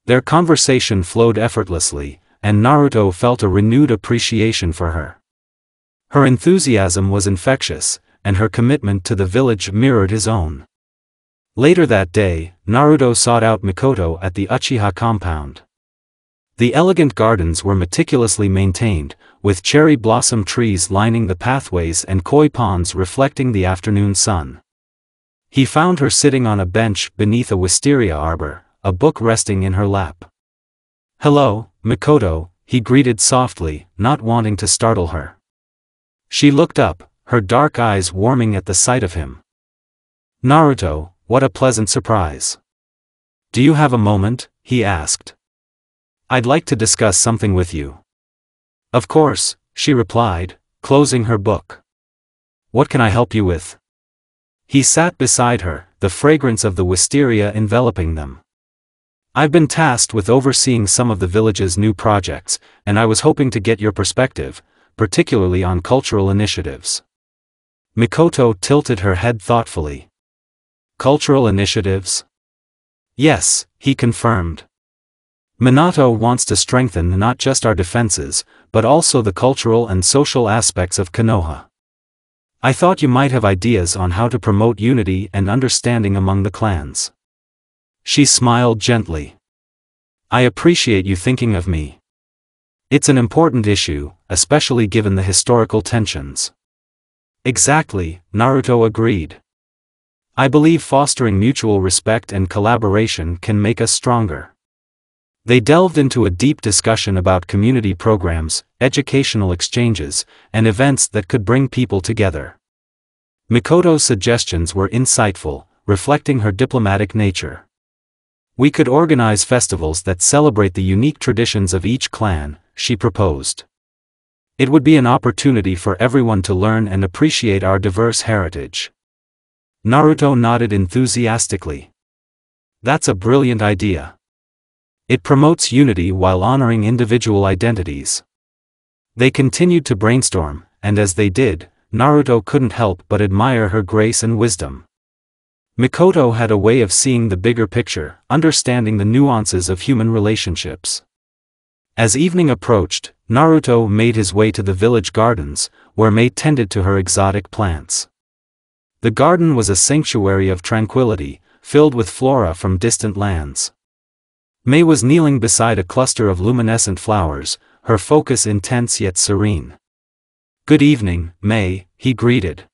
Their conversation flowed effortlessly, and Naruto felt a renewed appreciation for her. Her enthusiasm was infectious, and her commitment to the village mirrored his own. Later that day, Naruto sought out Mikoto at the Uchiha compound. The elegant gardens were meticulously maintained, with cherry blossom trees lining the pathways and koi ponds reflecting the afternoon sun. He found her sitting on a bench beneath a wisteria arbor, a book resting in her lap. Hello, Mikoto, he greeted softly, not wanting to startle her. She looked up, her dark eyes warming at the sight of him. Naruto, what a pleasant surprise. Do you have a moment? He asked. I'd like to discuss something with you. Of course, she replied, closing her book. What can I help you with? He sat beside her, the fragrance of the wisteria enveloping them. I've been tasked with overseeing some of the village's new projects, and I was hoping to get your perspective, particularly on cultural initiatives. Mikoto tilted her head thoughtfully. Cultural initiatives? Yes, he confirmed. Minato wants to strengthen not just our defenses, but also the cultural and social aspects of Konoha. I thought you might have ideas on how to promote unity and understanding among the clans. She smiled gently. I appreciate you thinking of me. It's an important issue, especially given the historical tensions. Exactly, Naruto agreed. I believe fostering mutual respect and collaboration can make us stronger. They delved into a deep discussion about community programs, educational exchanges, and events that could bring people together. Mikoto's suggestions were insightful, reflecting her diplomatic nature. We could organize festivals that celebrate the unique traditions of each clan, she proposed. It would be an opportunity for everyone to learn and appreciate our diverse heritage. Naruto nodded enthusiastically. That's a brilliant idea. It promotes unity while honoring individual identities. They continued to brainstorm, and as they did, Naruto couldn't help but admire her grace and wisdom. Mikoto had a way of seeing the bigger picture, understanding the nuances of human relationships. As evening approached, Naruto made his way to the village gardens, where Mei tended to her exotic plants. The garden was a sanctuary of tranquility, filled with flora from distant lands. Mei was kneeling beside a cluster of luminescent flowers, her focus intense yet serene. Good evening, Mei, he greeted.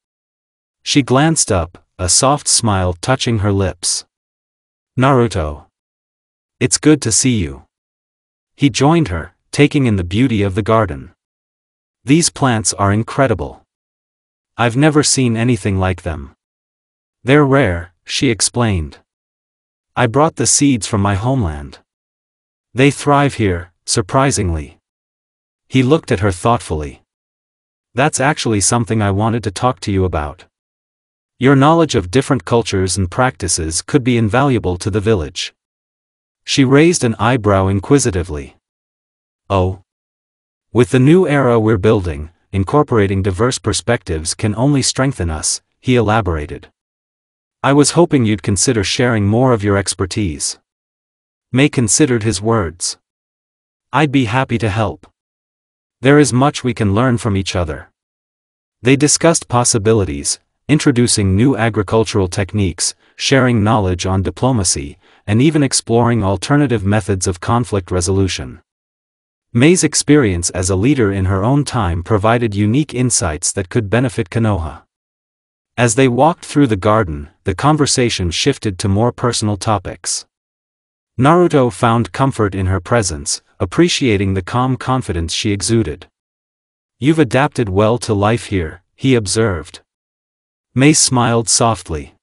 She glanced up, a soft smile touching her lips. Naruto. It's good to see you. He joined her, taking in the beauty of the garden. These plants are incredible. I've never seen anything like them. They're rare, she explained. I brought the seeds from my homeland. They thrive here, surprisingly. He looked at her thoughtfully. That's actually something I wanted to talk to you about. Your knowledge of different cultures and practices could be invaluable to the village. She raised an eyebrow inquisitively. Oh? With the new era we're building, incorporating diverse perspectives can only strengthen us, he elaborated. I was hoping you'd consider sharing more of your expertise. Mei considered his words. I'd be happy to help. There is much we can learn from each other. They discussed possibilities, introducing new agricultural techniques, sharing knowledge on diplomacy, and even exploring alternative methods of conflict resolution. May's experience as a leader in her own time provided unique insights that could benefit Konoha. As they walked through the garden, the conversation shifted to more personal topics. Naruto found comfort in her presence, appreciating the calm confidence she exuded. "You've adapted well to life here," he observed. May smiled softly.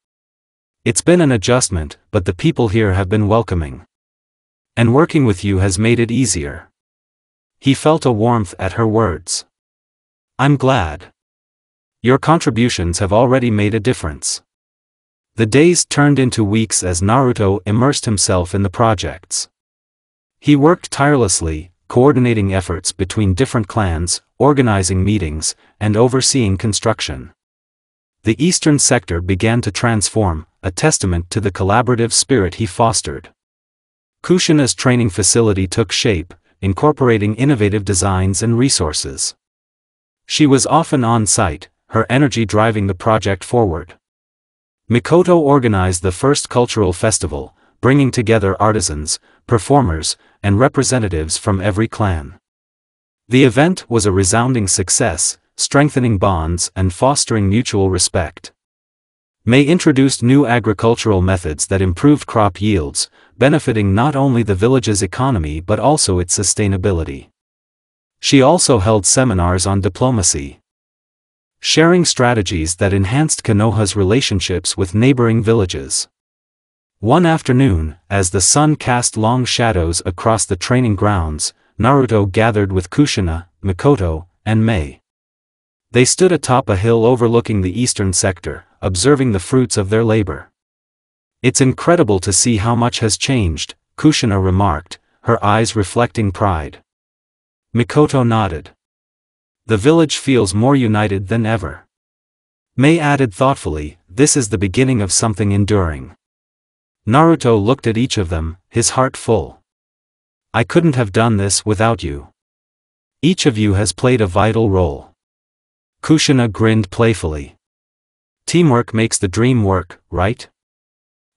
"It's been an adjustment, but the people here have been welcoming. And working with you has made it easier." He felt a warmth at her words. "I'm glad. Your contributions have already made a difference." The days turned into weeks as Naruto immersed himself in the projects. He worked tirelessly, coordinating efforts between different clans, organizing meetings, and overseeing construction. The eastern sector began to transform, a testament to the collaborative spirit he fostered. Kushina's training facility took shape, incorporating innovative designs and resources. She was often on site, her energy driving the project forward. Mikoto organized the first cultural festival, bringing together artisans, performers, and representatives from every clan. The event was a resounding success, strengthening bonds and fostering mutual respect. May introduced new agricultural methods that improved crop yields, benefiting not only the village's economy but also its sustainability. She also held seminars on diplomacy, sharing strategies that enhanced Konoha's relationships with neighboring villages. One afternoon, as the sun cast long shadows across the training grounds, Naruto gathered with Kushina, Mikoto, and May. They stood atop a hill overlooking the eastern sector, observing the fruits of their labor. "It's incredible to see how much has changed," Kushina remarked, her eyes reflecting pride. Mikoto nodded. "The village feels more united than ever." May added thoughtfully, "This is the beginning of something enduring." Naruto looked at each of them, his heart full. "I couldn't have done this without you. Each of you has played a vital role." Kushina grinned playfully. "Teamwork makes the dream work, right?"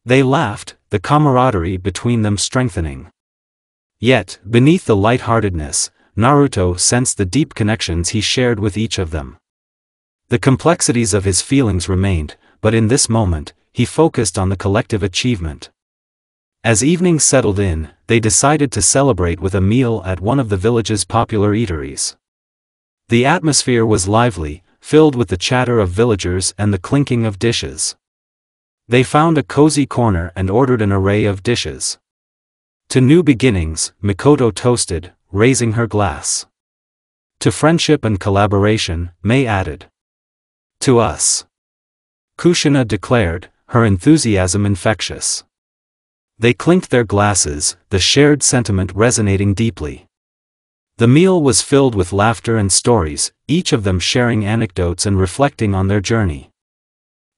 They laughed, the camaraderie between them strengthening. Yet, beneath the lightheartedness, Naruto sensed the deep connections he shared with each of them. The complexities of his feelings remained, but in this moment, he focused on the collective achievement. As evening settled in, they decided to celebrate with a meal at one of the village's popular eateries. The atmosphere was lively, filled with the chatter of villagers and the clinking of dishes. They found a cozy corner and ordered an array of dishes. "To new beginnings," Mikoto toasted, raising her glass. "To friendship and collaboration," May added. "To us," Kushina declared, her enthusiasm infectious. They clinked their glasses, the shared sentiment resonating deeply. The meal was filled with laughter and stories, each of them sharing anecdotes and reflecting on their journey.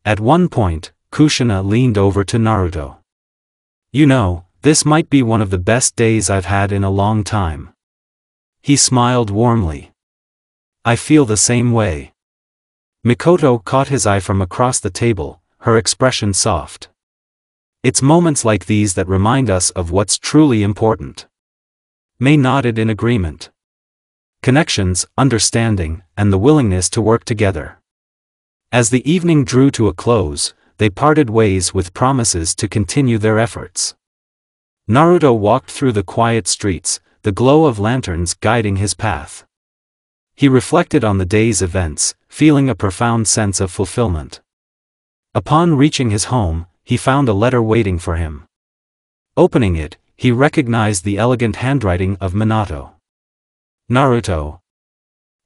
At one point, Kushina leaned over to Naruto. "You know, this might be one of the best days I've had in a long time." He smiled warmly. "I feel the same way." Mikoto caught his eye from across the table, her expression soft. "It's moments like these that remind us of what's truly important." May nodded in agreement. Connections, understanding, and the willingness to work together. As the evening drew to a close, they parted ways with promises to continue their efforts. Naruto walked through the quiet streets, the glow of lanterns guiding his path. He reflected on the day's events, feeling a profound sense of fulfillment. Upon reaching his home, he found a letter waiting for him. Opening it, he recognized the elegant handwriting of Minato. "Naruto,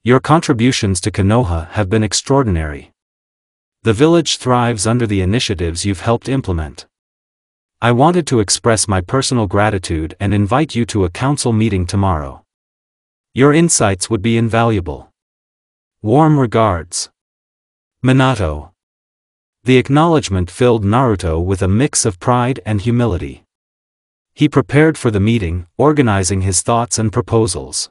your contributions to Konoha have been extraordinary. The village thrives under the initiatives you've helped implement. I wanted to express my personal gratitude and invite you to a council meeting tomorrow. Your insights would be invaluable. Warm regards, Minato." The acknowledgement filled Naruto with a mix of pride and humility. He prepared for the meeting, organizing his thoughts and proposals.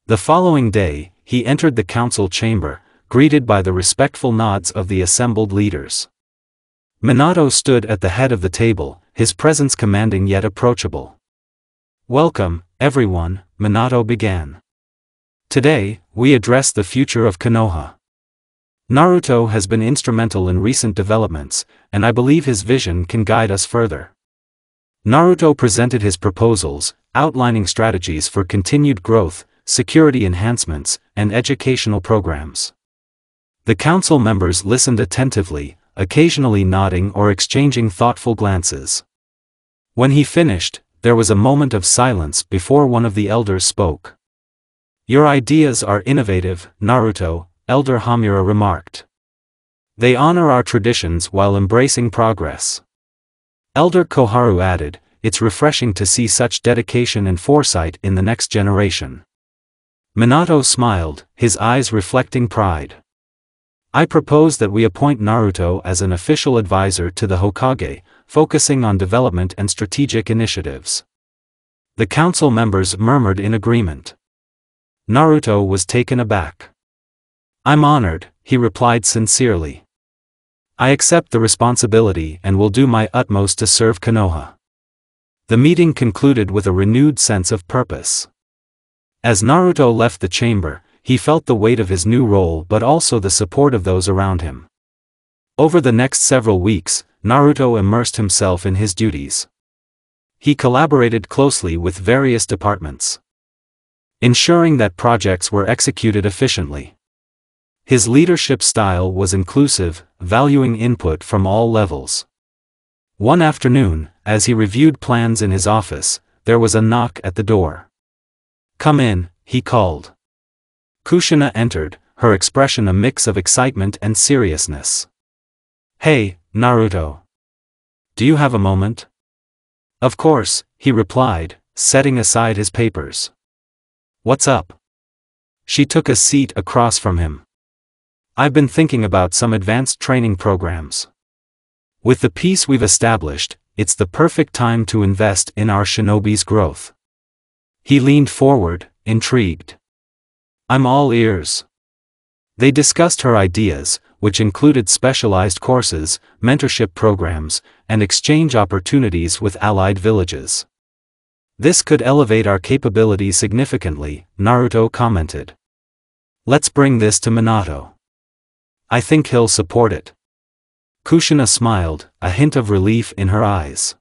The following day, he entered the council chamber, greeted by the respectful nods of the assembled leaders. Minato stood at the head of the table, his presence commanding yet approachable. "Welcome, everyone," Minato began. "Today, we address the future of Konoha. Naruto has been instrumental in recent developments, and I believe his vision can guide us further." Naruto presented his proposals, outlining strategies for continued growth, security enhancements, and educational programs. The council members listened attentively, occasionally nodding or exchanging thoughtful glances. When he finished, there was a moment of silence before one of the elders spoke. "Your ideas are innovative, Naruto," Elder Hamura remarked. "They honor our traditions while embracing progress." Elder Koharu added, "It's refreshing to see such dedication and foresight in the next generation." Minato smiled, his eyes reflecting pride. "I propose that we appoint Naruto as an official advisor to the Hokage, focusing on development and strategic initiatives." The council members murmured in agreement. Naruto was taken aback. "I'm honored," he replied sincerely. "I accept the responsibility and will do my utmost to serve Konoha." The meeting concluded with a renewed sense of purpose. As Naruto left the chamber, he felt the weight of his new role but also the support of those around him. Over the next several weeks, Naruto immersed himself in his duties. He collaborated closely with various departments, ensuring that projects were executed efficiently. His leadership style was inclusive, valuing input from all levels. One afternoon, as he reviewed plans in his office, there was a knock at the door. "Come in," he called. Kushina entered, her expression a mix of excitement and seriousness. "Hey, Naruto. Do you have a moment?" "Of course," he replied, setting aside his papers. "What's up?" She took a seat across from him. "I've been thinking about some advanced training programs. With the peace we've established, it's the perfect time to invest in our shinobi's growth." He leaned forward, intrigued. "I'm all ears." They discussed her ideas, which included specialized courses, mentorship programs, and exchange opportunities with allied villages. "This could elevate our capabilities significantly," Naruto commented. "Let's bring this to Minato. I think he'll support it." Kushina smiled, a hint of relief in her eyes.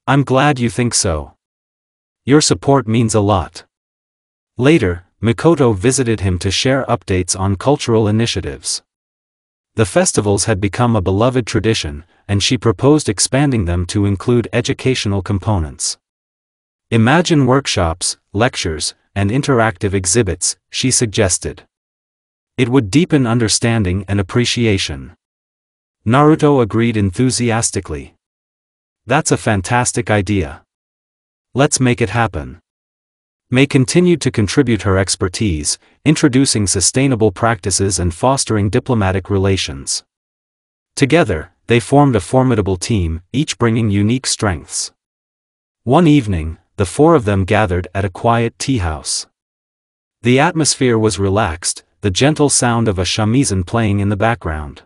"I'm glad you think so. Your support means a lot." Later, Mikoto visited him to share updates on cultural initiatives. The festivals had become a beloved tradition, and she proposed expanding them to include educational components. "Imagine workshops, lectures, and interactive exhibits," she suggested. "It would deepen understanding and appreciation." Naruto agreed enthusiastically. "That's a fantastic idea. Let's make it happen." May continued to contribute her expertise, introducing sustainable practices and fostering diplomatic relations. Together, they formed a formidable team, each bringing unique strengths. One evening, the four of them gathered at a quiet tea house. The atmosphere was relaxed, the gentle sound of a shamisen playing in the background.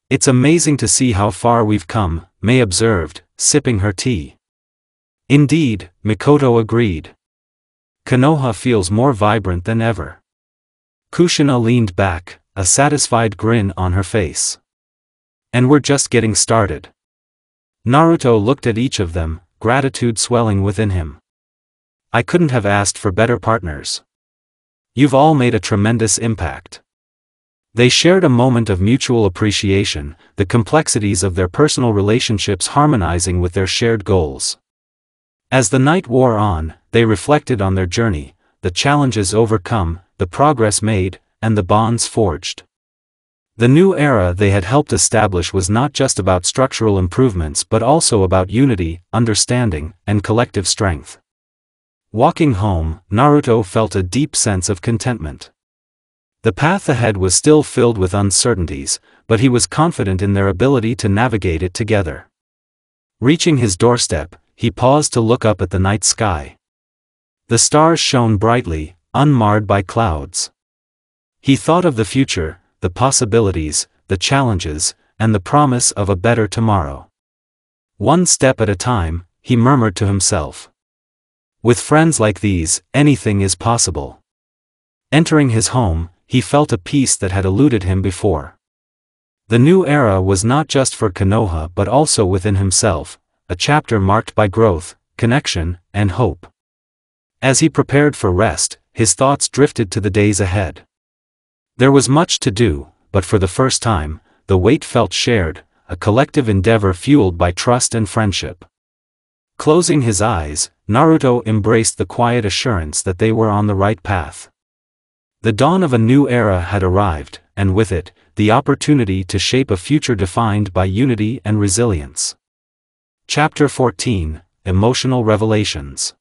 "It's amazing to see how far we've come," May observed, sipping her tea. "Indeed," Mikoto agreed. "Konoha feels more vibrant than ever." Kushina leaned back, a satisfied grin on her face. "And we're just getting started." Naruto looked at each of them, gratitude swelling within him. "I couldn't have asked for better partners. You've all made a tremendous impact." They shared a moment of mutual appreciation, the complexities of their personal relationships harmonizing with their shared goals. As the night wore on, they reflected on their journey, the challenges overcome, the progress made, and the bonds forged. The new era they had helped establish was not just about structural improvements but also about unity, understanding, and collective strength. Walking home, Naruto felt a deep sense of contentment. The path ahead was still filled with uncertainties, but he was confident in their ability to navigate it together. Reaching his doorstep, he paused to look up at the night sky. The stars shone brightly, unmarred by clouds. He thought of the future, the possibilities, the challenges, and the promise of a better tomorrow. One step at a time, he murmured to himself. With friends like these, anything is possible. Entering his home, he felt a peace that had eluded him before. The new era was not just for Konoha but also within himself, a chapter marked by growth, connection, and hope. As he prepared for rest, his thoughts drifted to the days ahead. There was much to do, but for the first time, the weight felt shared, a collective endeavor fueled by trust and friendship. Closing his eyes, Naruto embraced the quiet assurance that they were on the right path. The dawn of a new era had arrived, and with it, the opportunity to shape a future defined by unity and resilience. Chapter 14: Emotional Revelations.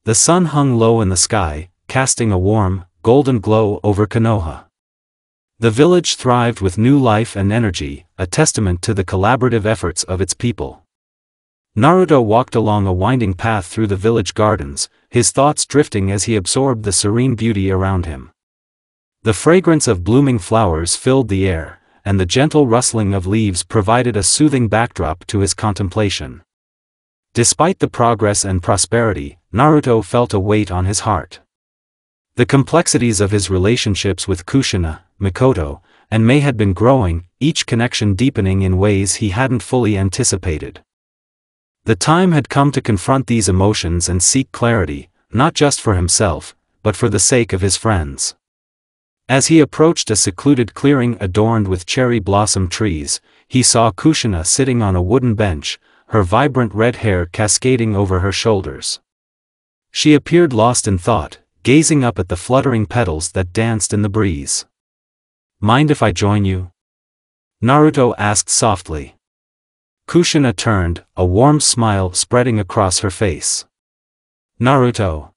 The sun hung low in the sky, casting a warm, golden glow over Konoha. The village thrived with new life and energy, a testament to the collaborative efforts of its people. Naruto walked along a winding path through the village gardens, his thoughts drifting as he absorbed the serene beauty around him. The fragrance of blooming flowers filled the air, and the gentle rustling of leaves provided a soothing backdrop to his contemplation. Despite the progress and prosperity, Naruto felt a weight on his heart. The complexities of his relationships with Kushina, Mikoto, and Mei had been growing, each connection deepening in ways he hadn't fully anticipated. The time had come to confront these emotions and seek clarity, not just for himself, but for the sake of his friends. As he approached a secluded clearing adorned with cherry blossom trees, he saw Kushina sitting on a wooden bench, her vibrant red hair cascading over her shoulders. She appeared lost in thought, gazing up at the fluttering petals that danced in the breeze. "Mind if I join you?" Naruto asked softly. Kushina turned, a warm smile spreading across her face. "Naruto.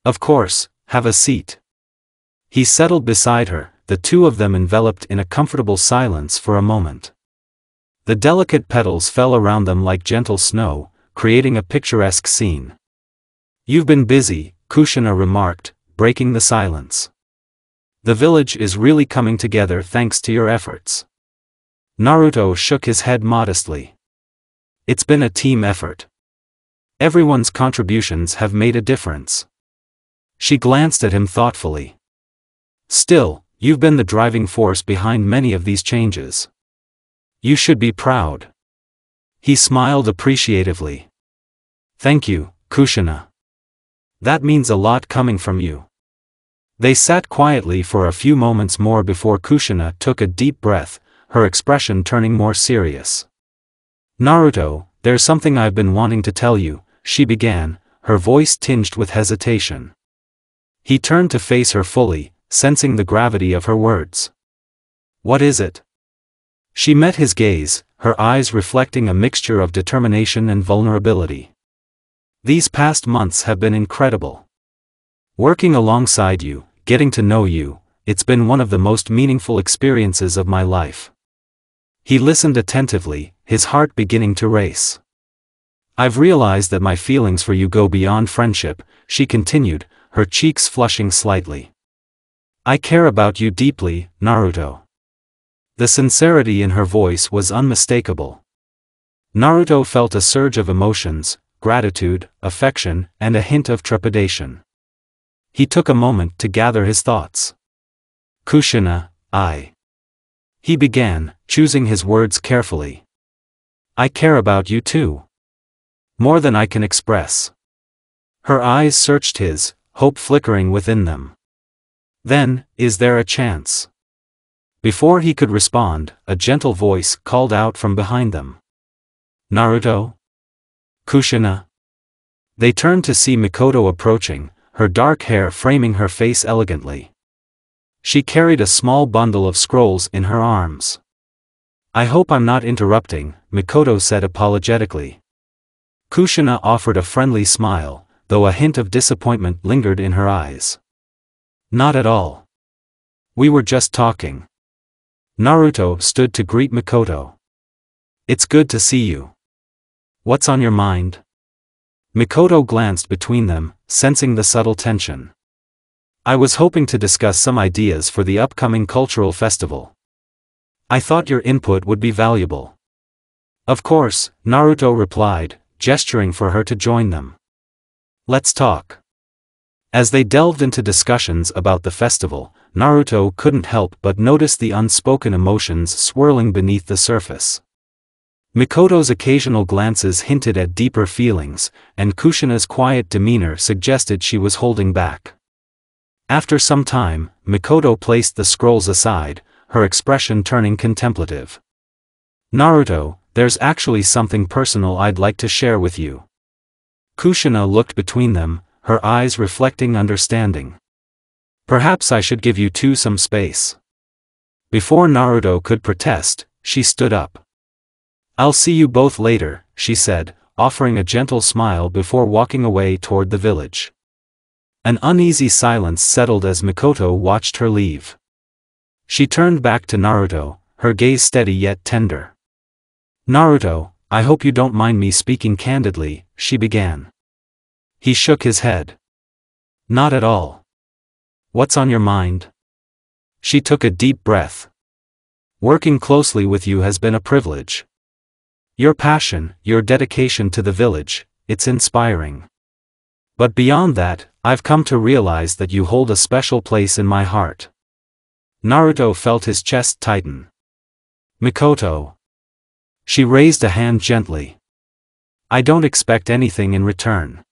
Of course, have a seat." He settled beside her, the two of them enveloped in a comfortable silence for a moment. The delicate petals fell around them like gentle snow, creating a picturesque scene. "You've been busy," Kushina remarked, breaking the silence. "The village is really coming together thanks to your efforts." Naruto shook his head modestly. "It's been a team effort. Everyone's contributions have made a difference." She glanced at him thoughtfully. "Still, you've been the driving force behind many of these changes. You should be proud." He smiled appreciatively. "Thank you, Kushina. That means a lot coming from you." They sat quietly for a few moments more before Kushina took a deep breath, her expression turning more serious. "Naruto, there's something I've been wanting to tell you," she began, her voice tinged with hesitation. He turned to face her fully, sensing the gravity of her words. "What is it?" She met his gaze, her eyes reflecting a mixture of determination and vulnerability. "These past months have been incredible. Working alongside you, getting to know you, it's been one of the most meaningful experiences of my life." He listened attentively, his heart beginning to race. "I've realized that my feelings for you go beyond friendship," she continued, her cheeks flushing slightly. "I care about you deeply, Naruto." The sincerity in her voice was unmistakable. Naruto felt a surge of emotions, gratitude, affection, and a hint of trepidation. He took a moment to gather his thoughts. "Kushina, He began, choosing his words carefully. "I care about you too. More than I can express." Her eyes searched his, hope flickering within them. "Then, is there a chance?" Before he could respond, a gentle voice called out from behind them. "Naruto? Kushina?" They turned to see Mikoto approaching, her dark hair framing her face elegantly. She carried a small bundle of scrolls in her arms. "I hope I'm not interrupting," Mikoto said apologetically. Kushina offered a friendly smile, though a hint of disappointment lingered in her eyes. "Not at all. We were just talking." Naruto stood to greet Mikoto. "It's good to see you. What's on your mind?" Mikoto glanced between them, sensing the subtle tension. I was hoping to discuss some ideas for the upcoming cultural festival. I thought your input would be valuable. Of course, Naruto replied, gesturing for her to join them. Let's talk. As they delved into discussions about the festival, Naruto couldn't help but notice the unspoken emotions swirling beneath the surface. Mikoto's occasional glances hinted at deeper feelings, and Kushina's quiet demeanor suggested she was holding back. After some time, Mikoto placed the scrolls aside, her expression turning contemplative. Naruto, there's actually something personal I'd like to share with you. Kushina looked between them, her eyes reflecting understanding. Perhaps I should give you two some space. Before Naruto could protest, she stood up. I'll see you both later, she said, offering a gentle smile before walking away toward the village. An uneasy silence settled as Mikoto watched her leave. She turned back to Naruto, her gaze steady yet tender. Naruto, I hope you don't mind me speaking candidly, she began. He shook his head. Not at all. What's on your mind? She took a deep breath. Working closely with you has been a privilege. Your passion, your dedication to the village, it's inspiring. But beyond that, I've come to realize that you hold a special place in my heart. Naruto felt his chest tighten. Mikoto. She raised a hand gently. I don't expect anything in return.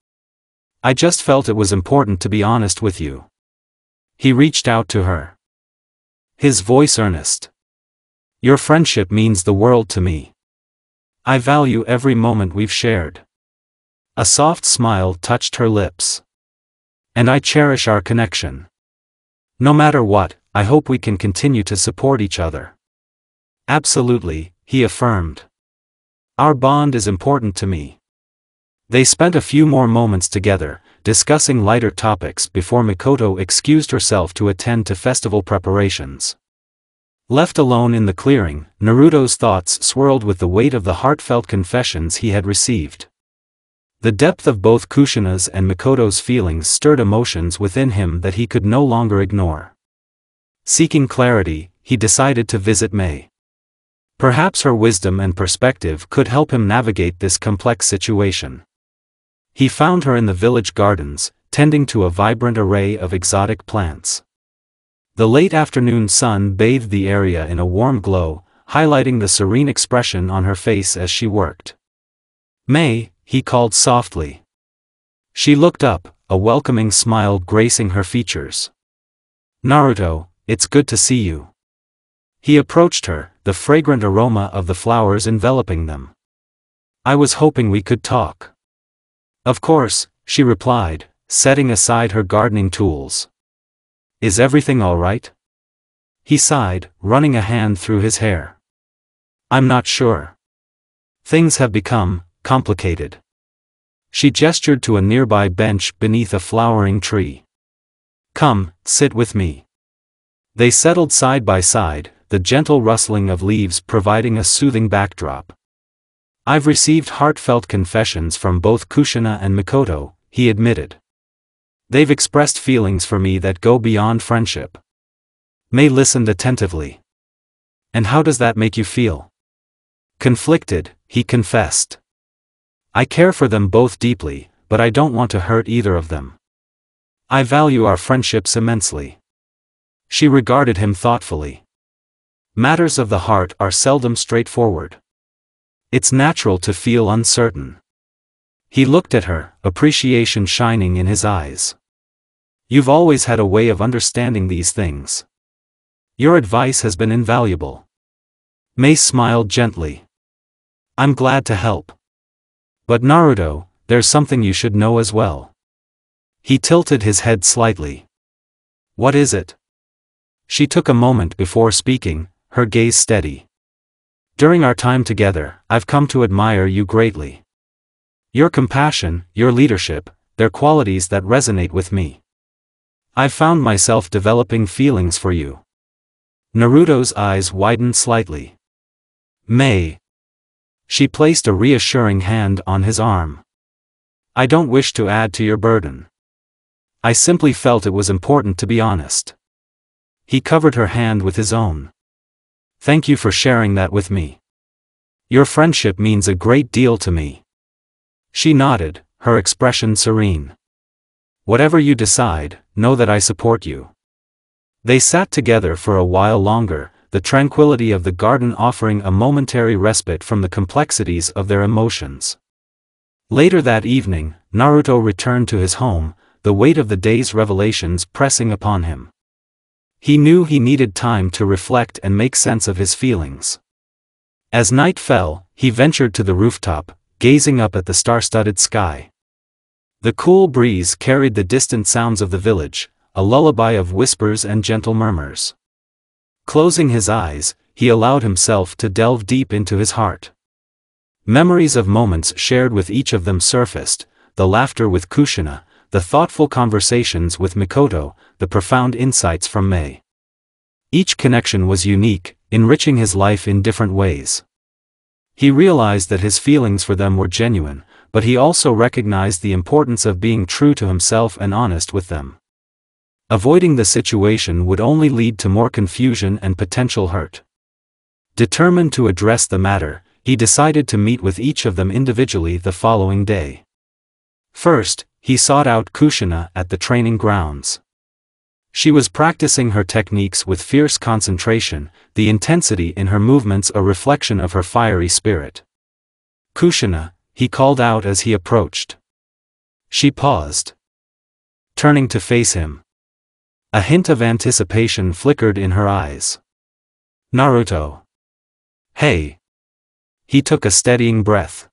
I just felt it was important to be honest with you. He reached out to her. His voice earnest. Your friendship means the world to me. I value every moment we've shared. A soft smile touched her lips. And I cherish our connection. No matter what, I hope we can continue to support each other. Absolutely, he affirmed. Our bond is important to me. They spent a few more moments together, discussing lighter topics before Mikoto excused herself to attend to festival preparations. Left alone in the clearing, Naruto's thoughts swirled with the weight of the heartfelt confessions he had received. The depth of both Kushina's and Mikoto's feelings stirred emotions within him that he could no longer ignore. Seeking clarity, he decided to visit Mei. Perhaps her wisdom and perspective could help him navigate this complex situation. He found her in the village gardens, tending to a vibrant array of exotic plants. The late afternoon sun bathed the area in a warm glow, highlighting the serene expression on her face as she worked. Mei, he called softly. She looked up, a welcoming smile gracing her features. Naruto, it's good to see you. He approached her, the fragrant aroma of the flowers enveloping them. I was hoping we could talk. Of course, she replied, setting aside her gardening tools. Is everything all right? He sighed, running a hand through his hair. I'm not sure. Things have become complicated. She gestured to a nearby bench beneath a flowering tree. Come, sit with me. They settled side by side, the gentle rustling of leaves providing a soothing backdrop. I've received heartfelt confessions from both Kushina and Mikoto, he admitted. They've expressed feelings for me that go beyond friendship. Mei listened attentively. And how does that make you feel? Conflicted, he confessed. I care for them both deeply, but I don't want to hurt either of them. I value our friendships immensely. She regarded him thoughtfully. Matters of the heart are seldom straightforward. It's natural to feel uncertain. He looked at her, appreciation shining in his eyes. You've always had a way of understanding these things. Your advice has been invaluable. Mei smiled gently. I'm glad to help. But Naruto, there's something you should know as well. He tilted his head slightly. What is it? She took a moment before speaking, her gaze steady. During our time together, I've come to admire you greatly. Your compassion, your leadership, they're qualities that resonate with me. I've found myself developing feelings for you. Naruto's eyes widened slightly. Mei. She placed a reassuring hand on his arm. I don't wish to add to your burden. I simply felt it was important to be honest. He covered her hand with his own. Thank you for sharing that with me. Your friendship means a great deal to me. She nodded, her expression serene. Whatever you decide, know that I support you. They sat together for a while longer, the tranquility of the garden offering a momentary respite from the complexities of their emotions. Later that evening, Naruto returned to his home, the weight of the day's revelations pressing upon him. He knew he needed time to reflect and make sense of his feelings. As night fell, he ventured to the rooftop, gazing up at the star-studded sky. The cool breeze carried the distant sounds of the village, a lullaby of whispers and gentle murmurs. Closing his eyes, he allowed himself to delve deep into his heart. Memories of moments shared with each of them surfaced, the laughter with Kushina, the thoughtful conversations with Mikoto, the profound insights from Mei. Each connection was unique, enriching his life in different ways. He realized that his feelings for them were genuine, but he also recognized the importance of being true to himself and honest with them. Avoiding the situation would only lead to more confusion and potential hurt. Determined to address the matter, he decided to meet with each of them individually the following day. First, he sought out Kushina at the training grounds. She was practicing her techniques with fierce concentration, the intensity in her movements a reflection of her fiery spirit. Kushina, he called out as he approached. She paused, turning to face him. A hint of anticipation flickered in her eyes. Naruto. Hey. He took a steadying breath.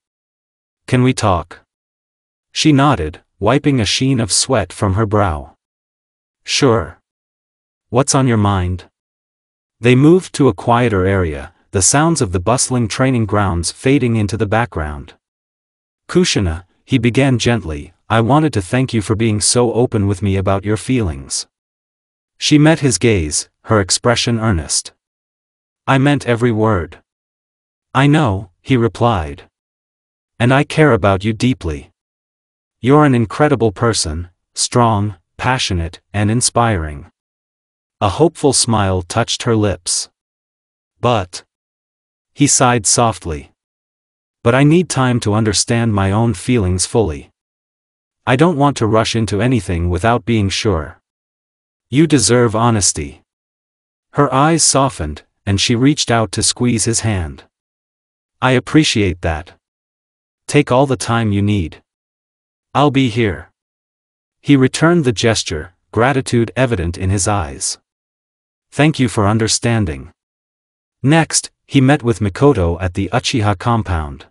Can we talk? She nodded, wiping a sheen of sweat from her brow. Sure. What's on your mind? They moved to a quieter area, the sounds of the bustling training grounds fading into the background. Kushina, he began gently, I wanted to thank you for being so open with me about your feelings. She met his gaze, her expression earnest. I meant every word. I know, he replied. And I care about you deeply. You're an incredible person, strong, passionate, and inspiring. A hopeful smile touched her lips. But. He sighed softly. But I need time to understand my own feelings fully. I don't want to rush into anything without being sure. You deserve honesty. Her eyes softened, and she reached out to squeeze his hand. I appreciate that. Take all the time you need. I'll be here. He returned the gesture, gratitude evident in his eyes. Thank you for understanding. Next, he met with Mikoto at the Uchiha compound.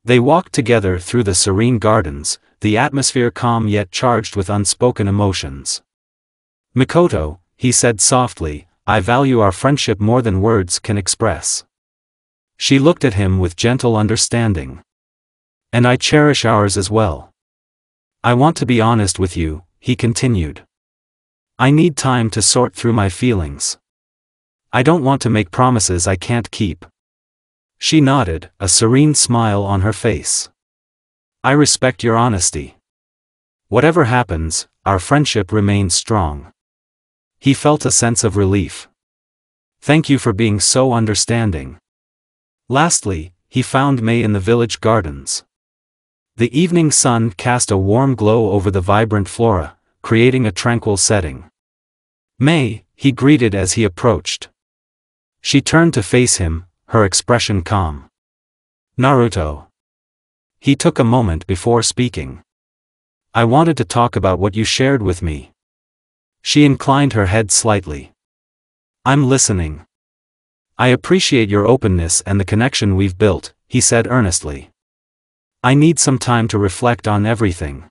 They walked together through the serene gardens, the atmosphere calm yet charged with unspoken emotions. Mikoto, he said softly, I value our friendship more than words can express. She looked at him with gentle understanding. And I cherish ours as well. I want to be honest with you, he continued. I need time to sort through my feelings. I don't want to make promises I can't keep. She nodded, a serene smile on her face. I respect your honesty. Whatever happens, our friendship remains strong. He felt a sense of relief. Thank you for being so understanding. Lastly, he found Mei in the village gardens. The evening sun cast a warm glow over the vibrant flora, creating a tranquil setting. Mei, he greeted as he approached. She turned to face him, her expression calm. Naruto. He took a moment before speaking. I wanted to talk about what you shared with me. She inclined her head slightly. I'm listening. I appreciate your openness and the connection we've built, he said earnestly. I need some time to reflect on everything.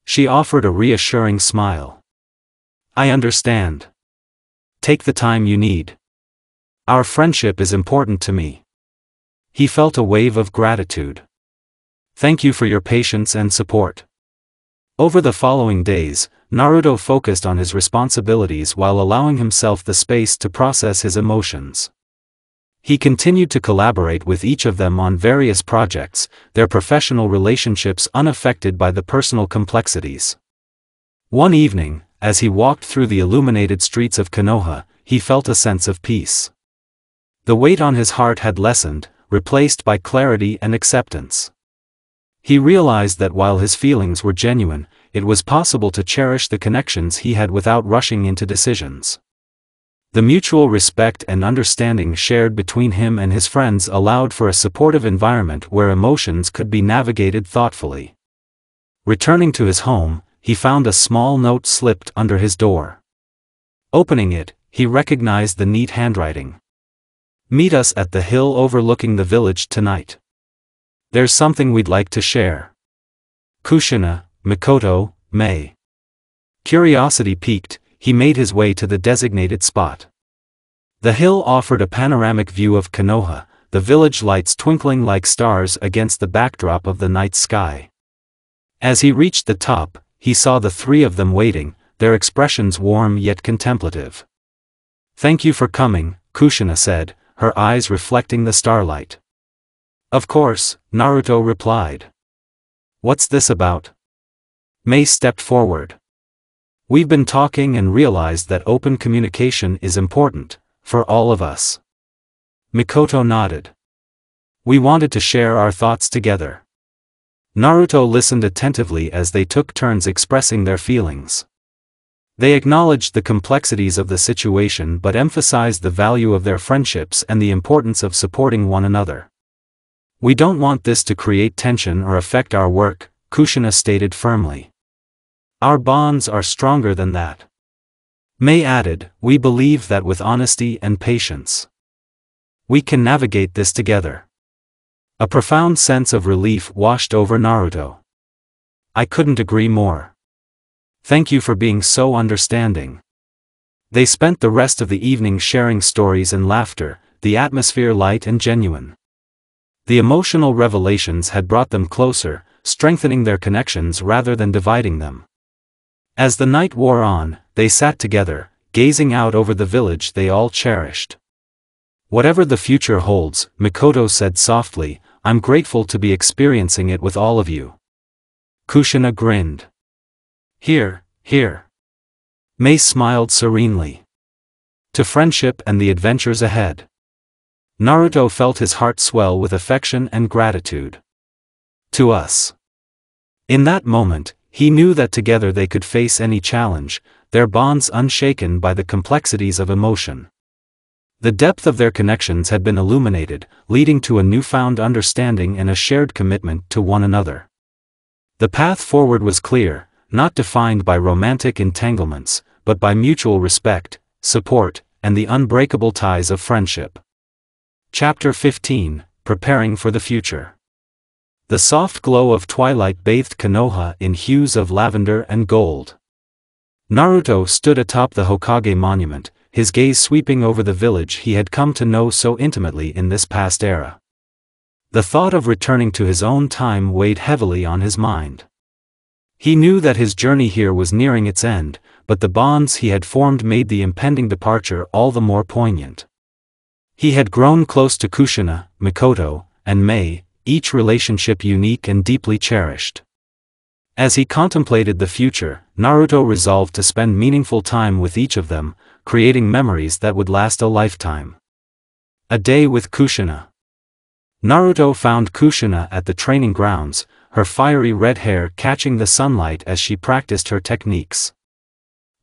She offered a reassuring smile. I understand. Take the time you need. Our friendship is important to me. He felt a wave of gratitude. Thank you for your patience and support. Over the following days, Naruto focused on his responsibilities while allowing himself the space to process his emotions. He continued to collaborate with each of them on various projects, their professional relationships unaffected by the personal complexities. One evening, as he walked through the illuminated streets of Konoha, he felt a sense of peace. The weight on his heart had lessened, replaced by clarity and acceptance. He realized that while his feelings were genuine, it was possible to cherish the connections he had without rushing into decisions. The mutual respect and understanding shared between him and his friends allowed for a supportive environment where emotions could be navigated thoughtfully. Returning to his home, he found a small note slipped under his door. Opening it, he recognized the neat handwriting. "Meet us at the hill overlooking the village tonight. There's something we'd like to share. Kushina, Mikoto, May." Curiosity piqued, he made his way to the designated spot. The hill offered a panoramic view of Konoha, the village lights twinkling like stars against the backdrop of the night sky. As he reached the top, he saw the three of them waiting, their expressions warm yet contemplative. "Thank you for coming," Kushina said, her eyes reflecting the starlight. "Of course," Naruto replied. "What's this about?" May stepped forward. "We've been talking and realized that open communication is important, for all of us." Mikoto nodded. "We wanted to share our thoughts together." Naruto listened attentively as they took turns expressing their feelings. They acknowledged the complexities of the situation but emphasized the value of their friendships and the importance of supporting one another. "We don't want this to create tension or affect our work," Kushina stated firmly. "Our bonds are stronger than that." May added, "We believe that with honesty and patience, we can navigate this together." A profound sense of relief washed over Naruto. "I couldn't agree more. Thank you for being so understanding." They spent the rest of the evening sharing stories and laughter, the atmosphere light and genuine. The emotional revelations had brought them closer, strengthening their connections rather than dividing them. As the night wore on, they sat together, gazing out over the village they all cherished. "Whatever the future holds," Mikoto said softly, "I'm grateful to be experiencing it with all of you." Kushina grinned. Here. May smiled serenely. "To friendship and the adventures ahead." Naruto felt his heart swell with affection and gratitude. "To us." In that moment, he knew that together they could face any challenge, their bonds unshaken by the complexities of emotion. The depth of their connections had been illuminated, leading to a newfound understanding and a shared commitment to one another. The path forward was clear, not defined by romantic entanglements, but by mutual respect, support, and the unbreakable ties of friendship. Chapter 15, Preparing for the Future. The soft glow of twilight bathed Konoha in hues of lavender and gold. Naruto stood atop the Hokage monument, his gaze sweeping over the village he had come to know so intimately in this past era. The thought of returning to his own time weighed heavily on his mind. He knew that his journey here was nearing its end, but the bonds he had formed made the impending departure all the more poignant. He had grown close to Kushina, Mikoto, and May, each relationship unique and deeply cherished. As he contemplated the future, Naruto resolved to spend meaningful time with each of them, creating memories that would last a lifetime. A day with Kushina. Naruto found Kushina at the training grounds, her fiery red hair catching the sunlight as she practiced her techniques.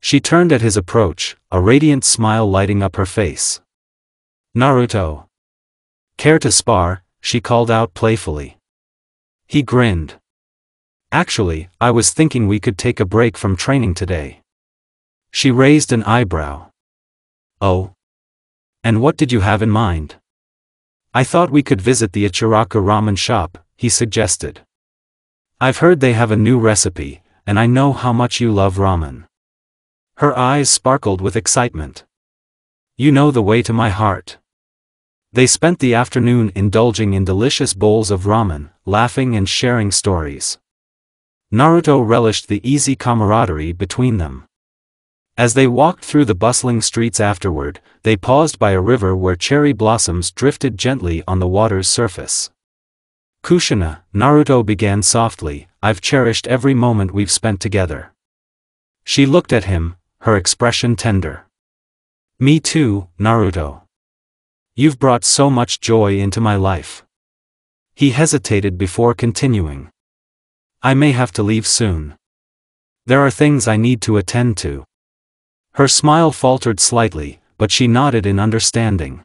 She turned at his approach, a radiant smile lighting up her face. "Naruto. Care to spar?" she called out playfully. He grinned. "Actually, I was thinking we could take a break from training today." She raised an eyebrow. "Oh? And what did you have in mind?" "I thought we could visit the Ichiraku ramen shop," he suggested. "I've heard they have a new recipe, and I know how much you love ramen." Her eyes sparkled with excitement. "You know the way to my heart." They spent the afternoon indulging in delicious bowls of ramen, laughing and sharing stories. Naruto relished the easy camaraderie between them. As they walked through the bustling streets afterward, they paused by a river where cherry blossoms drifted gently on the water's surface. "Kushina," Naruto began softly, "I've cherished every moment we've spent together. She looked at him, her expression tender. Me too, Naruto. You've brought so much joy into my life. He hesitated before continuing. I may have to leave soon. There are things I need to attend to. Her smile faltered slightly, but she nodded in understanding.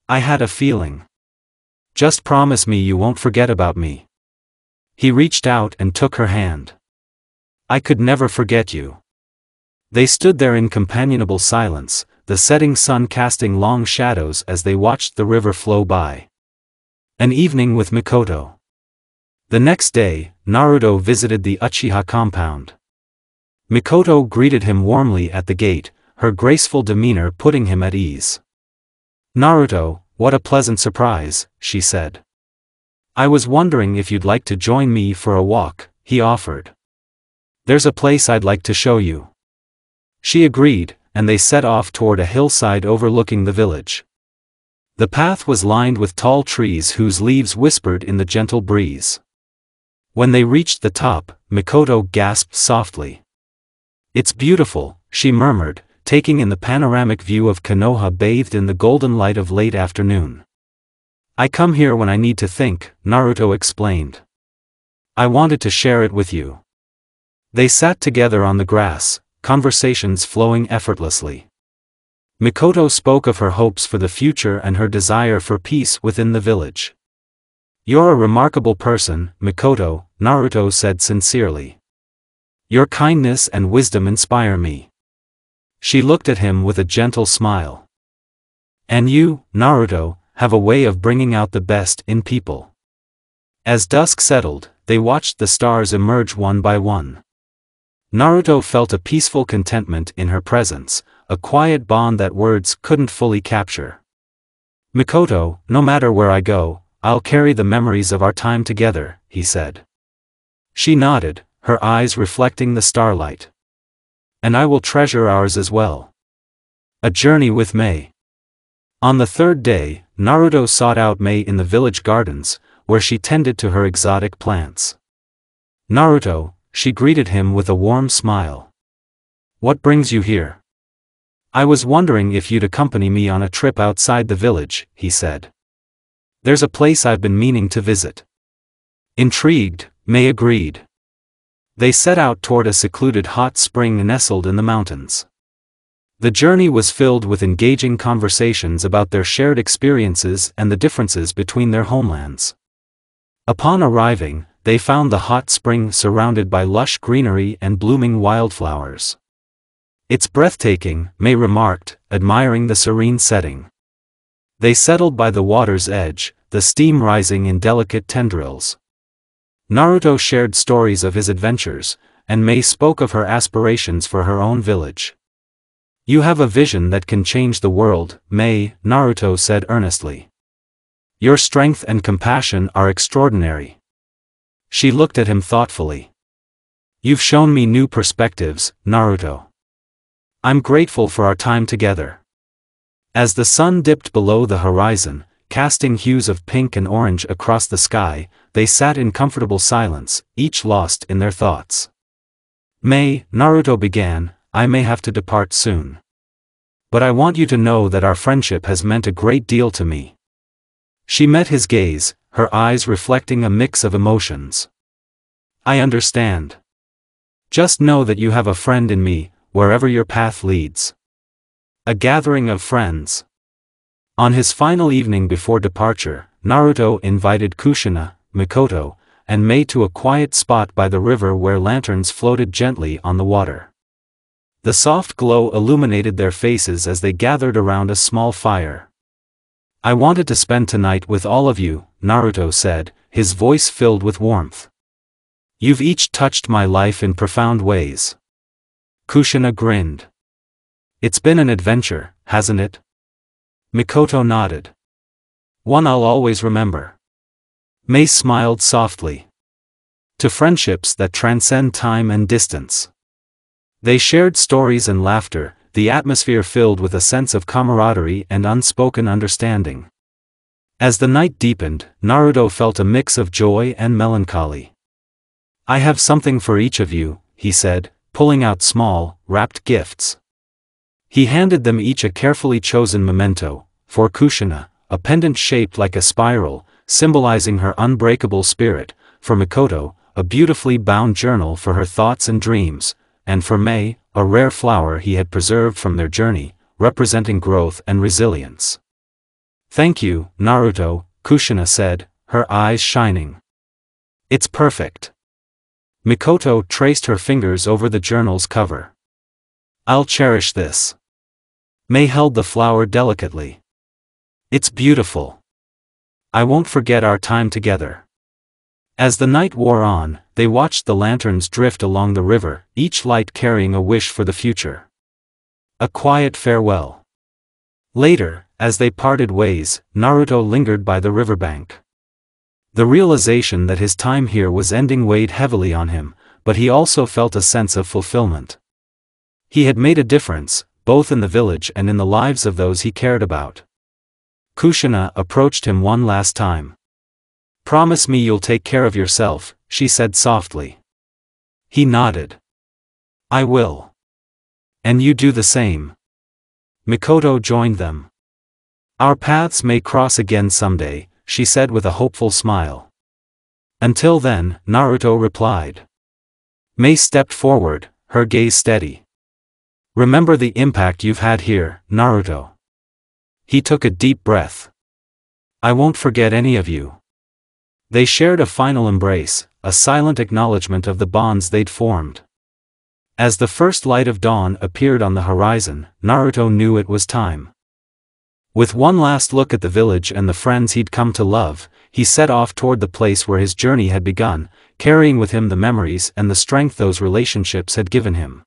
I had a feeling. Just promise me you won't forget about me. He reached out and took her hand. I could never forget you. They stood there in companionable silence, the setting sun casting long shadows as they watched the river flow by. An evening with Mikoto. The next day, Naruto visited the Uchiha compound. Mikoto greeted him warmly at the gate, her graceful demeanor putting him at ease. Naruto, what a pleasant surprise, she said. I was wondering if you'd like to join me for a walk, he offered. There's a place I'd like to show you. She agreed, and they set off toward a hillside overlooking the village. The path was lined with tall trees whose leaves whispered in the gentle breeze. When they reached the top, Mikoto gasped softly. It's beautiful, she murmured, taking in the panoramic view of Konoha bathed in the golden light of late afternoon. I come here when I need to think, Naruto explained. I wanted to share it with you. They sat together on the grass, conversations flowing effortlessly. Mikoto spoke of her hopes for the future and her desire for peace within the village. You're a remarkable person, Mikoto, Naruto said sincerely. Your kindness and wisdom inspire me. She looked at him with a gentle smile. And you, Naruto, have a way of bringing out the best in people. As dusk settled, they watched the stars emerge one by one. Naruto felt a peaceful contentment in her presence, a quiet bond that words couldn't fully capture. Mikoto, no matter where I go, I'll carry the memories of our time together, he said. She nodded, her eyes reflecting the starlight. And I will treasure ours as well. A journey with Mei. On the third day, Naruto sought out Mei in the village gardens, where she tended to her exotic plants. Naruto, she greeted him with a warm smile. What brings you here? I was wondering if you'd accompany me on a trip outside the village, he said. There's a place I've been meaning to visit. Intrigued, Mei agreed. They set out toward a secluded hot spring nestled in the mountains. The journey was filled with engaging conversations about their shared experiences and the differences between their homelands. Upon arriving, they found the hot spring surrounded by lush greenery and blooming wildflowers. It's breathtaking, Mei remarked, admiring the serene setting. They settled by the water's edge, the steam rising in delicate tendrils. Naruto shared stories of his adventures, and Mei spoke of her aspirations for her own village. You have a vision that can change the world, Mei, Naruto said earnestly. Your strength and compassion are extraordinary. She looked at him thoughtfully. You've shown me new perspectives, Naruto. I'm grateful for our time together. As the sun dipped below the horizon, casting hues of pink and orange across the sky, they sat in comfortable silence, each lost in their thoughts. Mei, Naruto began, I may have to depart soon. But I want you to know that our friendship has meant a great deal to me. She met his gaze, her eyes reflecting a mix of emotions. I understand. Just know that you have a friend in me, wherever your path leads. A gathering of friends. On his final evening before departure, Naruto invited Kushina, Mikoto, and Mei to a quiet spot by the river where lanterns floated gently on the water. The soft glow illuminated their faces as they gathered around a small fire. I wanted to spend tonight with all of you, Naruto said, his voice filled with warmth. You've each touched my life in profound ways. Kushina grinned. It's been an adventure, hasn't it? Mikoto nodded. One I'll always remember. Mei smiled softly. To friendships that transcend time and distance. They shared stories and laughter, the atmosphere filled with a sense of camaraderie and unspoken understanding. As the night deepened, Naruto felt a mix of joy and melancholy. I have something for each of you, he said, pulling out small, wrapped gifts. He handed them each a carefully chosen memento, for Kushina, a pendant shaped like a spiral, symbolizing her unbreakable spirit, for Mikoto, a beautifully bound journal for her thoughts and dreams, and for Mei, a rare flower he had preserved from their journey, representing growth and resilience. "Thank you, Naruto," Kushina said, her eyes shining. "It's perfect." Mikoto traced her fingers over the journal's cover. "I'll cherish this." Mei held the flower delicately. "It's beautiful. I won't forget our time together." As the night wore on, they watched the lanterns drift along the river, each light carrying a wish for the future. A quiet farewell. Later, as they parted ways, Naruto lingered by the riverbank. The realization that his time here was ending weighed heavily on him, but he also felt a sense of fulfillment. He had made a difference, both in the village and in the lives of those he cared about. Kushina approached him one last time. "Promise me you'll take care of yourself," she said softly. He nodded. "I will. And you do the same." Mikoto joined them. "Our paths may cross again someday," she said with a hopeful smile. "Until then," Naruto replied. Mei stepped forward, her gaze steady. "Remember the impact you've had here, Naruto." He took a deep breath. "I won't forget any of you." They shared a final embrace, a silent acknowledgement of the bonds they'd formed. As the first light of dawn appeared on the horizon, Naruto knew it was time. With one last look at the village and the friends he'd come to love, he set off toward the place where his journey had begun, carrying with him the memories and the strength those relationships had given him.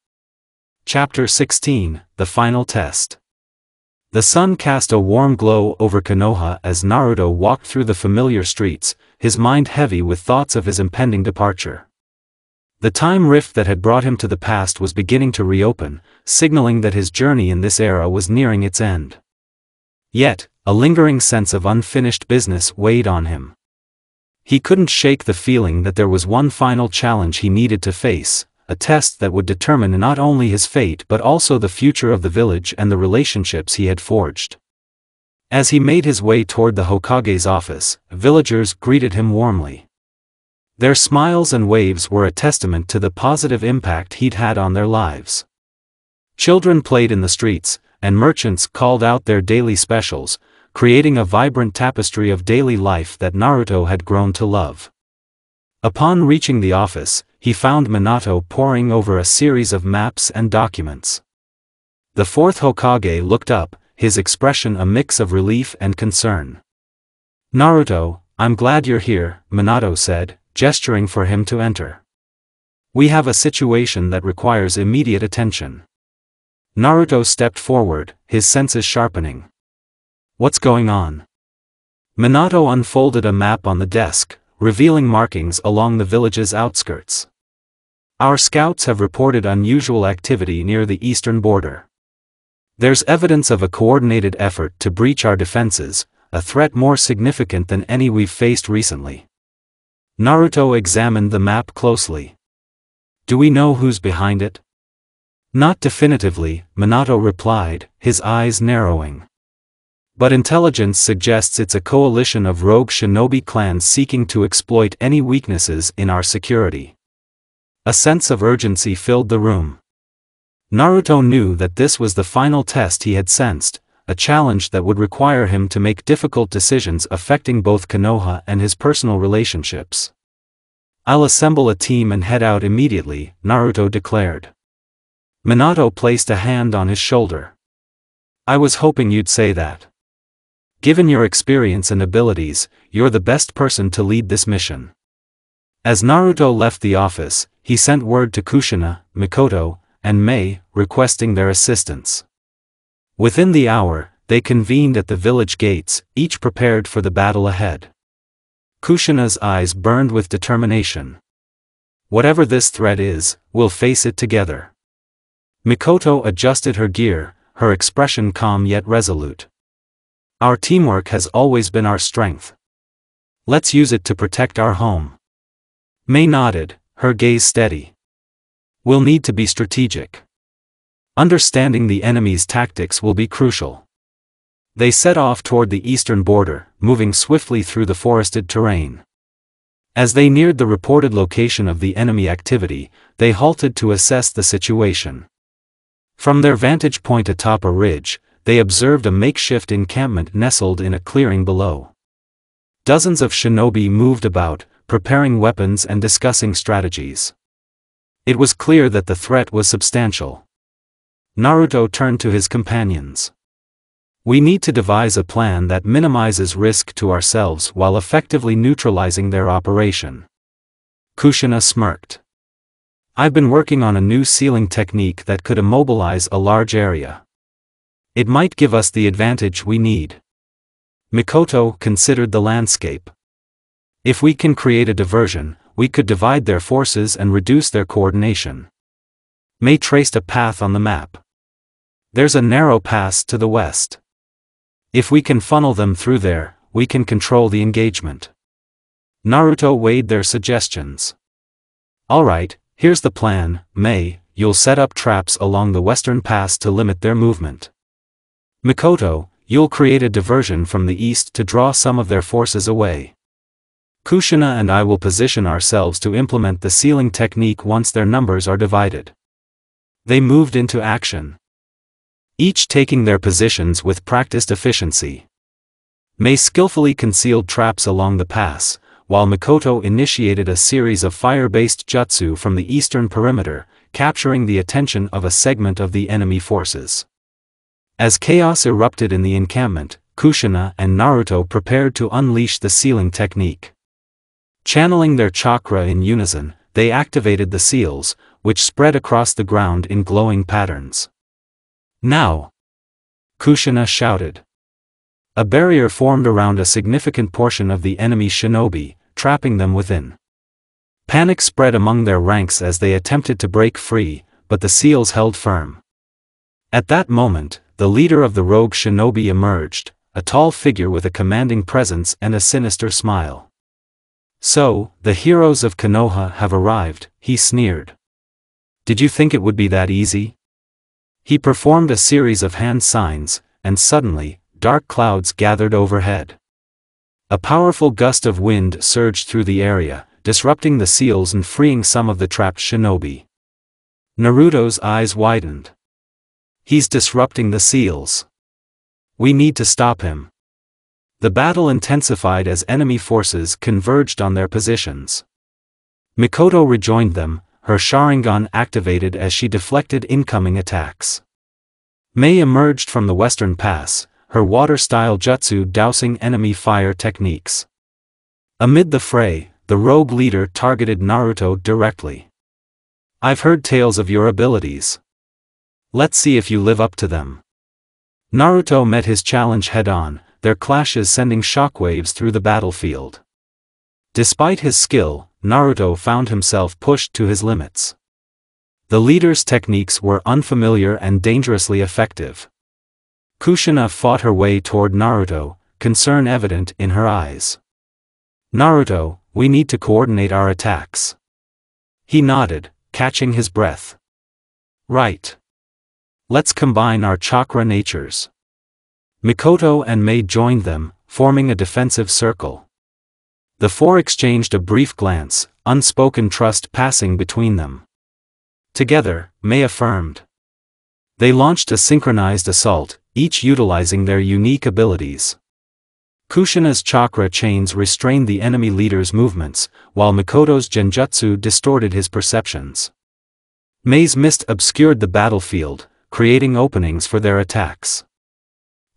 Chapter 16, The Final Test. The sun cast a warm glow over Konoha as Naruto walked through the familiar streets, his mind heavy with thoughts of his impending departure. The time rift that had brought him to the past was beginning to reopen, signaling that his journey in this era was nearing its end. Yet, a lingering sense of unfinished business weighed on him. He couldn't shake the feeling that there was one final challenge he needed to face, a test that would determine not only his fate but also the future of the village and the relationships he had forged. As he made his way toward the Hokage's office, villagers greeted him warmly. Their smiles and waves were a testament to the positive impact he'd had on their lives. Children played in the streets, and merchants called out their daily specials, creating a vibrant tapestry of daily life that Naruto had grown to love. Upon reaching the office, he found Minato poring over a series of maps and documents. The fourth Hokage looked up, his expression a mix of relief and concern. "Naruto, I'm glad you're here," Minato said, gesturing for him to enter. "We have a situation that requires immediate attention." Naruto stepped forward, his senses sharpening. "What's going on?" Minato unfolded a map on the desk, revealing markings along the village's outskirts. "Our scouts have reported unusual activity near the eastern border. There's evidence of a coordinated effort to breach our defenses, a threat more significant than any we've faced recently." Naruto examined the map closely. "Do we know who's behind it?" "Not definitively," Minato replied, his eyes narrowing. "But intelligence suggests it's a coalition of rogue shinobi clans seeking to exploit any weaknesses in our security." A sense of urgency filled the room. Naruto knew that this was the final test he had sensed, a challenge that would require him to make difficult decisions affecting both Konoha and his personal relationships. "I'll assemble a team and head out immediately," Naruto declared. Minato placed a hand on his shoulder. "I was hoping you'd say that. Given your experience and abilities, you're the best person to lead this mission." As Naruto left the office, he sent word to Kushina, Mikoto, and Mei, requesting their assistance. Within the hour, they convened at the village gates, each prepared for the battle ahead. Kushina's eyes burned with determination. "Whatever this threat is, we'll face it together." Mikoto adjusted her gear, her expression calm yet resolute. "Our teamwork has always been our strength. Let's use it to protect our home." Mei nodded, her gaze steady. We'll need to be strategic. Understanding the enemy's tactics will be crucial. They set off toward the eastern border, moving swiftly through the forested terrain. As they neared the reported location of the enemy activity, they halted to assess the situation. From their vantage point atop a ridge, they observed a makeshift encampment nestled in a clearing below. Dozens of shinobi moved about, preparing weapons and discussing strategies. It was clear that the threat was substantial. Naruto turned to his companions. We need to devise a plan that minimizes risk to ourselves while effectively neutralizing their operation. Kushina smirked. I've been working on a new sealing technique that could immobilize a large area. It might give us the advantage we need. Mikoto considered the landscape. If we can create a diversion, we could divide their forces and reduce their coordination. May traced a path on the map. There's a narrow pass to the west. If we can funnel them through there, we can control the engagement. Naruto weighed their suggestions. Alright, here's the plan, May, you'll set up traps along the western pass to limit their movement. Mikoto, you'll create a diversion from the east to draw some of their forces away. Kushina and I will position ourselves to implement the sealing technique once their numbers are divided. They moved into action, each taking their positions with practiced efficiency. May skillfully concealed traps along the pass, while Mikoto initiated a series of fire-based jutsu from the eastern perimeter, capturing the attention of a segment of the enemy forces. As chaos erupted in the encampment, Kushina and Naruto prepared to unleash the sealing technique. Channeling their chakra in unison, they activated the seals, which spread across the ground in glowing patterns. Now! Kushina shouted. A barrier formed around a significant portion of the enemy shinobi, trapping them within. Panic spread among their ranks as they attempted to break free, but the seals held firm. At that moment, the leader of the rogue shinobi emerged, a tall figure with a commanding presence and a sinister smile. So, the heroes of Konoha have arrived, he sneered. Did you think it would be that easy? He performed a series of hand signs, and suddenly, dark clouds gathered overhead. A powerful gust of wind surged through the area, disrupting the seals and freeing some of the trapped shinobi. Naruto's eyes widened. He's disrupting the seals. We need to stop him. The battle intensified as enemy forces converged on their positions. Mikoto rejoined them, her Sharingan activated as she deflected incoming attacks. May emerged from the western pass, her water-style jutsu dousing enemy fire techniques. Amid the fray, the rogue leader targeted Naruto directly. I've heard tales of your abilities. Let's see if you live up to them. Naruto met his challenge head-on, their clashes sending shockwaves through the battlefield. Despite his skill, Naruto found himself pushed to his limits. The leader's techniques were unfamiliar and dangerously effective. Kushina fought her way toward Naruto, concern evident in her eyes. Naruto, we need to coordinate our attacks. He nodded, catching his breath. Right. Let's combine our chakra natures. Mikoto and May joined them, forming a defensive circle. The four exchanged a brief glance, unspoken trust passing between them. Together, May affirmed. They launched a synchronized assault, each utilizing their unique abilities. Kushina's chakra chains restrained the enemy leader's movements, while Mikoto's genjutsu distorted his perceptions. May's mist obscured the battlefield, creating openings for their attacks.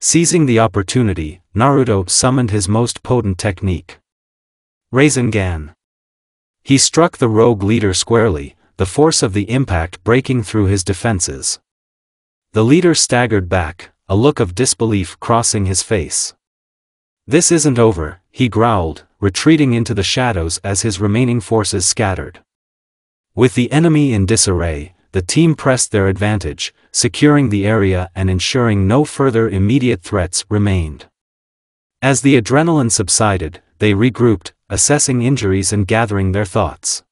Seizing the opportunity, Naruto summoned his most potent technique. Rasengan. He struck the rogue leader squarely, the force of the impact breaking through his defenses. The leader staggered back, a look of disbelief crossing his face. This isn't over, he growled, retreating into the shadows as his remaining forces scattered. With the enemy in disarray, the team pressed their advantage, securing the area and ensuring no further immediate threats remained. As the adrenaline subsided, they regrouped, assessing injuries and gathering their thoughts.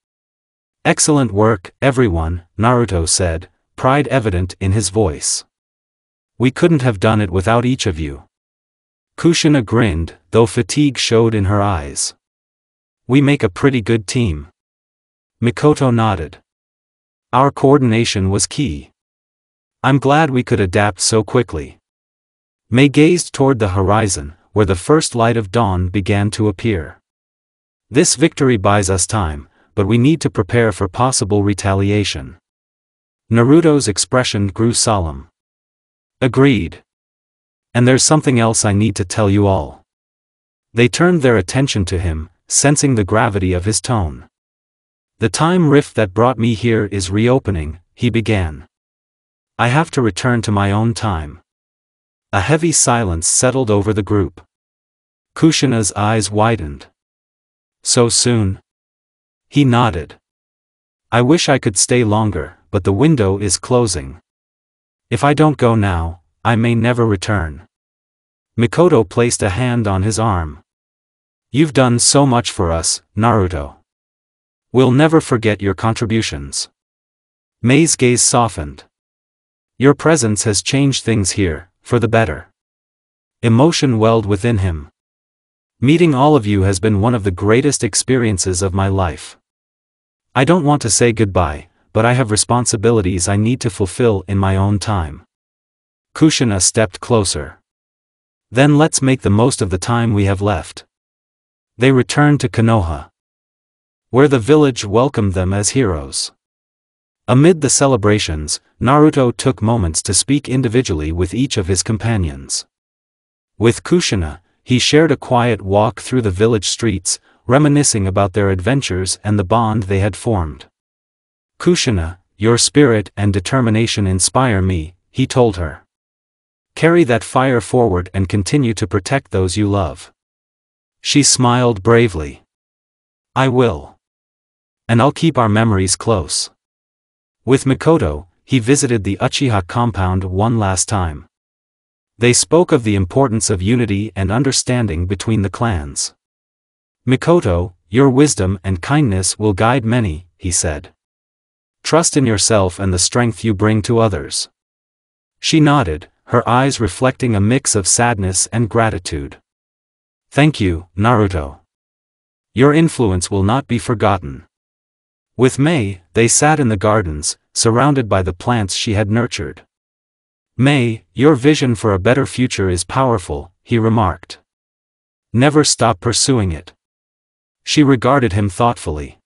Excellent work, everyone, Naruto said, pride evident in his voice. We couldn't have done it without each of you. Kushina grinned, though fatigue showed in her eyes. We make a pretty good team. Mikoto nodded. Our coordination was key. I'm glad we could adapt so quickly. Mei gazed toward the horizon, where the first light of dawn began to appear. This victory buys us time, but we need to prepare for possible retaliation. Naruto's expression grew solemn. Agreed. And there's something else I need to tell you all. They turned their attention to him, sensing the gravity of his tone. The time rift that brought me here is reopening, he began. I have to return to my own time. A heavy silence settled over the group. Kushina's eyes widened. So soon? He nodded. I wish I could stay longer, but the window is closing. If I don't go now, I may never return. Mikoto placed a hand on his arm. You've done so much for us, Naruto. We'll never forget your contributions. Mei's gaze softened. Your presence has changed things here, for the better. Emotion welled within him. Meeting all of you has been one of the greatest experiences of my life. I don't want to say goodbye, but I have responsibilities I need to fulfill in my own time. Kushina stepped closer. Then let's make the most of the time we have left. They returned to Konoha, where the village welcomed them as heroes. Amid the celebrations, Naruto took moments to speak individually with each of his companions. With Kushina, he shared a quiet walk through the village streets, reminiscing about their adventures and the bond they had formed. Kushina, your spirit and determination inspire me, he told her. Carry that fire forward and continue to protect those you love. She smiled bravely. I will. And I'll keep our memories close. With Mikoto, he visited the Uchiha compound one last time. They spoke of the importance of unity and understanding between the clans. Mikoto, your wisdom and kindness will guide many, he said. Trust in yourself and the strength you bring to others. She nodded, her eyes reflecting a mix of sadness and gratitude. Thank you, Naruto. Your influence will not be forgotten. With Mei, they sat in the gardens, surrounded by the plants she had nurtured. Mei, your vision for a better future is powerful, he remarked. Never stop pursuing it. She regarded him thoughtfully.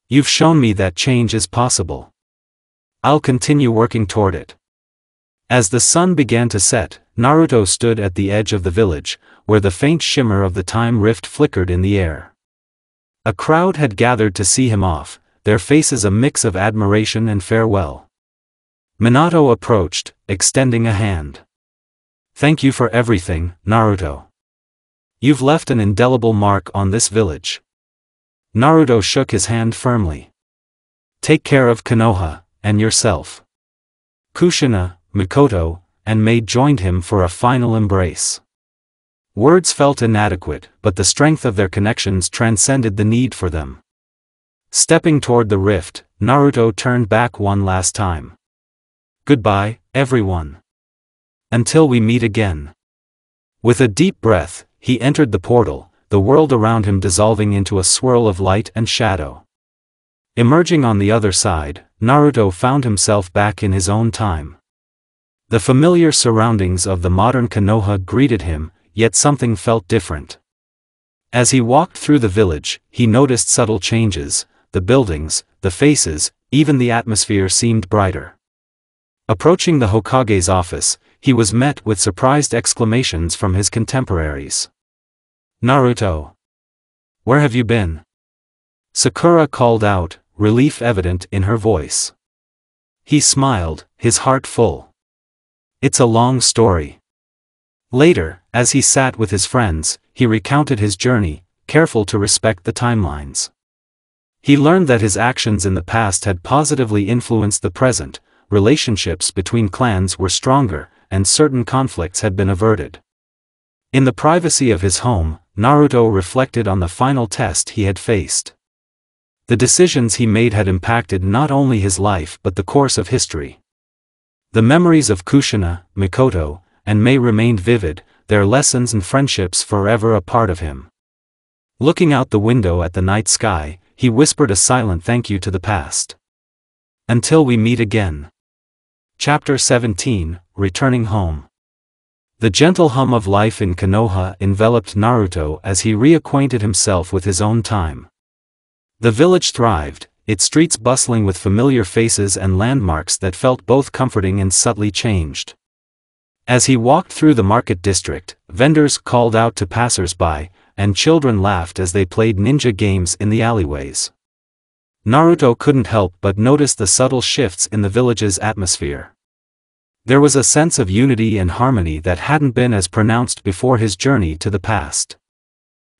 You've shown me that change is possible. I'll continue working toward it. As the sun began to set, Naruto stood at the edge of the village, where the faint shimmer of the time rift flickered in the air. A crowd had gathered to see him off, their faces a mix of admiration and farewell. Minato approached, extending a hand. Thank you for everything, Naruto. You've left an indelible mark on this village. Naruto shook his hand firmly. Take care of Konoha, and yourself. Kushina, Mikoto, and Mei joined him for a final embrace. Words felt inadequate, but the strength of their connections transcended the need for them. Stepping toward the rift, Naruto turned back one last time. Goodbye, everyone. Until we meet again. With a deep breath, he entered the portal, the world around him dissolving into a swirl of light and shadow. Emerging on the other side, Naruto found himself back in his own time. The familiar surroundings of the modern Konoha greeted him, yet something felt different. As he walked through the village, he noticed subtle changes, the buildings, the faces, even the atmosphere seemed brighter. Approaching the Hokage's office, he was met with surprised exclamations from his contemporaries. Naruto! Where have you been? Sakura called out, relief evident in her voice. He smiled, his heart full. It's a long story. Later, as he sat with his friends, he recounted his journey, careful to respect the timelines. He learned that his actions in the past had positively influenced the present, relationships between clans were stronger, and certain conflicts had been averted. In the privacy of his home, Naruto reflected on the final test he had faced. The decisions he made had impacted not only his life but the course of history. The memories of Kushina, Mikoto, and Mei remained vivid, their lessons and friendships forever a part of him. Looking out the window at the night sky, he whispered a silent thank you to the past. Until we meet again. Chapter 17, Returning Home. The gentle hum of life in Konoha enveloped Naruto as he reacquainted himself with his own time. The village thrived, its streets bustling with familiar faces and landmarks that felt both comforting and subtly changed. As he walked through the market district, vendors called out to passers-by, and children laughed as they played ninja games in the alleyways. Naruto couldn't help but notice the subtle shifts in the village's atmosphere. There was a sense of unity and harmony that hadn't been as pronounced before his journey to the past.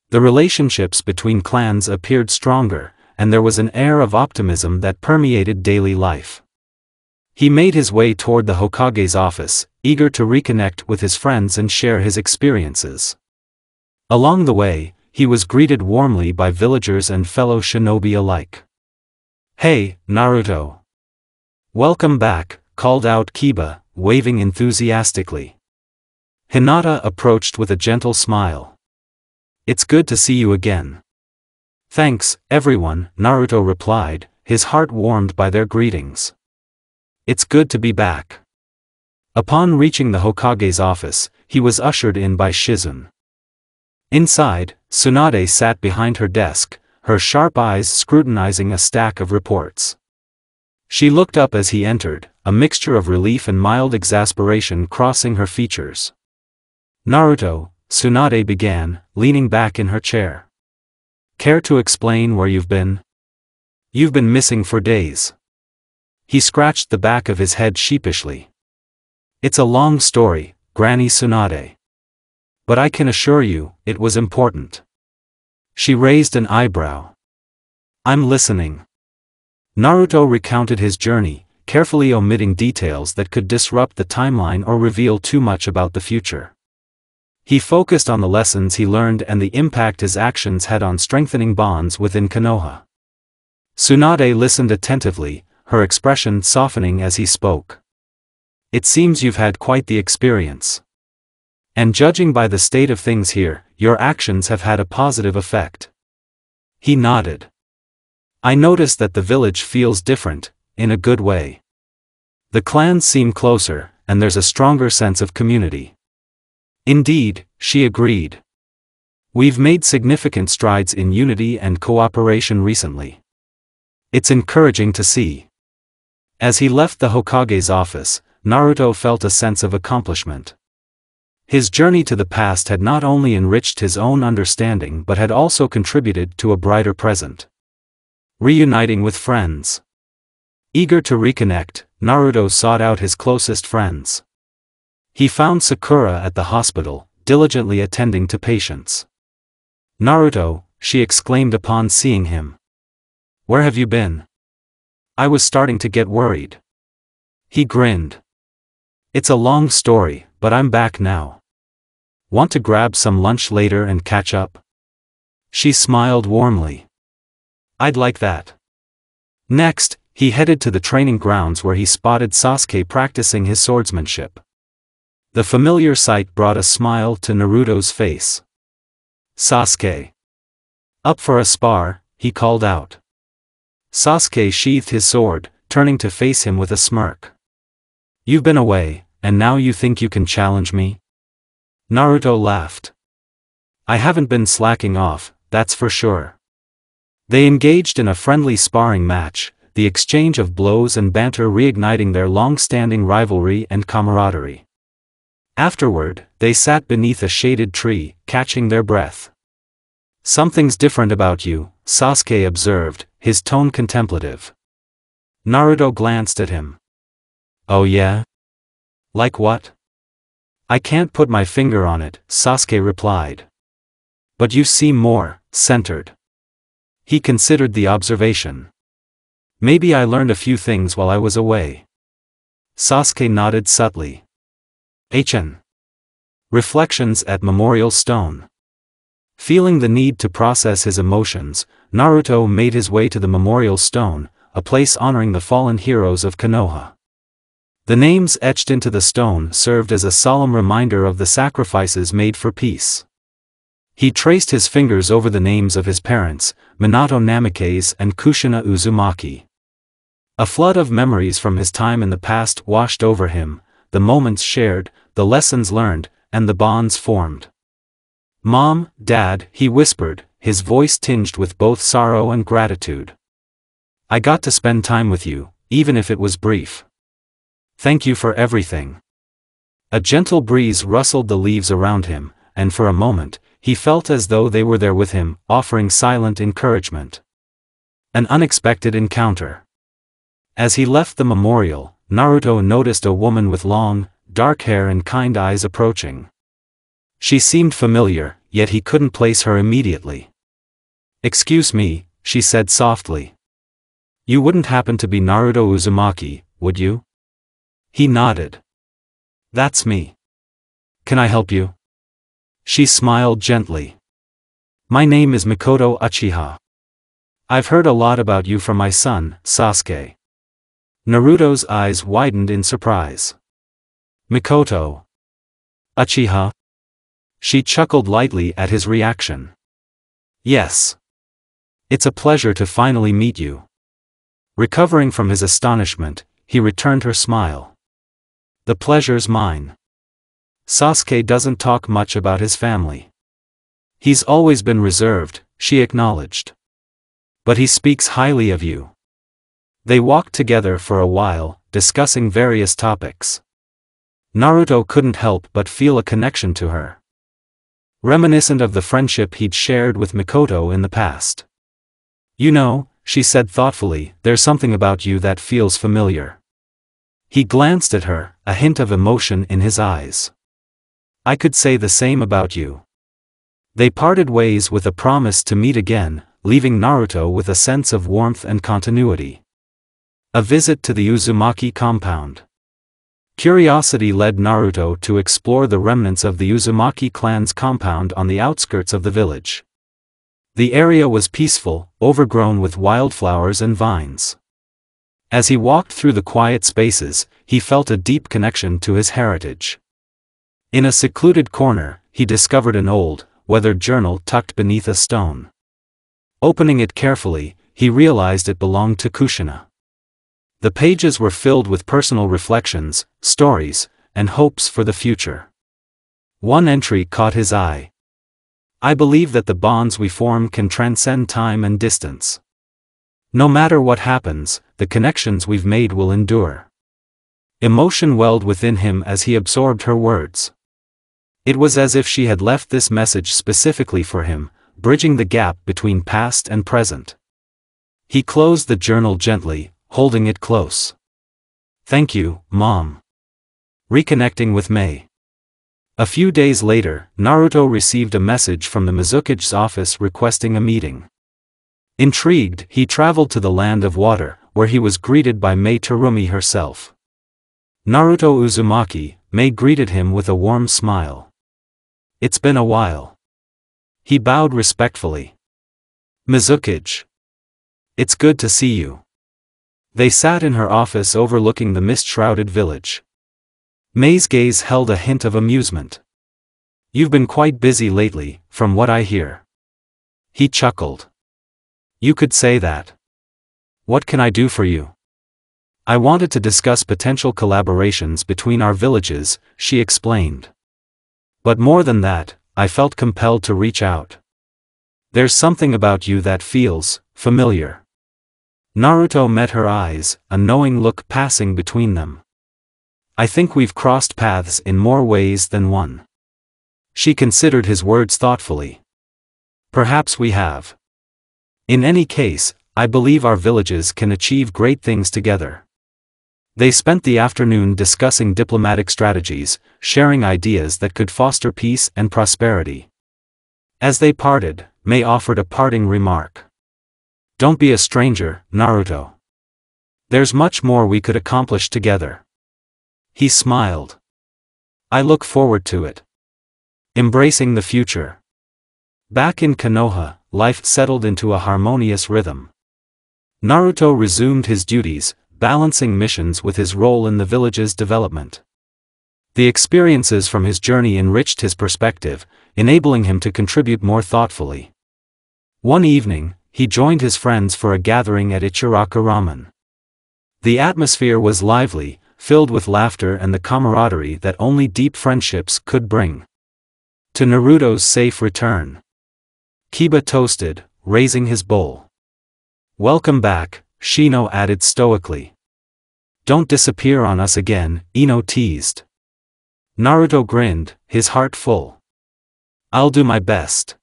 The relationships between clans appeared stronger, and there was an air of optimism that permeated daily life. He made his way toward the Hokage's office, eager to reconnect with his friends and share his experiences. Along the way, he was greeted warmly by villagers and fellow shinobi alike. "Hey, Naruto! Welcome back," called out Kiba, waving enthusiastically. Hinata approached with a gentle smile. "It's good to see you again." "Thanks, everyone," Naruto replied, his heart warmed by their greetings. "It's good to be back." Upon reaching the Hokage's office, he was ushered in by Shizune. Inside, Tsunade sat behind her desk, her sharp eyes scrutinizing a stack of reports. She looked up as he entered, a mixture of relief and mild exasperation crossing her features. "Naruto," Tsunade began, leaning back in her chair. "Care to explain where you've been? You've been missing for days." He scratched the back of his head sheepishly. "It's a long story, Granny Tsunade. But I can assure you, it was important." She raised an eyebrow. "I'm listening." Naruto recounted his journey, carefully omitting details that could disrupt the timeline or reveal too much about the future. He focused on the lessons he learned and the impact his actions had on strengthening bonds within Konoha. Tsunade listened attentively, her expression softening as he spoke. "It seems you've had quite the experience. And judging by the state of things here, your actions have had a positive effect." He nodded. "I noticed that the village feels different, in a good way. The clans seem closer, and there's a stronger sense of community." "Indeed," she agreed. "We've made significant strides in unity and cooperation recently. It's encouraging to see." As he left the Hokage's office, Naruto felt a sense of accomplishment. His journey to the past had not only enriched his own understanding but had also contributed to a brighter present. Reuniting with friends. Eager to reconnect, Naruto sought out his closest friends. He found Sakura at the hospital, diligently attending to patients. "Naruto," she exclaimed upon seeing him. "Where have you been? I was starting to get worried." He grinned. "It's a long story, but I'm back now. Want to grab some lunch later and catch up?" She smiled warmly. "I'd like that." Next, he headed to the training grounds where he spotted Sasuke practicing his swordsmanship. The familiar sight brought a smile to Naruto's face. "Sasuke. Up for a spar?" he called out. Sasuke sheathed his sword, turning to face him with a smirk. "You've been away, and now you think you can challenge me?" Naruto laughed. "I haven't been slacking off, that's for sure." They engaged in a friendly sparring match, the exchange of blows and banter reigniting their long-standing rivalry and camaraderie. Afterward, they sat beneath a shaded tree, catching their breath. "Something's different about you," Sasuke observed, his tone contemplative. Naruto glanced at him. "Oh yeah? Like what?" "I can't put my finger on it," Sasuke replied. "But you seem more centered." He considered the observation. "Maybe I learned a few things while I was away." Sasuke nodded subtly. HN. Reflections at Memorial Stone. Feeling the need to process his emotions, Naruto made his way to the memorial stone, a place honoring the fallen heroes of Konoha. The names etched into the stone served as a solemn reminder of the sacrifices made for peace. He traced his fingers over the names of his parents, Minato Namikaze and Kushina Uzumaki. A flood of memories from his time in the past washed over him, the moments shared, the lessons learned, and the bonds formed. "Mom, Dad," he whispered, his voice tinged with both sorrow and gratitude. "I got to spend time with you, even if it was brief. Thank you for everything." A gentle breeze rustled the leaves around him, and for a moment, he felt as though they were there with him, offering silent encouragement. An unexpected encounter. As he left the memorial, Naruto noticed a woman with long, dark hair and kind eyes approaching. She seemed familiar, yet he couldn't place her immediately. "Excuse me," she said softly. "You wouldn't happen to be Naruto Uzumaki, would you?" He nodded. "That's me. Can I help you?" She smiled gently. "My name is Mikoto Uchiha. I've heard a lot about you from my son, Sasuke." Naruto's eyes widened in surprise. "Mikoto Uchiha?" She chuckled lightly at his reaction. "Yes. It's a pleasure to finally meet you." Recovering from his astonishment, he returned her smile. "The pleasure's mine. Sasuke doesn't talk much about his family. He's always been reserved," she acknowledged. "But he speaks highly of you." They walked together for a while, discussing various topics. Naruto couldn't help but feel a connection to her. Reminiscent of the friendship he'd shared with Mikoto in the past. "You know," she said thoughtfully, "there's something about you that feels familiar." He glanced at her, a hint of emotion in his eyes. "I could say the same about you." They parted ways with a promise to meet again, leaving Naruto with a sense of warmth and continuity. A visit to the Uzumaki compound. Curiosity led Naruto to explore the remnants of the Uzumaki clan's compound on the outskirts of the village. The area was peaceful, overgrown with wildflowers and vines. As he walked through the quiet spaces, he felt a deep connection to his heritage. In a secluded corner, he discovered an old, weathered journal tucked beneath a stone. Opening it carefully, he realized it belonged to Kushina. The pages were filled with personal reflections, stories, and hopes for the future. One entry caught his eye. "I believe that the bonds we form can transcend time and distance. No matter what happens, the connections we've made will endure." Emotion welled within him as he absorbed her words. It was as if she had left this message specifically for him, bridging the gap between past and present. He closed the journal gently, holding it close. "Thank you, Mom." Reconnecting with Mei. A few days later, Naruto received a message from the Mizukage's office requesting a meeting. Intrigued, he traveled to the Land of Water, where he was greeted by Mei Terumi herself. Naruto Uzumaki, Mei greeted him with a warm smile. "It's been a while." He bowed respectfully. "Mizukage. It's good to see you." They sat in her office overlooking the mist-shrouded village. Mei's gaze held a hint of amusement. "You've been quite busy lately, from what I hear." He chuckled. "You could say that. What can I do for you?" "I wanted to discuss potential collaborations between our villages," she explained. "But more than that, I felt compelled to reach out. There's something about you that feels familiar." Naruto met her eyes, a knowing look passing between them. "I think we've crossed paths in more ways than one." She considered his words thoughtfully. "Perhaps we have. In any case, I believe our villages can achieve great things together." They spent the afternoon discussing diplomatic strategies, sharing ideas that could foster peace and prosperity. As they parted, Mei offered a parting remark. "Don't be a stranger, Naruto. There's much more we could accomplish together." He smiled. "I look forward to it." Embracing the future. Back in Konoha, life settled into a harmonious rhythm. Naruto resumed his duties, balancing missions with his role in the village's development. The experiences from his journey enriched his perspective, enabling him to contribute more thoughtfully. One evening, he joined his friends for a gathering at Ichiraku Ramen. The atmosphere was lively, filled with laughter and the camaraderie that only deep friendships could bring. To Naruto's safe return, Kiba toasted, raising his bowl. "Welcome back," Shino added stoically. "Don't disappear on us again," Ino teased. Naruto grinned, his heart full. "I'll do my best."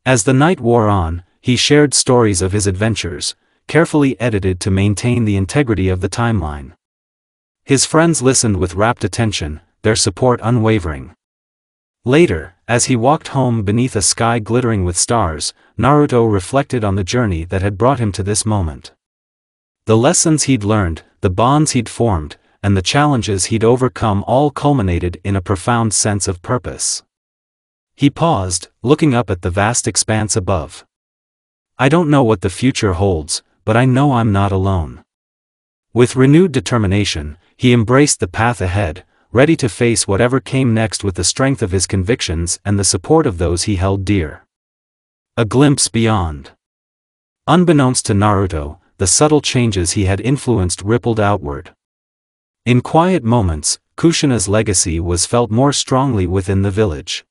As the night wore on, he shared stories of his adventures, carefully edited to maintain the integrity of the timeline. His friends listened with rapt attention, their support unwavering. Later, as he walked home beneath a sky glittering with stars, Naruto reflected on the journey that had brought him to this moment. The lessons he'd learned, the bonds he'd formed, and the challenges he'd overcome all culminated in a profound sense of purpose. He paused, looking up at the vast expanse above. "I don't know what the future holds, but I know I'm not alone." With renewed determination, he embraced the path ahead, ready to face whatever came next with the strength of his convictions and the support of those he held dear. A glimpse beyond. Unbeknownst to Naruto, the subtle changes he had influenced rippled outward. In quiet moments, Kushina's legacy was felt more strongly within the village.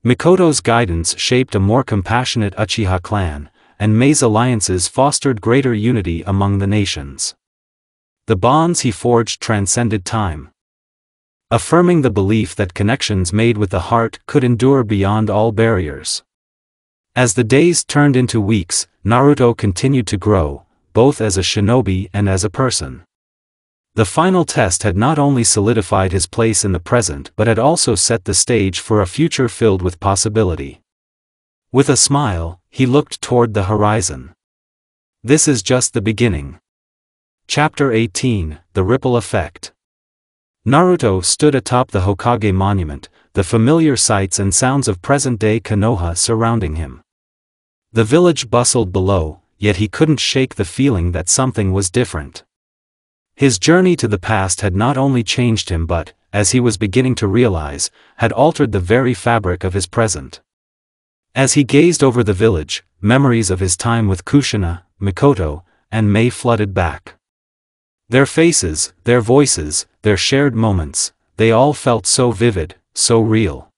Mikoto's guidance shaped a more compassionate Uchiha clan, and Mei's alliances fostered greater unity among the nations. The bonds he forged transcended time, affirming the belief that connections made with the heart could endure beyond all barriers. As the days turned into weeks, Naruto continued to grow, both as a shinobi and as a person. The final test had not only solidified his place in the present but had also set the stage for a future filled with possibility. With a smile, he looked toward the horizon. This is just the beginning. Chapter 18, The Ripple Effect. Naruto stood atop the Hokage monument, the familiar sights and sounds of present-day Konoha surrounding him. The village bustled below, yet he couldn't shake the feeling that something was different. His journey to the past had not only changed him but, as he was beginning to realize, had altered the very fabric of his present. As he gazed over the village, memories of his time with Kushina, Mikoto, and Mei flooded back. Their faces, their voices, their shared moments, they all felt so vivid, so real.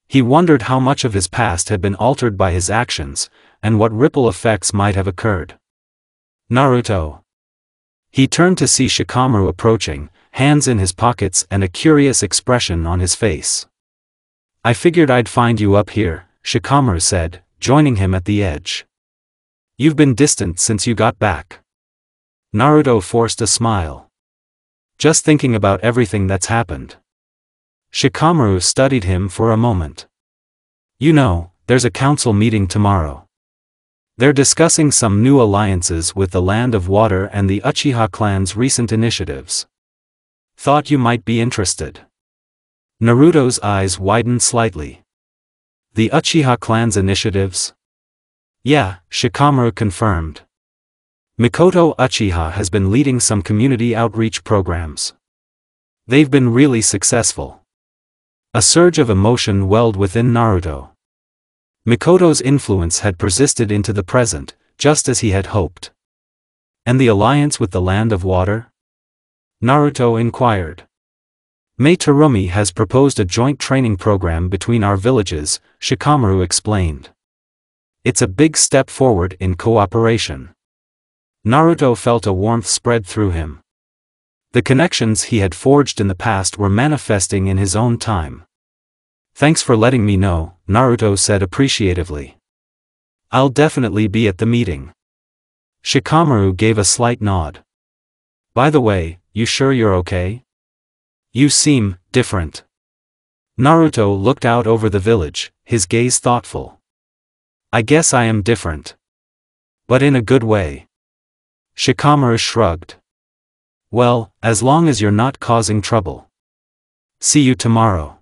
He wondered how much of his past had been altered by his actions, and what ripple effects might have occurred. Naruto. He turned to see Shikamaru approaching, hands in his pockets and a curious expression on his face. "I figured I'd find you up here," Shikamaru said, joining him at the edge. "You've been distant since you got back." Naruto forced a smile. "Just thinking about everything that's happened." Shikamaru studied him for a moment. "You know, there's a council meeting tomorrow. They're discussing some new alliances with the Land of Water and the Uchiha clan's recent initiatives. Thought you might be interested." Naruto's eyes widened slightly. "The Uchiha clan's initiatives?" "Yeah," Shikamaru confirmed. "Mikoto Uchiha has been leading some community outreach programs. They've been really successful." A surge of emotion welled within Naruto. Mikoto's influence had persisted into the present, just as he had hoped. "And the alliance with the Land of Water?" Naruto inquired. "Mei Terumi has proposed a joint training program between our villages," Shikamaru explained. "It's a big step forward in cooperation." Naruto felt a warmth spread through him. The connections he had forged in the past were manifesting in his own time. "Thanks for letting me know," Naruto said appreciatively. "I'll definitely be at the meeting." Shikamaru gave a slight nod. "By the way, you sure you're okay? You seem different." Naruto looked out over the village, his gaze thoughtful. "I guess I am different. But in a good way." Shikamaru shrugged. "Well, as long as you're not causing trouble. See you tomorrow."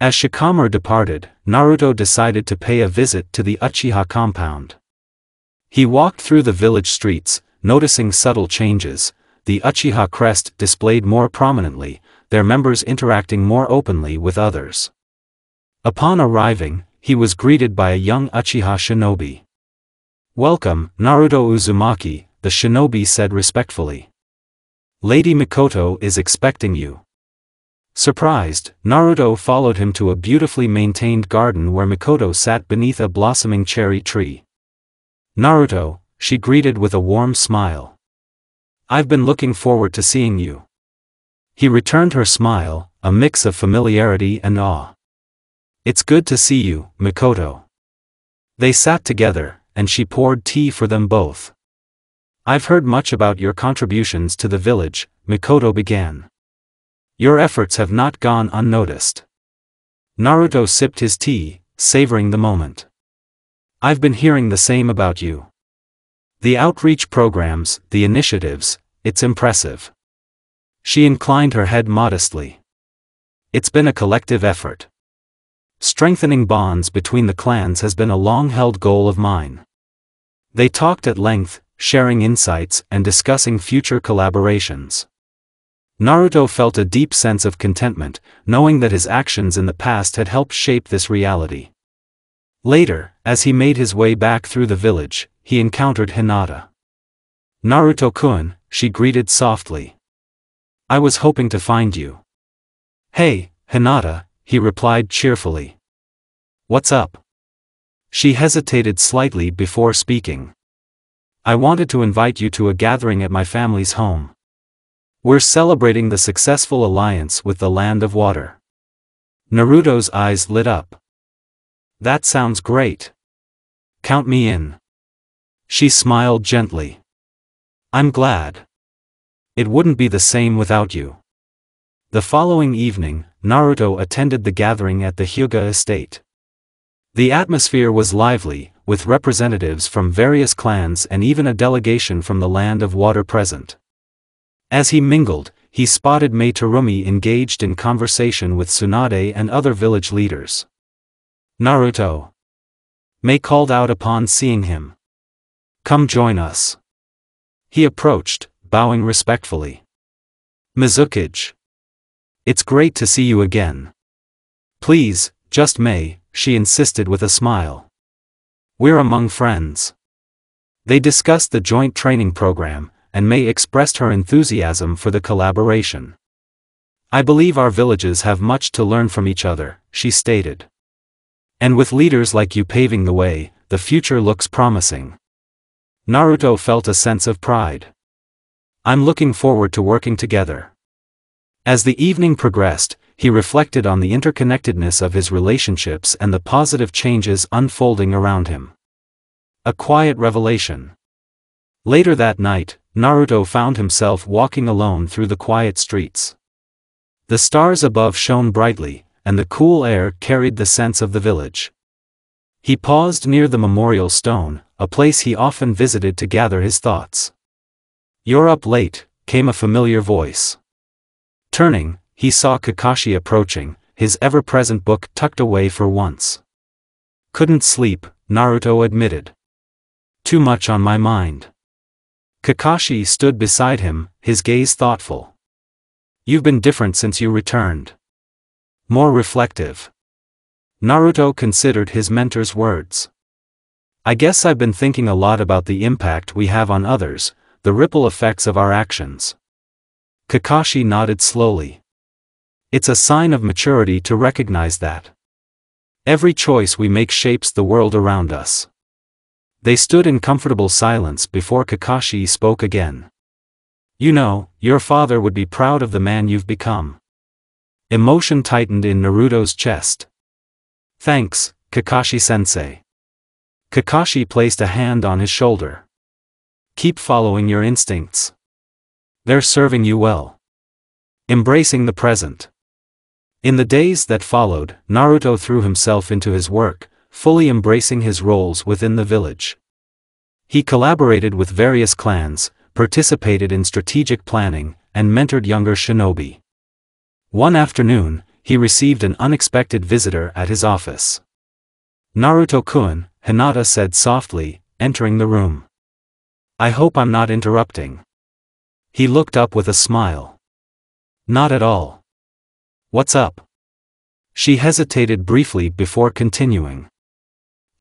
As Shikamaru departed, Naruto decided to pay a visit to the Uchiha compound. He walked through the village streets, noticing subtle changes. The Uchiha crest displayed more prominently, their members interacting more openly with others. Upon arriving, he was greeted by a young Uchiha shinobi. "Welcome, Naruto Uzumaki," the shinobi said respectfully. "Lady Mikoto is expecting you." Surprised, Naruto followed him to a beautifully maintained garden where Mikoto sat beneath a blossoming cherry tree. "Naruto," she greeted with a warm smile. "I've been looking forward to seeing you." He returned her smile, a mix of familiarity and awe. "It's good to see you, Mikoto." They sat together, and she poured tea for them both. "I've heard much about your contributions to the village," Mikoto began. "Your efforts have not gone unnoticed." Naruto sipped his tea, savoring the moment. "I've been hearing the same about you. The outreach programs, the initiatives, it's impressive." She inclined her head modestly. "It's been a collective effort. Strengthening bonds between the clans has been a long-held goal of mine." They talked at length, sharing insights and discussing future collaborations. Naruto felt a deep sense of contentment, knowing that his actions in the past had helped shape this reality. Later, as he made his way back through the village, he encountered Hinata. "Naruto-kun," she greeted softly. "I was hoping to find you." "Hey, Hinata," he replied cheerfully. "What's up?" She hesitated slightly before speaking. "I wanted to invite you to a gathering at my family's home. We're celebrating the successful alliance with the Land of Water." Naruto's eyes lit up. "That sounds great. Count me in." She smiled gently. "I'm glad. It wouldn't be the same without you." The following evening, Naruto attended the gathering at the Hyuga estate. The atmosphere was lively, with representatives from various clans and even a delegation from the Land of Water present. As he mingled, he spotted Mei Terumi engaged in conversation with Tsunade and other village leaders. "Naruto." Mei called out upon seeing him. "Come join us." He approached, bowing respectfully. "Mizukage. It's great to see you again." "Please, just Mei," she insisted with a smile. "We're among friends." They discussed the joint training program, and Mei expressed her enthusiasm for the collaboration. "I believe our villages have much to learn from each other," she stated. "And with leaders like you paving the way, the future looks promising." Naruto felt a sense of pride. "I'm looking forward to working together." As the evening progressed, he reflected on the interconnectedness of his relationships and the positive changes unfolding around him. A quiet revelation. Later that night, Naruto found himself walking alone through the quiet streets. The stars above shone brightly, and the cool air carried the sense of the village. He paused near the memorial stone, a place he often visited to gather his thoughts. "You're up late," came a familiar voice. Turning, he saw Kakashi approaching, his ever-present book tucked away for once. "Couldn't sleep," Naruto admitted. "Too much on my mind." Kakashi stood beside him, his gaze thoughtful. "You've been different since you returned. More reflective." Naruto considered his mentor's words. "I guess I've been thinking a lot about the impact we have on others, the ripple effects of our actions." Kakashi nodded slowly. "It's a sign of maturity to recognize that. Every choice we make shapes the world around us." They stood in comfortable silence before Kakashi spoke again. "You know, your father would be proud of the man you've become." Emotion tightened in Naruto's chest. "Thanks, Kakashi-sensei." Kakashi placed a hand on his shoulder. "Keep following your instincts. They're serving you well." Embracing the present. In the days that followed, Naruto threw himself into his work, fully embracing his roles within the village. He collaborated with various clans, participated in strategic planning, and mentored younger shinobi. One afternoon, he received an unexpected visitor at his office. Naruto-kun, Hinata said softly, entering the room. I hope I'm not interrupting. He looked up with a smile. Not at all. What's up? She hesitated briefly before continuing.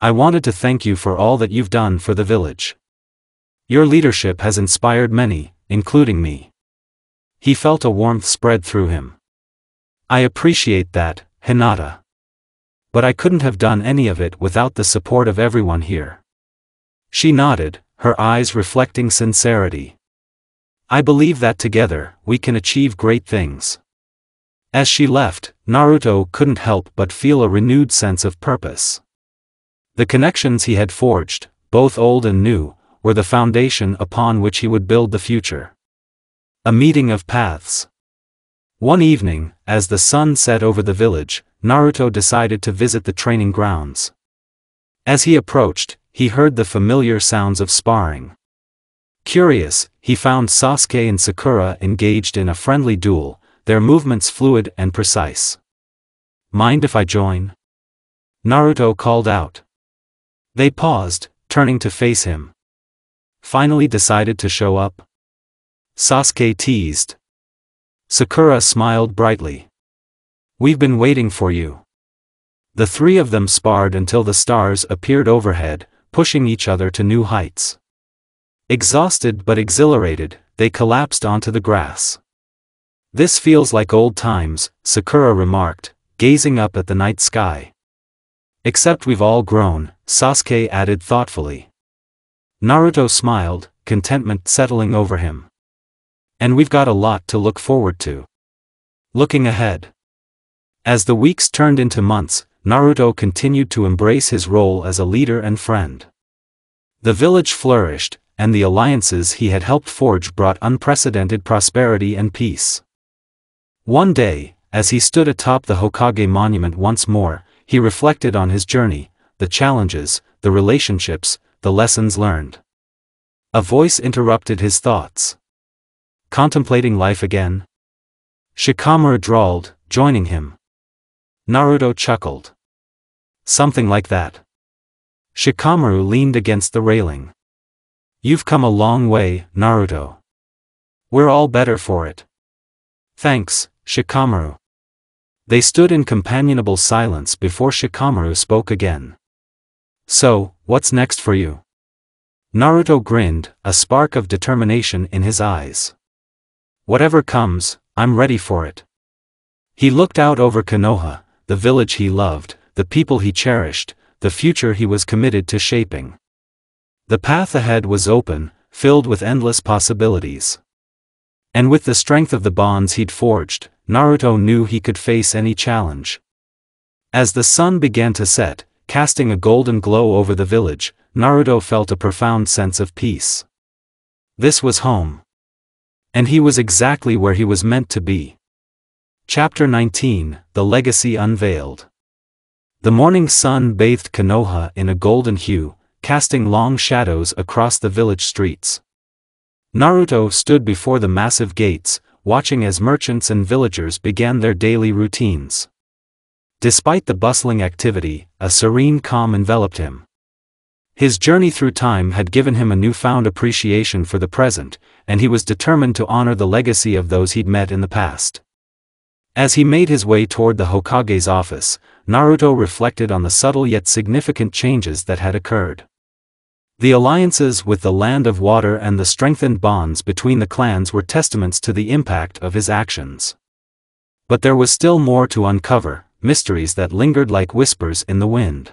I wanted to thank you for all that you've done for the village. Your leadership has inspired many, including me. He felt a warmth spread through him. I appreciate that, Hinata. But I couldn't have done any of it without the support of everyone here. She nodded, her eyes reflecting sincerity. I believe that together, we can achieve great things. As she left, Naruto couldn't help but feel a renewed sense of purpose. The connections he had forged, both old and new, were the foundation upon which he would build the future. A meeting of paths. One evening, as the sun set over the village, Naruto decided to visit the training grounds. As he approached, he heard the familiar sounds of sparring. Curious, he found Sasuke and Sakura engaged in a friendly duel, their movements fluid and precise. Mind if I join? Naruto called out. They paused, turning to face him. Finally decided to show up? Sasuke teased. Sakura smiled brightly. We've been waiting for you. The three of them sparred until the stars appeared overhead, pushing each other to new heights. Exhausted but exhilarated, they collapsed onto the grass. This feels like old times, Sakura remarked, gazing up at the night sky. Except we've all grown, Sasuke added thoughtfully. Naruto smiled, contentment settling over him. And we've got a lot to look forward to. Looking ahead. As the weeks turned into months, Naruto continued to embrace his role as a leader and friend. The village flourished, and the alliances he had helped forge brought unprecedented prosperity and peace. One day, as he stood atop the Hokage monument once more, he reflected on his journey, the challenges, the relationships, the lessons learned. A voice interrupted his thoughts. Contemplating life again? Shikamaru drawled, joining him. Naruto chuckled. Something like that. Shikamaru leaned against the railing. You've come a long way, Naruto. We're all better for it. Thanks, Shikamaru. They stood in companionable silence before Shikamaru spoke again. So, what's next for you? Naruto grinned, a spark of determination in his eyes. Whatever comes, I'm ready for it. He looked out over Konoha, the village he loved, the people he cherished, the future he was committed to shaping. The path ahead was open, filled with endless possibilities. And with the strength of the bonds he'd forged, Naruto knew he could face any challenge. As the sun began to set, casting a golden glow over the village, Naruto felt a profound sense of peace. This was home. And he was exactly where he was meant to be. Chapter 19, The Legacy Unveiled. The morning sun bathed Konoha in a golden hue, casting long shadows across the village streets. Naruto stood before the massive gates, watching as merchants and villagers began their daily routines. Despite the bustling activity, a serene calm enveloped him. His journey through time had given him a newfound appreciation for the present, and he was determined to honor the legacy of those he'd met in the past. As he made his way toward the Hokage's office, Naruto reflected on the subtle yet significant changes that had occurred. The alliances with the Land of Water and the strengthened bonds between the clans were testaments to the impact of his actions. But there was still more to uncover, mysteries that lingered like whispers in the wind.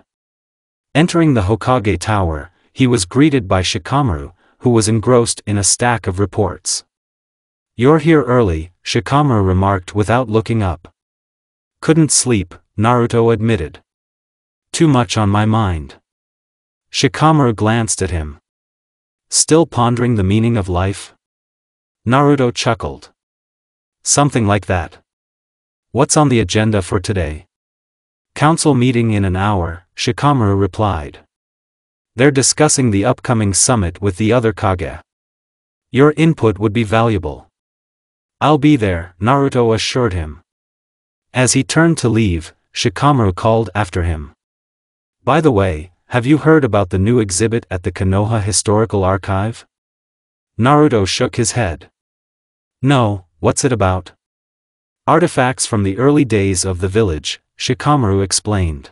Entering the Hokage Tower, he was greeted by Shikamaru, who was engrossed in a stack of reports. You're here early, Shikamaru remarked without looking up. Couldn't sleep, Naruto admitted. Too much on my mind. Shikamaru glanced at him. Still pondering the meaning of life? Naruto chuckled. Something like that. What's on the agenda for today? Council meeting in an hour, Shikamaru replied. They're discussing the upcoming summit with the other Kage. Your input would be valuable. I'll be there, Naruto assured him. As he turned to leave, Shikamaru called after him. By the way, have you heard about the new exhibit at the Konoha Historical Archive? Naruto shook his head. No, what's it about? Artifacts from the early days of the village, Shikamaru explained.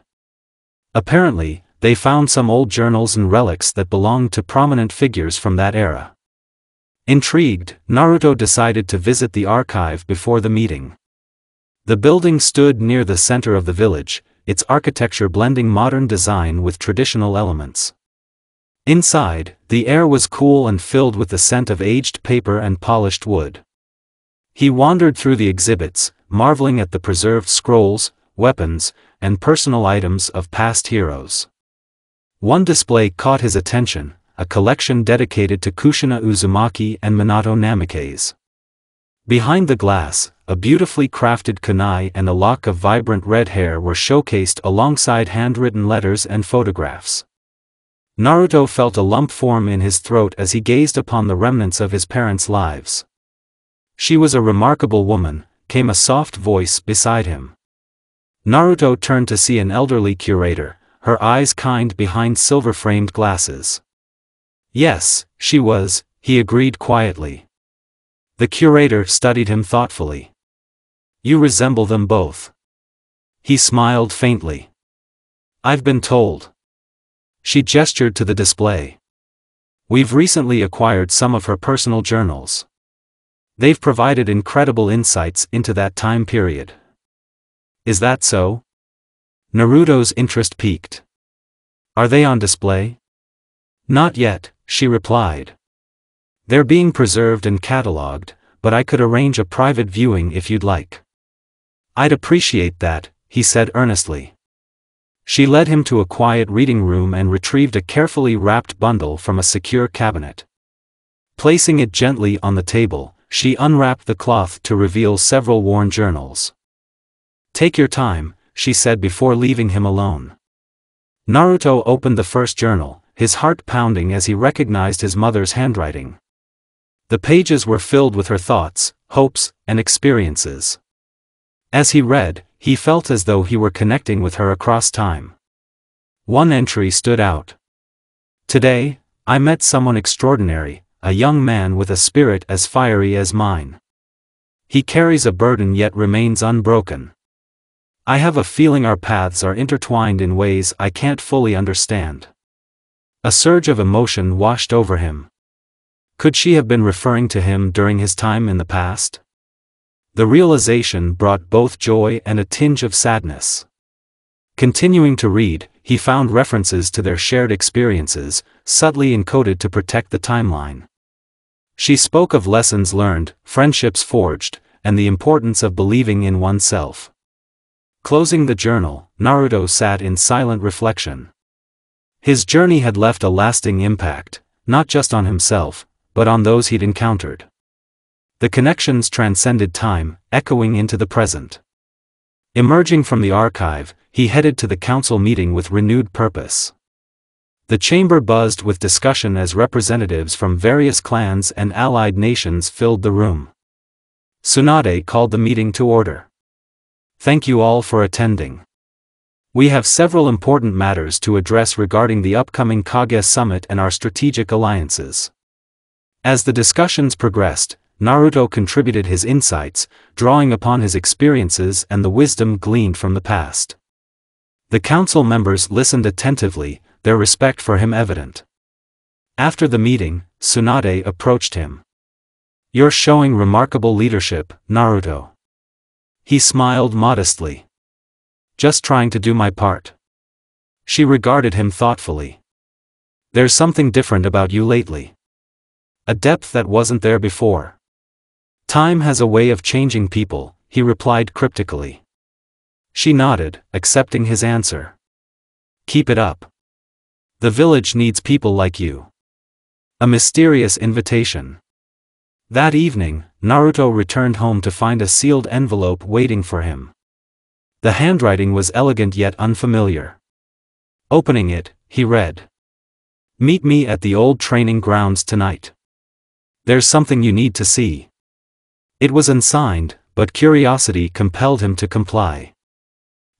Apparently, they found some old journals and relics that belonged to prominent figures from that era. Intrigued, Naruto decided to visit the archive before the meeting. The building stood near the center of the village, its architecture blending modern design with traditional elements. Inside, the air was cool and filled with the scent of aged paper and polished wood. He wandered through the exhibits, marveling at the preserved scrolls, weapons, and personal items of past heroes. One display caught his attention, a collection dedicated to Kushina Uzumaki and Minato Namikaze. Behind the glass, a beautifully crafted kunai and a lock of vibrant red hair were showcased alongside handwritten letters and photographs. Naruto felt a lump form in his throat as he gazed upon the remnants of his parents' lives. She was a remarkable woman, came a soft voice beside him. Naruto turned to see an elderly curator, her eyes kind behind silver-framed glasses. Yes, she was, he agreed quietly. The curator studied him thoughtfully. You resemble them both. He smiled faintly. I've been told. She gestured to the display. We've recently acquired some of her personal journals. They've provided incredible insights into that time period. Is that so? Naruto's interest piqued. Are they on display? Not yet, she replied. They're being preserved and catalogued, but I could arrange a private viewing if you'd like. I'd appreciate that, he said earnestly. She led him to a quiet reading room and retrieved a carefully wrapped bundle from a secure cabinet. Placing it gently on the table, she unwrapped the cloth to reveal several worn journals. Take your time, she said before leaving him alone. Naruto opened the first journal, his heart pounding as he recognized his mother's handwriting. The pages were filled with her thoughts, hopes, and experiences. As he read, he felt as though he were connecting with her across time. One entry stood out. Today, I met someone extraordinary, a young man with a spirit as fiery as mine. He carries a burden yet remains unbroken. I have a feeling our paths are intertwined in ways I can't fully understand. A surge of emotion washed over him. Could she have been referring to him during his time in the past? The realization brought both joy and a tinge of sadness. Continuing to read, he found references to their shared experiences, subtly encoded to protect the timeline. She spoke of lessons learned, friendships forged, and the importance of believing in oneself. Closing the journal, Naruto sat in silent reflection. His journey had left a lasting impact, not just on himself, but on those he'd encountered. The connections transcended time, echoing into the present. Emerging from the archive, he headed to the council meeting with renewed purpose. The chamber buzzed with discussion as representatives from various clans and allied nations filled the room. Tsunade called the meeting to order. Thank you all for attending. We have several important matters to address regarding the upcoming Kage Summit and our strategic alliances. As the discussions progressed, Naruto contributed his insights, drawing upon his experiences and the wisdom gleaned from the past. The council members listened attentively, their respect for him evident. After the meeting, Tsunade approached him. You're showing remarkable leadership, Naruto. He smiled modestly. Just trying to do my part. She regarded him thoughtfully. There's something different about you lately. A depth that wasn't there before. Time has a way of changing people, he replied cryptically. She nodded, accepting his answer. Keep it up. The village needs people like you. A mysterious invitation. That evening, Naruto returned home to find a sealed envelope waiting for him. The handwriting was elegant yet unfamiliar. Opening it, he read. Meet me at the old training grounds tonight. There's something you need to see. It was unsigned, but curiosity compelled him to comply.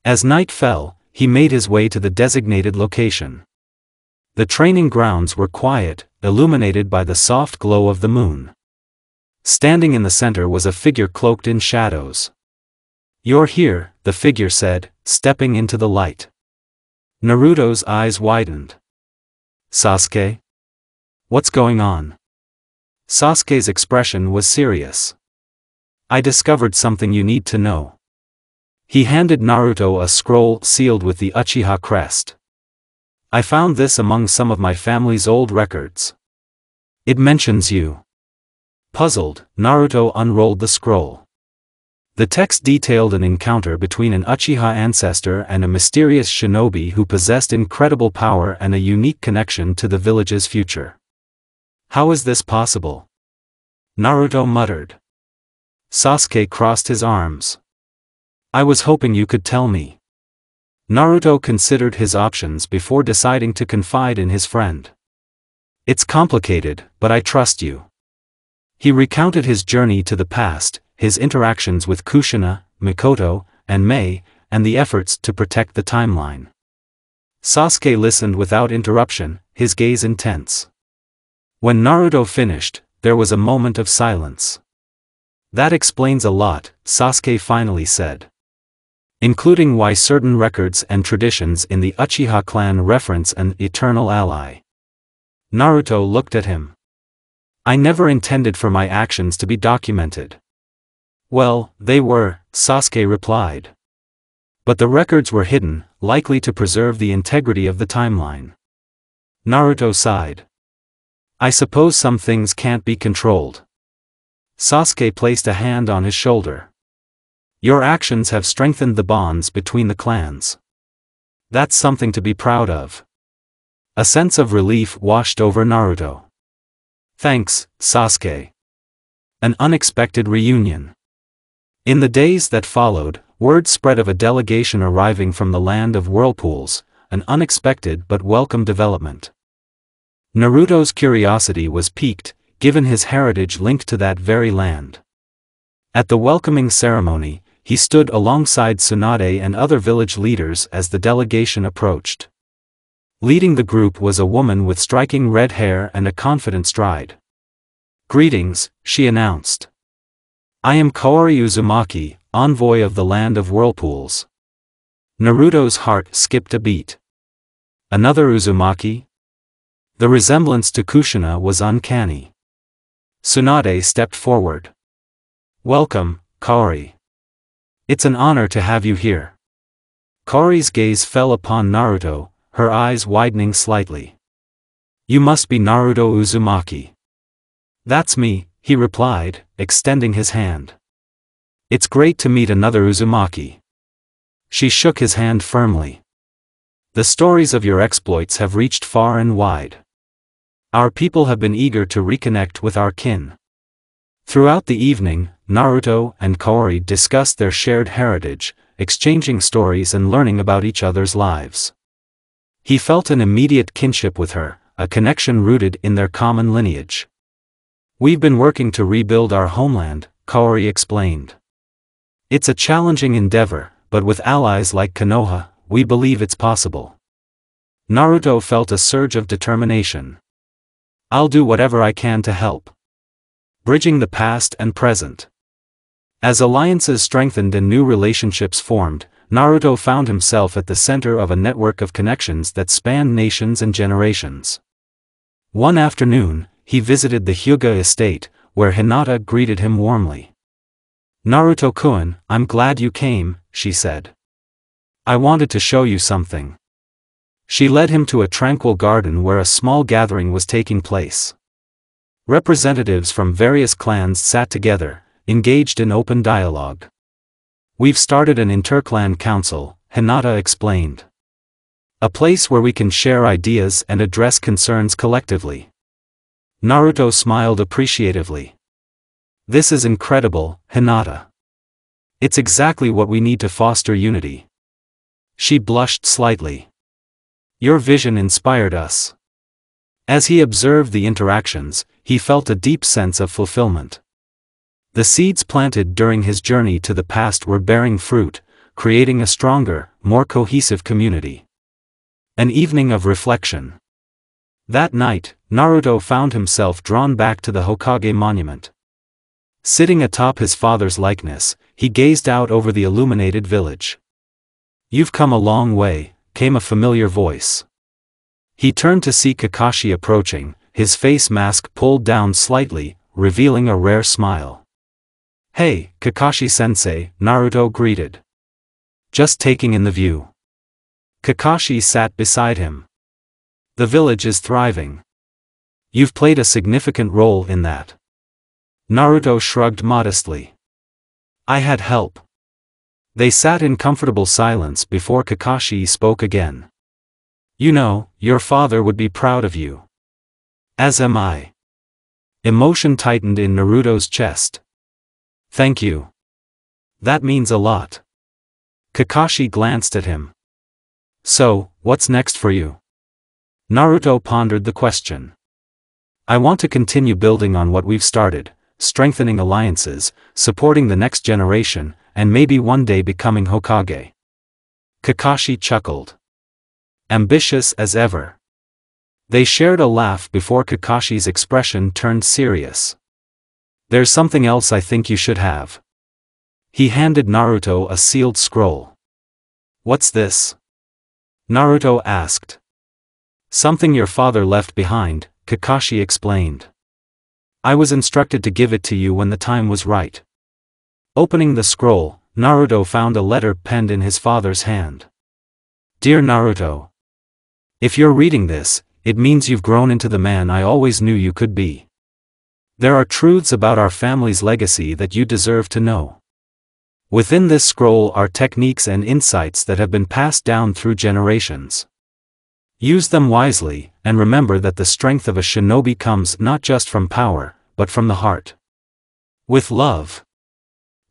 As night fell, he made his way to the designated location. The training grounds were quiet, illuminated by the soft glow of the moon. Standing in the center was a figure cloaked in shadows. "You're here," the figure said, stepping into the light. Naruto's eyes widened. "Sasuke? What's going on?" Sasuke's expression was serious. "I discovered something you need to know." He handed Naruto a scroll sealed with the Uchiha crest. "I found this among some of my family's old records. It mentions you." Puzzled, Naruto unrolled the scroll. The text detailed an encounter between an Uchiha ancestor and a mysterious shinobi who possessed incredible power and a unique connection to the village's future. "How is this possible?" Naruto muttered. Sasuke crossed his arms. "I was hoping you could tell me." Naruto considered his options before deciding to confide in his friend. "It's complicated, but I trust you." He recounted his journey to the past, his interactions with Kushina, Mikoto, and Mei, and the efforts to protect the timeline. Sasuke listened without interruption, his gaze intense. When Naruto finished, there was a moment of silence. "That explains a lot," Sasuke finally said. "Including why certain records and traditions in the Uchiha clan reference an eternal ally." Naruto looked at him. "I never intended for my actions to be documented." "Well, they were," Sasuke replied. "But the records were hidden, likely to preserve the integrity of the timeline." Naruto sighed. "I suppose some things can't be controlled." Sasuke placed a hand on his shoulder. "Your actions have strengthened the bonds between the clans. That's something to be proud of." A sense of relief washed over Naruto. "Thanks, Sasuke." An unexpected reunion. In the days that followed, word spread of a delegation arriving from the land of whirlpools, an unexpected but welcome development. Naruto's curiosity was piqued, given his heritage linked to that very land. At the welcoming ceremony, he stood alongside Tsunade and other village leaders as the delegation approached. Leading the group was a woman with striking red hair and a confident stride. "Greetings," she announced. "I am Kaori Uzumaki, envoy of the land of whirlpools." Naruto's heart skipped a beat. Another Uzumaki? The resemblance to Kushina was uncanny. Tsunade stepped forward. "Welcome, Kaori. It's an honor to have you here." Kaori's gaze fell upon Naruto, her eyes widening slightly. "You must be Naruto Uzumaki." "That's me," he replied, extending his hand. "It's great to meet another Uzumaki." She shook his hand firmly. "The stories of your exploits have reached far and wide. Our people have been eager to reconnect with our kin." Throughout the evening, Naruto and Kaori discussed their shared heritage, exchanging stories and learning about each other's lives. He felt an immediate kinship with her, a connection rooted in their common lineage. "We've been working to rebuild our homeland," Kaori explained. "It's a challenging endeavor, but with allies like Konoha, we believe it's possible." Naruto felt a surge of determination. "I'll do whatever I can to help." Bridging the past and present. As alliances strengthened and new relationships formed, Naruto found himself at the center of a network of connections that spanned nations and generations. One afternoon, he visited the Hyuga estate, where Hinata greeted him warmly. "Naruto-kun, I'm glad you came," she said. "I wanted to show you something." She led him to a tranquil garden where a small gathering was taking place. Representatives from various clans sat together, engaged in open dialogue. "We've started an interclan council," Hinata explained. "A place where we can share ideas and address concerns collectively." Naruto smiled appreciatively. "This is incredible, Hinata. It's exactly what we need to foster unity." She blushed slightly. "Your vision inspired us." As he observed the interactions, he felt a deep sense of fulfillment. The seeds planted during his journey to the past were bearing fruit, creating a stronger, more cohesive community. An evening of reflection. That night, Naruto found himself drawn back to the Hokage monument. Sitting atop his father's likeness, he gazed out over the illuminated village. "You've come a long way," came a familiar voice. He turned to see Kakashi approaching, his face mask pulled down slightly, revealing a rare smile. "Hey, Kakashi-sensei," Naruto greeted. "Just taking in the view." Kakashi sat beside him. "The village is thriving. You've played a significant role in that." Naruto shrugged modestly. "I had help." They sat in comfortable silence before Kakashi spoke again. "You know, your father would be proud of you. As am I." Emotion tightened in Naruto's chest. "Thank you. That means a lot." Kakashi glanced at him. "So, what's next for you?" Naruto pondered the question. "I want to continue building on what we've started, strengthening alliances, supporting the next generation, and maybe one day becoming Hokage." Kakashi chuckled. Ambitious as ever. They shared a laugh before Kakashi's expression turned serious. "There's something else I think you should have." He handed Naruto a sealed scroll. "What's this?" Naruto asked. "Something your father left behind," Kakashi explained. "I was instructed to give it to you when the time was right." Opening the scroll, Naruto found a letter penned in his father's hand. "Dear Naruto, if you're reading this, it means you've grown into the man I always knew you could be. There are truths about our family's legacy that you deserve to know. Within this scroll are techniques and insights that have been passed down through generations. Use them wisely, and remember that the strength of a shinobi comes not just from power, but from the heart. With love,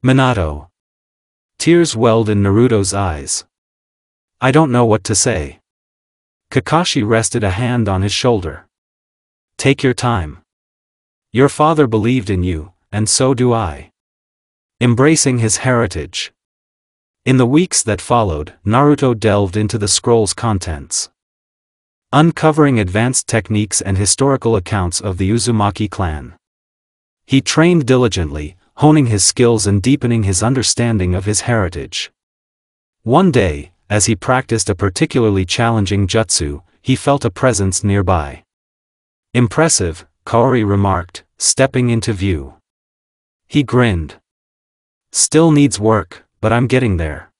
Minato." Tears welled in Naruto's eyes. "I don't know what to say." Kakashi rested a hand on his shoulder. "Take your time. Your father believed in you, and so do I." Embracing his heritage. In the weeks that followed, Naruto delved into the scroll's contents. Uncovering advanced techniques and historical accounts of the Uzumaki clan. He trained diligently, honing his skills and deepening his understanding of his heritage. One day, as he practiced a particularly challenging jutsu, he felt a presence nearby. "Impressive," Kaori remarked, stepping into view. He grinned. "Still needs work, but I'm getting there."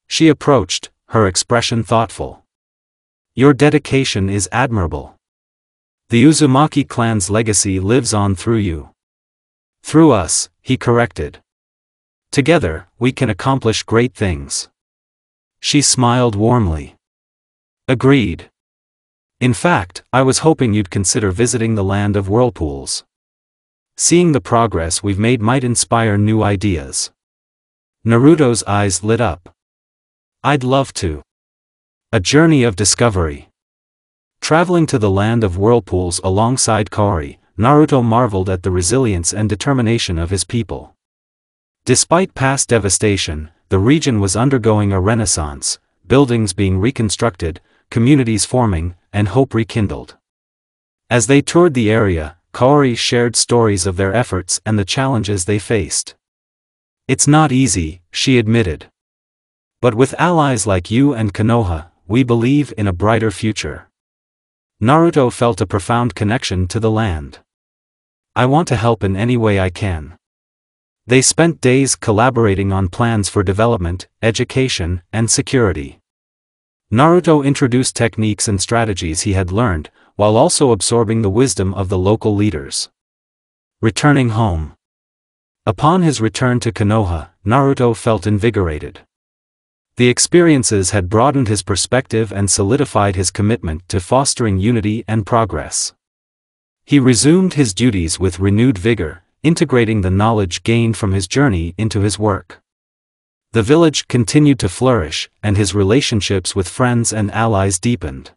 She approached, her expression thoughtful. "Your dedication is admirable. The Uzumaki clan's legacy lives on through you." "Through us," he corrected. "Together, we can accomplish great things." She smiled warmly. "Agreed. In fact, I was hoping you'd consider visiting the land of whirlpools. Seeing the progress we've made might inspire new ideas." Naruto's eyes lit up. "I'd love to." A journey of discovery. Traveling to the land of whirlpools alongside Kaori, Naruto marveled at the resilience and determination of his people. Despite past devastation, the region was undergoing a renaissance, buildings being reconstructed, communities forming, and hope rekindled. As they toured the area, Kaori shared stories of their efforts and the challenges they faced. "It's not easy," she admitted. "But with allies like you and Konoha, we believe in a brighter future." Naruto felt a profound connection to the land. "I want to help in any way I can." They spent days collaborating on plans for development, education, and security. Naruto introduced techniques and strategies he had learned, while also absorbing the wisdom of the local leaders. Returning home. Upon his return to Konoha, Naruto felt invigorated. The experiences had broadened his perspective and solidified his commitment to fostering unity and progress. He resumed his duties with renewed vigor, integrating the knowledge gained from his journey into his work. The village continued to flourish, and his relationships with friends and allies deepened.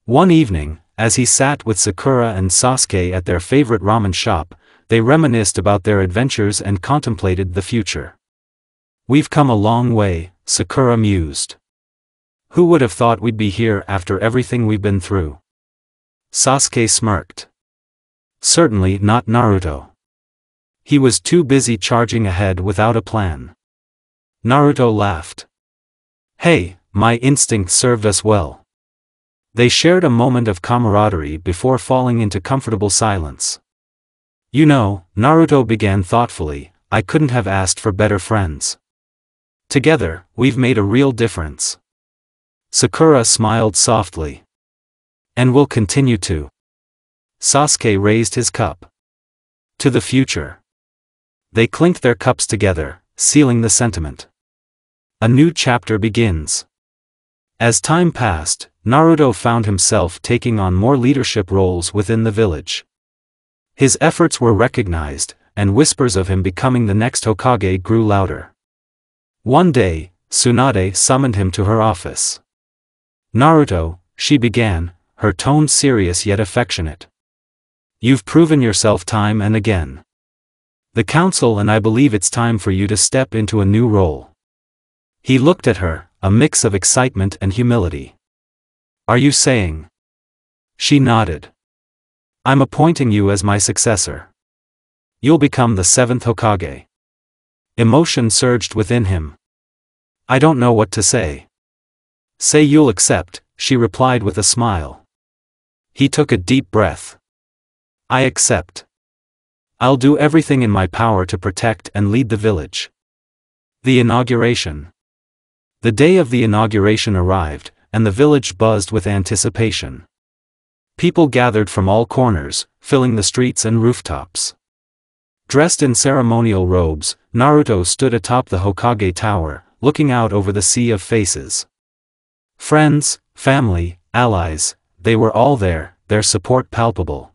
One evening, as he sat with Sakura and Sasuke at their favorite ramen shop, they reminisced about their adventures and contemplated the future. We've come a long way, Sakura mused. Who would have thought we'd be here after everything we've been through? Sasuke smirked. Certainly not Naruto. He was too busy charging ahead without a plan. Naruto laughed. Hey, my instinct served us well. They shared a moment of camaraderie before falling into comfortable silence. You know, Naruto began thoughtfully, I couldn't have asked for better friends. Together, we've made a real difference. Sakura smiled softly. And will continue to. Sasuke raised his cup. To the future. They clinked their cups together, sealing the sentiment. A new chapter begins. As time passed, Naruto found himself taking on more leadership roles within the village. His efforts were recognized, and whispers of him becoming the next Hokage grew louder. One day, Tsunade summoned him to her office. Naruto, she began, her tone serious yet affectionate. You've proven yourself time and again. The council and I believe it's time for you to step into a new role. He looked at her, a mix of excitement and humility. Are you saying? She nodded. I'm appointing you as my successor. You'll become the 7th Hokage. Emotion surged within him. I don't know what to say. Say you'll accept, she replied with a smile. He took a deep breath. I accept. I'll do everything in my power to protect and lead the village. The inauguration. The day of the inauguration arrived, and the village buzzed with anticipation. People gathered from all corners, filling the streets and rooftops. Dressed in ceremonial robes, Naruto stood atop the Hokage Tower, looking out over the sea of faces. Friends, family, allies, they were all there, their support palpable.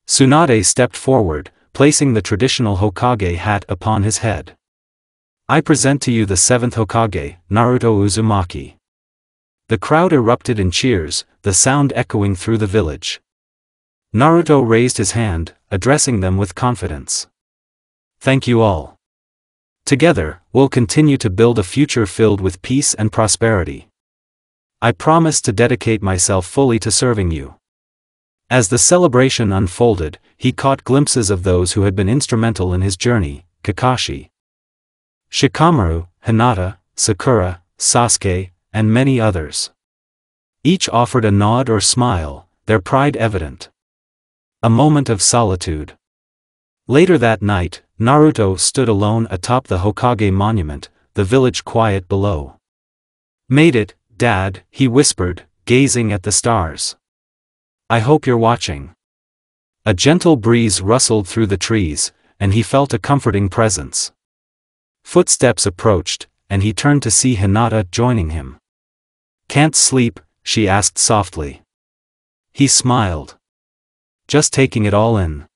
Tsunade stepped forward, placing the traditional Hokage hat upon his head. I present to you the 7th Hokage, Naruto Uzumaki. The crowd erupted in cheers, the sound echoing through the village. Naruto raised his hand, addressing them with confidence. Thank you all. Together, we'll continue to build a future filled with peace and prosperity. I promise to dedicate myself fully to serving you. As the celebration unfolded, he caught glimpses of those who had been instrumental in his journey, Kakashi, Shikamaru, Hinata, Sakura, Sasuke, and many others. Each offered a nod or smile, their pride evident. A moment of solitude. Later that night, Naruto stood alone atop the Hokage monument, the village quiet below. Made it, Dad, he whispered, gazing at the stars. I hope you're watching. A gentle breeze rustled through the trees, and he felt a comforting presence. Footsteps approached, and he turned to see Hinata joining him. Can't sleep? She asked softly. He smiled. Just taking it all in.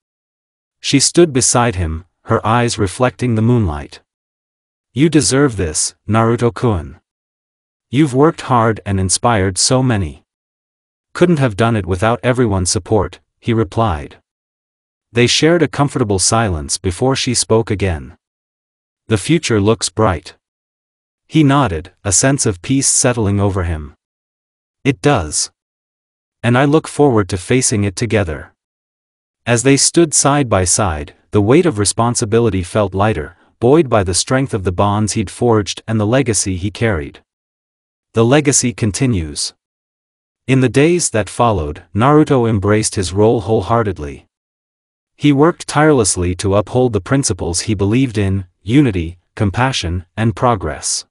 She stood beside him, her eyes reflecting the moonlight. You deserve this, Naruto-kun. You've worked hard and inspired so many. Couldn't have done it without everyone's support, he replied. They shared a comfortable silence before she spoke again. The future looks bright. He nodded, a sense of peace settling over him. It does. And I look forward to facing it together. As they stood side by side, the weight of responsibility felt lighter, buoyed by the strength of the bonds he'd forged and the legacy he carried. The legacy continues. In the days that followed, Naruto embraced his role wholeheartedly. He worked tirelessly to uphold the principles he believed in: unity, compassion, and progress.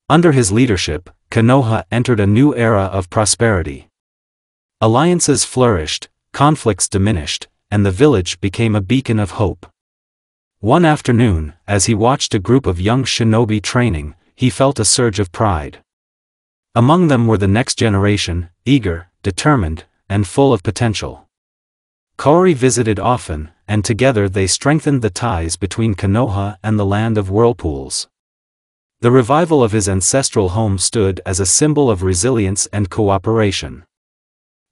Under his leadership, Konoha entered a new era of prosperity. Alliances flourished, conflicts diminished, and the village became a beacon of hope. One afternoon, as he watched a group of young shinobi training, he felt a surge of pride. Among them were the next generation, eager, determined, and full of potential. Kaori visited often, and together they strengthened the ties between Konoha and the land of whirlpools. The revival of his ancestral home stood as a symbol of resilience and cooperation.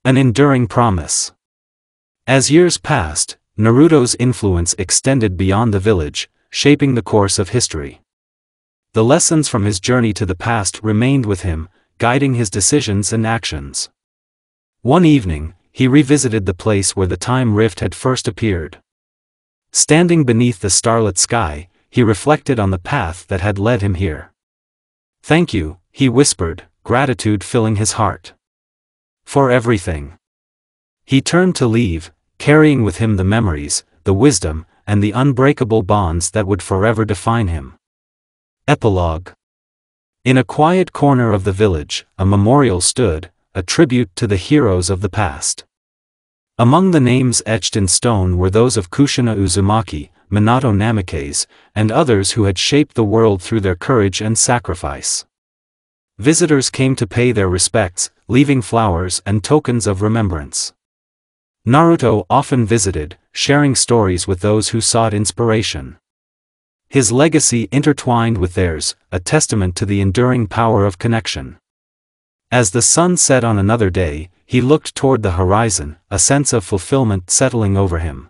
An enduring promise. As years passed, Naruto's influence extended beyond the village, shaping the course of history. The lessons from his journey to the past remained with him, guiding his decisions and actions. One evening, he revisited the place where the time rift had first appeared. Standing beneath the starlit sky, he reflected on the path that had led him here. "Thank you," he whispered, gratitude filling his heart. "For everything." He turned to leave, carrying with him the memories, the wisdom, and the unbreakable bonds that would forever define him. Epilogue. In a quiet corner of the village, a memorial stood, a tribute to the heroes of the past. Among the names etched in stone were those of Kushina Uzumaki, Minato Namikaze, and others who had shaped the world through their courage and sacrifice. Visitors came to pay their respects, leaving flowers and tokens of remembrance. Naruto often visited, sharing stories with those who sought inspiration. His legacy intertwined with theirs, a testament to the enduring power of connection. As the sun set on another day, he looked toward the horizon, a sense of fulfillment settling over him.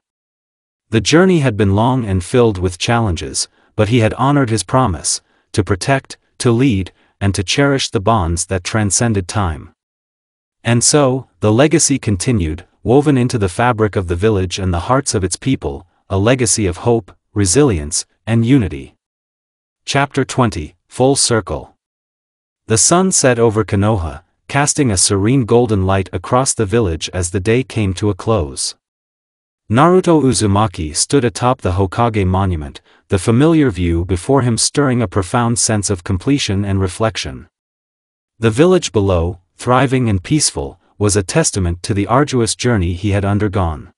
The journey had been long and filled with challenges, but he had honored his promise, to protect, to lead, and to cherish the bonds that transcended time. And so, the legacy continued, woven into the fabric of the village and the hearts of its people, a legacy of hope, resilience, and unity. Chapter 20, Full Circle. The sun set over Konoha, casting a serene golden light across the village as the day came to a close. Naruto Uzumaki stood atop the Hokage monument, the familiar view before him stirring a profound sense of completion and reflection. The village below, thriving and peaceful, was a testament to the arduous journey he had undergone.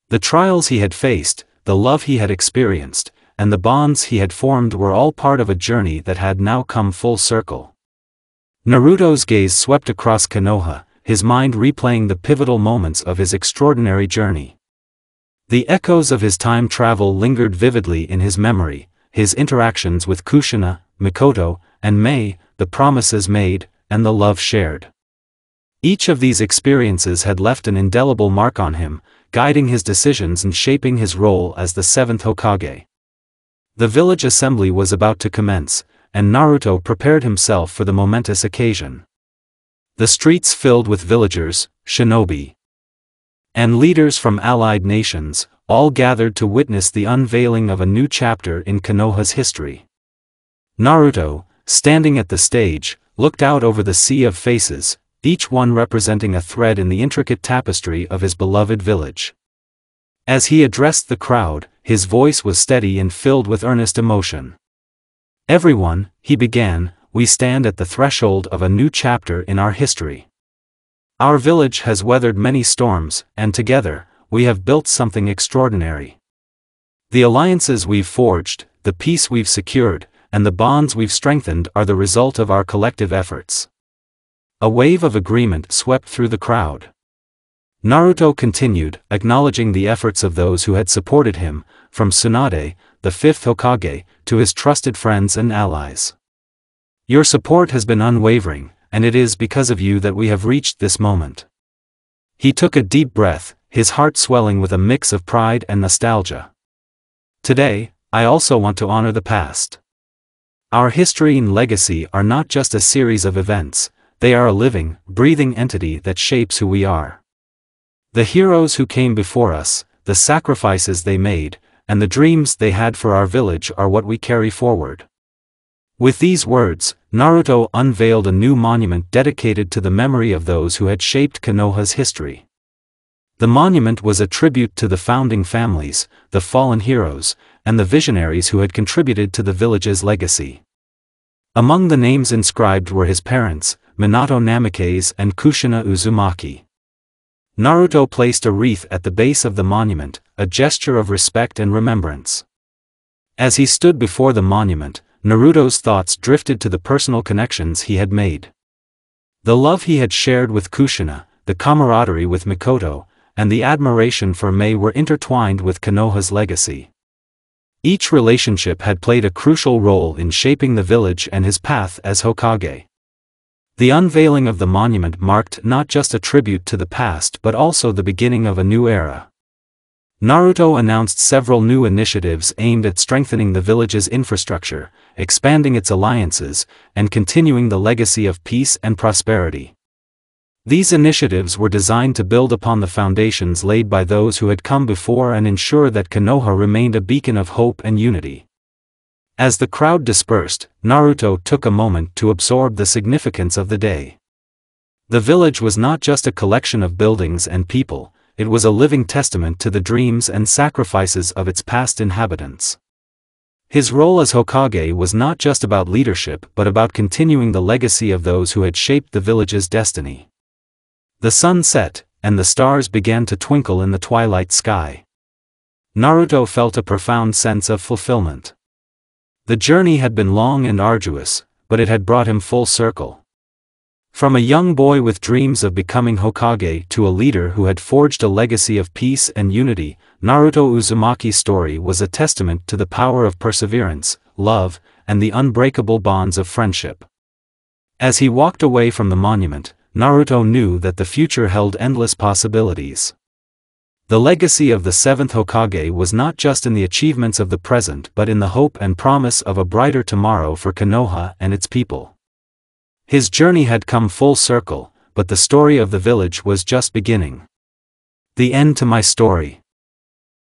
The trials he had faced, the love he had experienced, and the bonds he had formed were all part of a journey that had now come full circle. Naruto's gaze swept across Konoha, his mind replaying the pivotal moments of his extraordinary journey. The echoes of his time travel lingered vividly in his memory, his interactions with Kushina, Mikoto, and Mei, the promises made, and the love shared. Each of these experiences had left an indelible mark on him, guiding his decisions and shaping his role as the seventh Hokage. The village assembly was about to commence, and Naruto prepared himself for the momentous occasion. The streets filled with villagers, shinobi, and leaders from allied nations, all gathered to witness the unveiling of a new chapter in Konoha's history. Naruto, standing at the stage, looked out over the sea of faces, each one representing a thread in the intricate tapestry of his beloved village. As he addressed the crowd, his voice was steady and filled with earnest emotion. "Everyone," he began, "we stand at the threshold of a new chapter in our history. Our village has weathered many storms, and together, we have built something extraordinary. The alliances we've forged, the peace we've secured, and the bonds we've strengthened are the result of our collective efforts." A wave of agreement swept through the crowd. Naruto continued, acknowledging the efforts of those who had supported him, from Tsunade, the fifth Hokage, to his trusted friends and allies. "Your support has been unwavering, and it is because of you that we have reached this moment." He took a deep breath, his heart swelling with a mix of pride and nostalgia. "Today, I also want to honor the past. Our history and legacy are not just a series of events, they are a living, breathing entity that shapes who we are. The heroes who came before us, the sacrifices they made, and the dreams they had for our village are what we carry forward." With these words, Naruto unveiled a new monument dedicated to the memory of those who had shaped Konoha's history. The monument was a tribute to the founding families, the fallen heroes, and the visionaries who had contributed to the village's legacy. Among the names inscribed were his parents, Minato Namikaze and Kushina Uzumaki. Naruto placed a wreath at the base of the monument, a gesture of respect and remembrance. As he stood before the monument, Naruto's thoughts drifted to the personal connections he had made. The love he had shared with Kushina, the camaraderie with Mikoto, and the admiration for Mei were intertwined with Konoha's legacy. Each relationship had played a crucial role in shaping the village and his path as Hokage. The unveiling of the monument marked not just a tribute to the past but also the beginning of a new era. Naruto announced several new initiatives aimed at strengthening the village's infrastructure, expanding its alliances, and continuing the legacy of peace and prosperity. These initiatives were designed to build upon the foundations laid by those who had come before and ensure that Konoha remained a beacon of hope and unity. As the crowd dispersed, Naruto took a moment to absorb the significance of the day. The village was not just a collection of buildings and people, it was a living testament to the dreams and sacrifices of its past inhabitants. His role as Hokage was not just about leadership but about continuing the legacy of those who had shaped the village's destiny. The sun set, and the stars began to twinkle in the twilight sky. Naruto felt a profound sense of fulfillment. The journey had been long and arduous, but it had brought him full circle. From a young boy with dreams of becoming Hokage to a leader who had forged a legacy of peace and unity, Naruto Uzumaki's story was a testament to the power of perseverance, love, and the unbreakable bonds of friendship. As he walked away from the monument, Naruto knew that the future held endless possibilities. The legacy of the seventh Hokage was not just in the achievements of the present but in the hope and promise of a brighter tomorrow for Konoha and its people. His journey had come full circle, but the story of the village was just beginning. The end to my story.